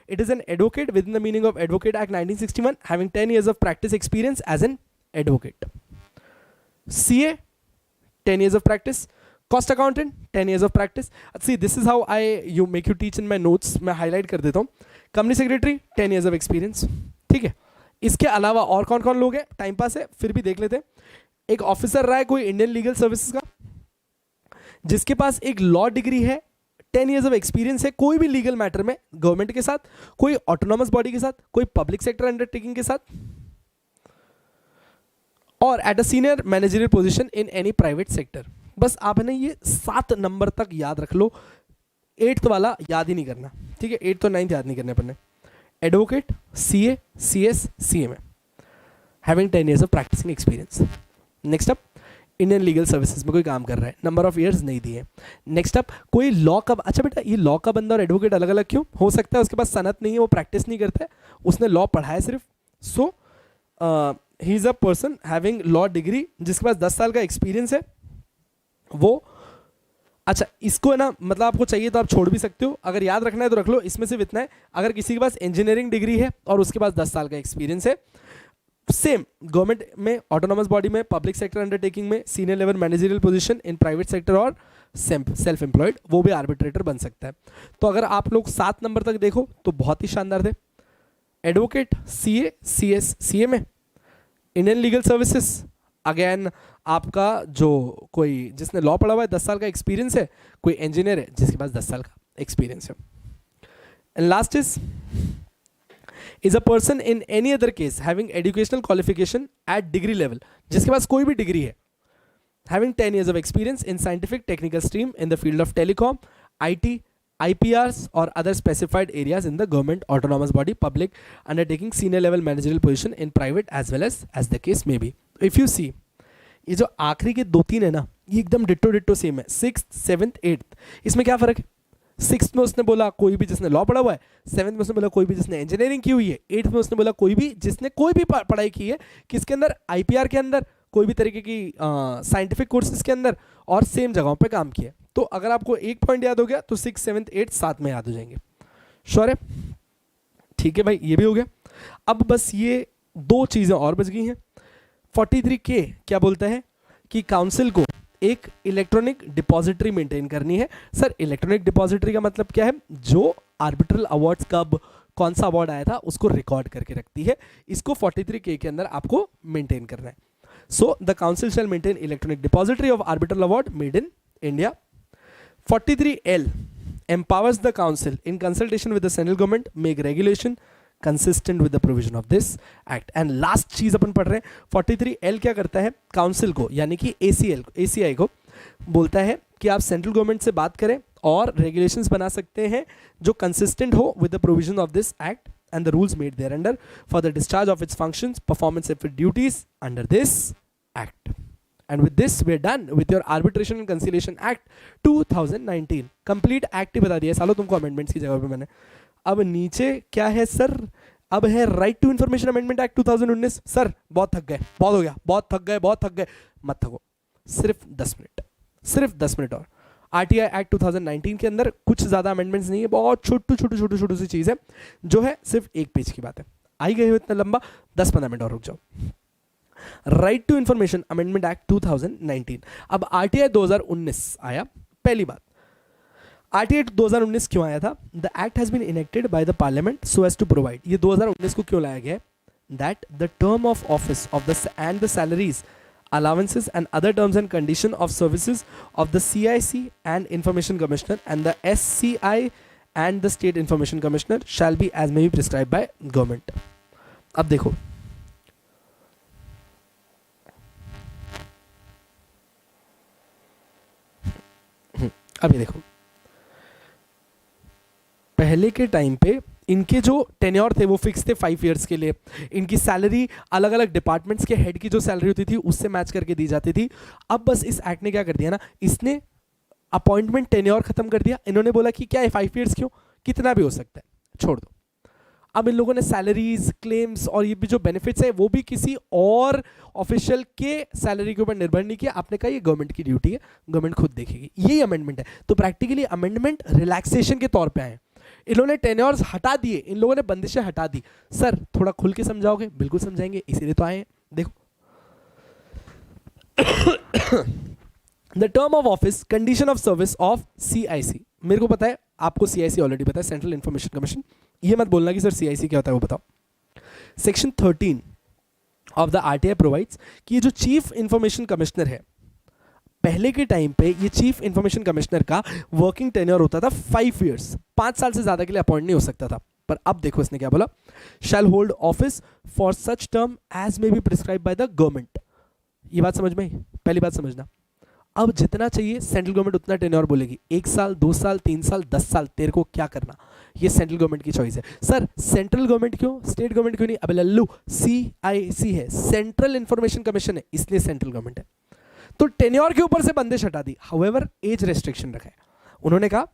It is an advocate within the meaning of Advocate Act 1961, having 10 years of practice experience as an advocate. CA, 10 years of practice. Cost accountant, 10 years of practice. See, this is how you make you teach in my notes. मैं highlight कर देता हूँ. Company secretary, 10 years of experience. ठीक है. इसके अलावा और कौन कौन लोग हैं? टाइम पास है, फिर भी देख लेते हैं। एक ऑफिसर रहा है कोई इंडियन लीगल सर्विसेज का, जिसके पास एक लॉ डिग्री है, 10 years ऑफ एक्सपीरियंस है कोई भी लीगल मैटर में, गवर्नमेंट के साथ, कोई ऑटोनॉमस बॉडी के साथ, कोई पब्लिक सेक्टर अंडरटेकिंग के साथ, और at a senior managerial position in any private sector. बस आप है ना ये 7 नंबर तक याद रख लो, 8th वाला याद ही नहीं करना, ठीक है? 8th और 9th याद नहीं करने पड़ने। Advocate, CA, CS, CMA, having 10 years of practicing experience. Next up, Indian legal services में कोई काम कर रहा है, नंबर ऑफ ईयर्स नहीं दिए। नेक्स्ट अप, कोई लॉ का, अच्छा बेटा ये लॉ का बंदा और एडवोकेट अलग अलग क्यों हो सकता है? उसके पास सनत नहीं है, वो प्रैक्टिस नहीं करता है, उसने लॉ पढ़ा है सिर्फ। So he is a person having law degree, जिसके पास 10 साल का एक्सपीरियंस है वो। अच्छा इसको है ना, मतलब आपको चाहिए तो आप छोड़ भी सकते हो, अगर याद रखना है तो रख लो। इसमें सिर्फ इतना है, अगर किसी के पास इंजीनियरिंग डिग्री है और उसके पास 10 साल का एक्सपीरियंस है, सेम गवर्नमेंट में, ऑटोनॉमस बॉडी में, पब्लिक सेक्टर अंडरटेकिंग में, senior level managerial position in private sector और सेल्फ एम्प्लॉयड, वो भी आर्बिट्रेटर बन सकता है। तो अगर आप लोग 7 नंबर तक देखो तो बहुत ही शानदार थे। Advocate, CA, CS, CMA, Indian legal services, again आपका जो कोई जिसने लॉ पढ़ा हुआ है, 10 साल का एक्सपीरियंस है, कोई इंजीनियर है जिसके पास 10 साल का एक्सपीरियंस है। And last is a person in any other case having educational qualification at degree level, जिसके पास कोई भी डिग्री है, having 10 years of experience in scientific technical stream in the field of telecom, IT, IPRs or other specified areas in the government, autonomous body, public undertaking, senior level managerial position in private as well as the case may be. If you see ये जो आखिरी के 2-3 है ना, ये एकदम ditto same है, 6th, 7th, 8th। इसमें क्या फर्क है? 6th में उसने बोला कोई भी जिसने लॉ पढ़ा हुआ है, 7th में उसने बोला कोई भी जिसने इंजीनियरिंग की हुई है, 8th में उसने बोला कोई भी जिसने कोई भी पढ़ाई की है, किसके अंदर? आईपीआर के अंदर, कोई भी तरीके की साइंटिफिक कोर्सेज के अंदर, और सेम जगहों पे काम किया। तो अगर आपको एक पॉइंट याद हो गया तो 6, 7, 8 साथ में याद हो जाएंगे। श्योर है? ठीक है भाई, ये भी हो गया। अब बस ये 2 चीज़ें और बच गई हैं। 43K क्या बोलता है कि काउंसिल को एक इलेक्ट्रॉनिक डिपॉजिटरी मेंटेन करनी है। सर इलेक्ट्रॉनिक डिपॉजिटरी का मतलब क्या है? जो आर्बिट्रल अवार्ड्स कब कौन सा अवार्ड आया था उसको रिकॉर्ड करके रखती है, इसको 43K के अंदर आपको मेंटेन करना है। So the council shall maintain electronic depository of arbitral award made in India. 43L empowers the council in consultation with the central government make regulation consistent with the provision of this act। and last चीज अपन पढ़ रहे हैं, 43L क्या करता है? Council को यानी कि ACI को बोलता है कि आप सेंट्रल गवर्नमेंट से बात करें और रेगुलेशंस बना सकते हैं जो कंसिस्टेंट हो with the provision of this act and the rules made thereunder for the discharge of its functions, performance of its duties under this act। and with this we are done with your arbitration and conciliation act 2019। complete act ही बता दिया सालों तुमको amendments की जगह पे मैंने। अब नीचे क्या है सर? अब है right to information amendment act 2019। Sir बहुत थक गए, बहुत हो गया, बहुत थक गए। मत थको, सिर्फ 10 मिनट, सिर्फ 10 मिनट और। आरटीआई एक्ट 2019 के अंदर कुछ ज्यादा अमेंडमेंट्स नहीं है, बहुत छोटू सी चीज है जो है सिर्फ 1 पेज की बात है। आई गए हो इतना लंबा, 10-15 मिनट और रुक जाओ। Right to information amendment act 2019। अब आरटीआई 2019 आया। पहली बात, आरटीआई 2019 क्यों आया था? The act has been enacted by the parliament so as to provide, ये 2019 को क्यों लाया गया? That the term of office of the and the salaries, allowances and other terms and condition of services of the CIC and Information Commissioner and the SCI and the State Information Commissioner shall be as may be prescribed by government। अब देखो, अब ये देखो, पहले के time पे इनके जो टेन्योर थे वो फिक्स थे 5 ईयर्स के लिए, इनकी सैलरी अलग अलग डिपार्टमेंट्स के हेड की जो सैलरी होती थी उससे मैच करके दी जाती थी। अब बस इस एक्ट ने क्या कर दिया ना, इसने अपॉइंटमेंट टेन्योर खत्म कर दिया। इन्होंने बोला कि क्या है 5 ईयर्स क्यों, कितना भी हो सकता है, छोड़ दो। अब इन लोगों ने सैलरीज, क्लेम्स और ये भी जो बेनिफिट्स है वो भी किसी और ऑफिशियल के सैलरी के ऊपर निर्भर नहीं किया। आपने कहा ये गवर्नमेंट की ड्यूटी है, गवर्नमेंट खुद देखेगी, यही अमेंडमेंट है। तो प्रैक्टिकली अमेंडमेंट रिलैक्सेशन के तौर पे आए। इन्होंने टेन्योर्स हटा दिए, इन लोगों ने बंदिशें हटा दी। सर थोड़ा खुल के समझाओगे? बिल्कुल समझाएंगे, इसीलिए तो आए हैं। देखो the term of office, condition of service of CIC। मेरे को पता है, आपको CIC ऑलरेडी पता है, सेंट्रल इंफॉर्मेशन कमीशन। ये मत बोलना कि सर CIC क्या होता है, वो बताओ। Section 13 of the RTI provides कि ये जो चीफ इंफॉर्मेशन कमिश्नर है, पहले के टाइम पे ये चीफ इंफॉर्मेशन कमिश्नर का वर्किंग टेन्योर होता था 5 ईयर्स, 5 साल से ज्यादा के लिए अपॉइंट नहीं हो सकता था। पर अब देखो इसने क्या बोला, shall hold office for such term as may be prescribe by the government. ये बात समझ में आई? पहली बात समझना, अब जितना चाहिए सेंट्रल गवर्नमेंट उतना टेन्योर बोलेगी, 1 साल, 2 साल, 3 साल, 10 साल, तेरे को क्या करना, ये सेंट्रल गवर्नमेंट की चॉइस है। सर सेंट्रल गवर्नमेंट क्यों, स्टेट गवर्नमेंट क्यों नहीं? अबे लल्लू, CIC है, सेंट्रल इंफॉर्मेशन कमीशन है, इसलिए सेंट्रल गवर्नमेंट है। तो टेन्योर के ऊपर से बंदिश हटा दी, हाउएवर एज रेस्ट्रिक्शन रखा है। उन्होंने कहा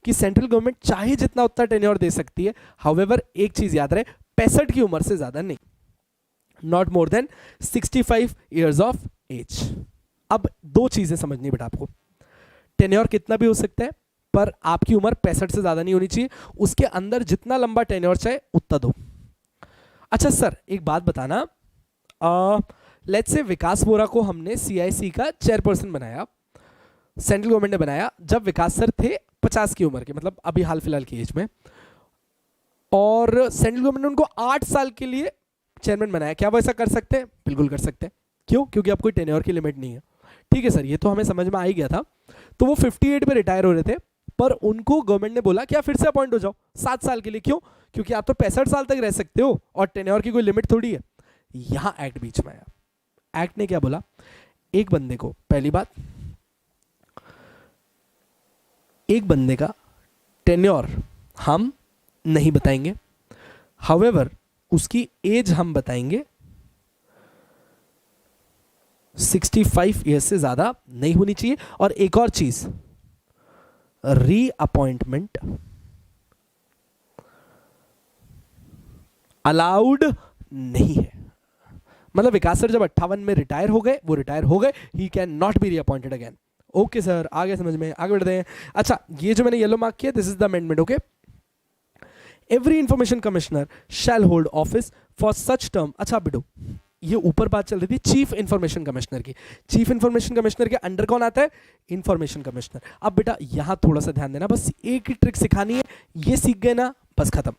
कि सेंट्रल गवर्नमेंट चाहे जितना उतना टेन्योर दे सकती है, हाउएवर एक चीज याद रहे, 65 की उम्र से ज्यादा नहीं, not more than 65 years of age. अब 2 चीजें समझनी बेटा आपको, टेन्योर कितना भी हो सकता है पर आपकी उम्र 65 से ज्यादा नहीं होनी चाहिए, उसके अंदर जितना लंबा टेन्योर चाहे उतना दो। अच्छा सर एक बात बताना, लेट्स से विकास वोरा को हमने CIC का चेयरपर्सन बनाया, सेंट्रल गवर्नमेंट ने बनाया जब विकास सर थे 50 की उम्र के, मतलब अभी हाल फिलहाल की एज में, और सेंट्रल गवर्नमेंट ने उनको 8 साल के लिए चेयरमैन बनाया। क्या वो ऐसा कर सकते हैं? बिल्कुल कर सकते हैं। क्यों? क्योंकि अब कोई टेन्योर की लिमिट नहीं है। ठीक है सर, ये तो हमें समझ में आ ही गया था। तो वो 58 पे रिटायर हो रहे थे, पर उनको गवर्नमेंट ने बोला कि आप फिर से अपॉइंट हो जाओ 7 साल के लिए। क्यों? क्योंकि आप तो 65 साल तक रह सकते हो और टेन्योर की कोई लिमिट थोड़ी है। यहां एक्ट बीच में आया। एक्ट ने क्या बोला, एक बंदे को, पहली बात, एक बंदे का टेन्योर हम नहीं बताएंगे, हाउएवर उसकी एज हम बताएंगे 65 ईयर्स से ज्यादा नहीं होनी चाहिए। और एक और चीज, रीअपॉइंटमेंट अलाउड नहीं है। मतलब विकास सर जब 58 में रिटायर हो गए, वो रिटायर हो गए, he can not be reappointed again. Okay sir, आगे समझ में, आगे बढ़ते हैं। अच्छा, ये जो मैंने येलो मार्क किया, this is the amendment. Okay, every information commissioner shall hold office for such term. अच्छा बेटो, ये ऊपर बात चल रही थी चीफ इंफॉर्मेशन कमिश्नर की। चीफ इंफॉर्मेशन कमिश्नर के अंडर कौन आता है? Information commissioner. अब बेटा यहां थोड़ा सा ध्यान देना, बस एक ही ट्रिक सिखानी है, ये सीख गए ना, बस खत्म।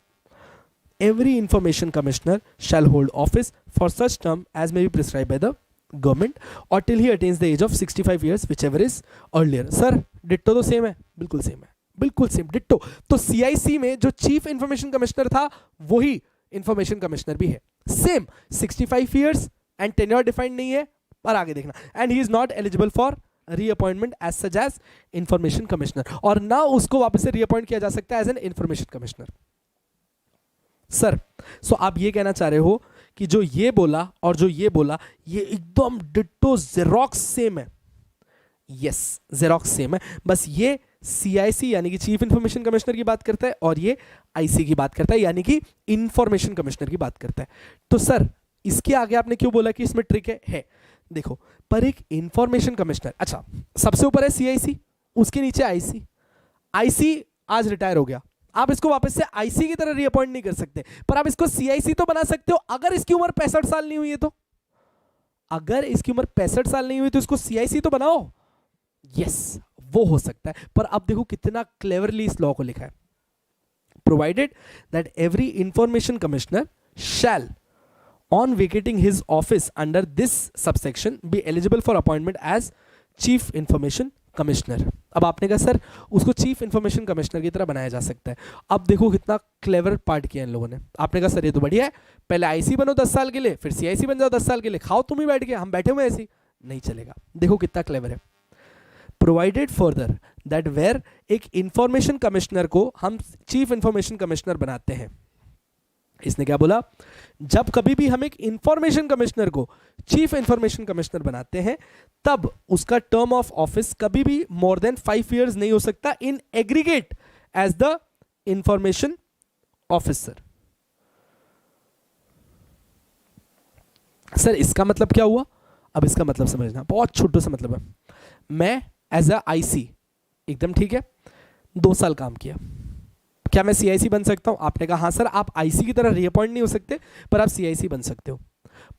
Every information commissioner shall hold office for such term as may be prescribe by the government or till he attains the age of 65 years whichever is earlier. Sir ditto तो same है? बिल्कुल same है, बिल्कुल same ditto. तो CIC में जो chief information commissioner था वही इंफॉर्मेशन कमिश्नर भी है, same 65 years and tenure defined नहीं है। और आगे देखना, and he is not eligible for reappointment as such as information commissioner, और ना उसको वापस से रीअपॉइंट किया जा सकता है as an information commissioner. Sir so आप ये कहना चाह रहे हो कि जो ये बोला और जो ये बोला ये एकदम डिट्टो जेरोक्स सेम है? यस, जेरोक्स सेम है, बस ये CIC यानी कि चीफ इंफॉर्मेशन कमिश्नर की बात करता है और ये IC की बात करता है यानी कि इंफॉर्मेशन कमिश्नर की बात करता है। तो सर इसके आगे आपने क्यों बोला कि इसमें ट्रिक है? देखो, पर एक इंफॉर्मेशन कमिश्नर, अच्छा सबसे ऊपर है CIC, उसके नीचे IC आज रिटायर हो गया, आप इसको वापस से IC की तरह रीअपॉइंट नहीं कर सकते, पर आप इसको CIC तो बना सकते हो अगर इसकी उम्र 65 साल नहीं हुई है। तो अगर इसकी उम्र 65 साल नहीं हुई तो इसको CIC तो बनाओ। यस, वो हो सकता है, पर अब देखो कितना क्लेवरली इस लॉ को लिखा है। Provided that every information commissioner shall on vacating his office under this subsection be eligible for appointment as chief information commissioner. अब आपने कहा सर उसको चीफ इंफॉर्मेशन कमिश्नर की तरह बनाया जा सकता है। अब देखो कितना क्लेवर पार्ट किया इन लोगों ने। आपने कहा सर ये तो बढ़िया है, पहले IC बनो 10 साल के लिए, फिर CIC बन जाओ 10 साल के लिए, खाओ तुम ही बैठ के, हम बैठे हुए ऐसे नहीं चलेगा। देखो कितना क्लेवर है। प्रोवाइडेड फर्दर दैट वेयर एक इंफॉर्मेशन कमिश्नर को हम चीफ इंफॉर्मेशन कमिश्नर बनाते हैं, इसने क्या बोला, जब कभी भी हम एक इंफॉर्मेशन कमिश्नर को चीफ इंफॉर्मेशन कमिश्नर बनाते हैं तब उसका टर्म ऑफ ऑफिस कभी भी मोर देन 5 years नहीं हो सकता in aggregate as the information officer. Sir इसका मतलब क्या हुआ, अब इसका मतलब समझना, बहुत छोटा सा मतलब है। मैं एज अ आईसी एकदम ठीक है 2 साल काम किया, क्या मैं सीआईसी बन सकता हूं? आपने कहा हाँ सर, आप आईसी की तरह रीअपॉइंट नहीं हो सकते पर आप सीआईसी बन सकते हो।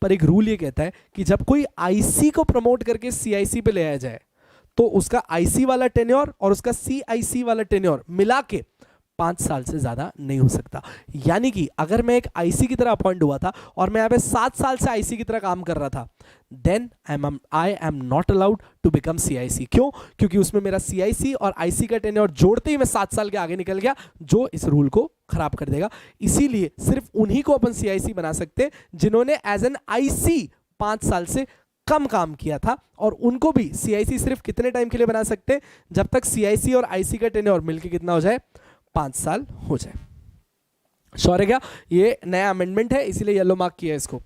पर एक रूल ये कहता है कि जब कोई आईसी को प्रमोट करके सीआईसी पे ले आया जाए तो उसका आईसी वाला टेन्योर और उसका सीआईसी वाला टेन्योर मिला के 5 साल से ज्यादा नहीं हो सकता। यानी कि अगर मैं एक आईसी की तरह अपॉइंट हुआ था और मैं यहाँ पे 7 साल से आईसी की तरह काम कर रहा था, then I am not allowed to become CIC. क्यों? क्योंकि उसमें मेरा सीआईसी और आईसी का टेन्योर जोड़ते ही मैं 7 साल के आगे निकल गया, जो इस रूल को खराब कर देगा। इसीलिए सिर्फ उन्हीं को अपन सीआईसी बना सकते हैं जिन्होंने एज एन आईसी 5 साल से कम काम किया था, और उनको भी सीआईसी सिर्फ कितने टाइम के लिए बना सकते हैं, जब तक सीआईसी और आईसी का टेन्योर मिलकर कितना हो जाए, 5 साल हो जाए। श्योर है क्या? ये नया अमेंडमेंट है इसीलिए येलो मार्क किया है इसको।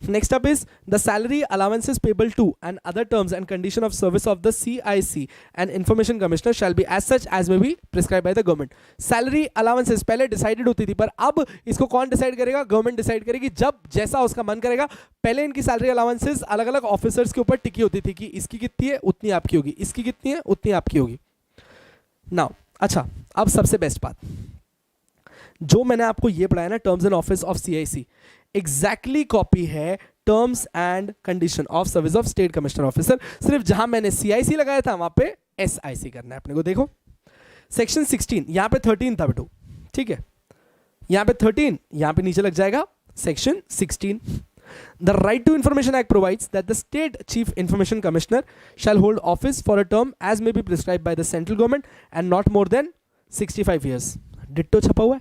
Next up is the salary allowances payable to and other terms and condition of service of the CIC and Information Commissioner shall be as such as may be prescribed by the government. Salary allowances पहले decided होती थी पर अब इसको कौन decide करेगा? Government decide करेगी, जब जैसा उसका मन करेगा। पहले इनकी सैलरी अलाउंसेस अलग अलग ऑफिसर्स के ऊपर टिकी होती थी कि इसकी कितनी है उतनी आपकी होगी, इसकी कितनी है उतनी आपकी होगी। नाउ अच्छा, अब सबसे बेस्ट बात, जो मैंने आपको ये पढ़ाया ना, terms and office of CIC, exactly copy है terms and condition of service of state commissioner officer. सिर्फ जहां मैंने सीआईसी लगाया था वहां पे एसआईसी करना है अपने को। देखो सेक्शन 16, यहां पे 13 था बेटू, ठीक है, यहां पे 13, यहां पे नीचे लग जाएगा section 16। The Right to Information Act provides that the state chief information commissioner shall hold office for a term as may be prescribed by the central government and not more than 65 years. Ditto छपा हुआ है,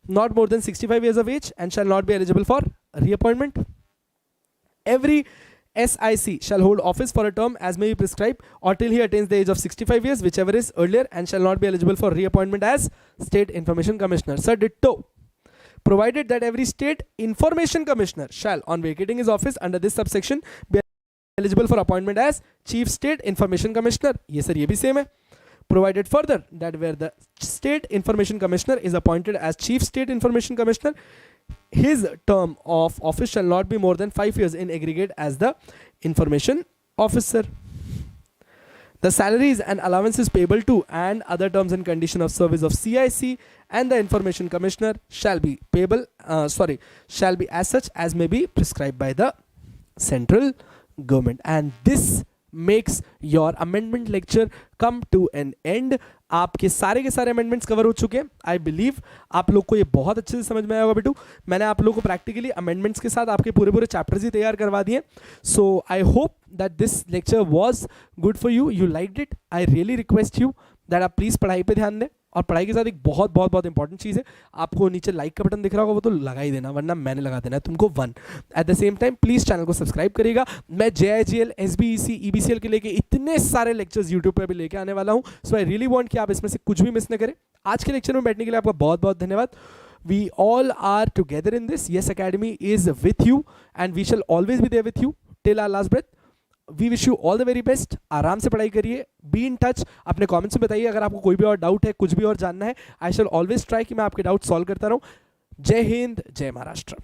not more than 65 years of age and shall not be eligible for reappointment. Every SIC shall hold office for a term as may be prescribed or till he attains the age of 65 years, whichever is earlier, and shall not be eligible for reappointment as State Information Commissioner. Sir, ditto. Provided that every State Information Commissioner shall, on vacating his office under this subsection, be eligible for appointment as Chief State Information Commissioner. ये sir ये भी same है. Provided further that where the State Information Commissioner is appointed as Chief State Information Commissioner, his term of office shall not be more than 5 years in aggregate as the Information Officer. The salaries and allowances payable to and other terms and condition of service of CIC and the Information Commissioner shall be payable, shall be as such as may be prescribed by the central government. And this makes your amendment lecture come to an end. आपके सारे के सारे amendments cover हो चुके हैं। I believe आप लोग को ये बहुत अच्छे से समझ में आया होगा बेटू। मैंने आप लोगों को प्रैक्टिकली अमेंडमेंट्स के साथ आपके पूरे पूरे चैप्टर्स ही तैयार करवा दिए। So I hope that this lecture was good for you, you liked it. I really request you that आप प्लीज़ पढ़ाई पे ध्यान दें, और पढ़ाई के साथ एक बहुत बहुत बहुत इंपॉर्टेंट चीज़ है, आपको नीचे लाइक का बटन दिख रहा होगा वो तो लगा ही देना, वरना मैंने लगा देना है तुमको 1। Eight the same time please channel को सब्सक्राइब करिएगा। मैं JIGL, SBEC, EBCL के लेके इतने सारे लेक्चर्स यूट्यूब पे भी लेके आने वाला हूँ। सो आई रियली वांट कि आप इसमें से कुछ भी मिस न करें। आज के लेक्चर में बैठने के लिए आपका बहुत बहुत धन्यवाद। We all are together in this. Yes academy is with you and we shall always be there with you till our last breath. We wish you all the very best. आराम से पढ़ाई करिए, बी इन टच। अपने comments में बताइए अगर आपको कोई भी और डाउट है, कुछ भी और जानना है। आई शैल ऑलवेज ट्राई कि मैं आपके डाउट सॉल्व करता रहूं। जय हिंद, जय महाराष्ट्र।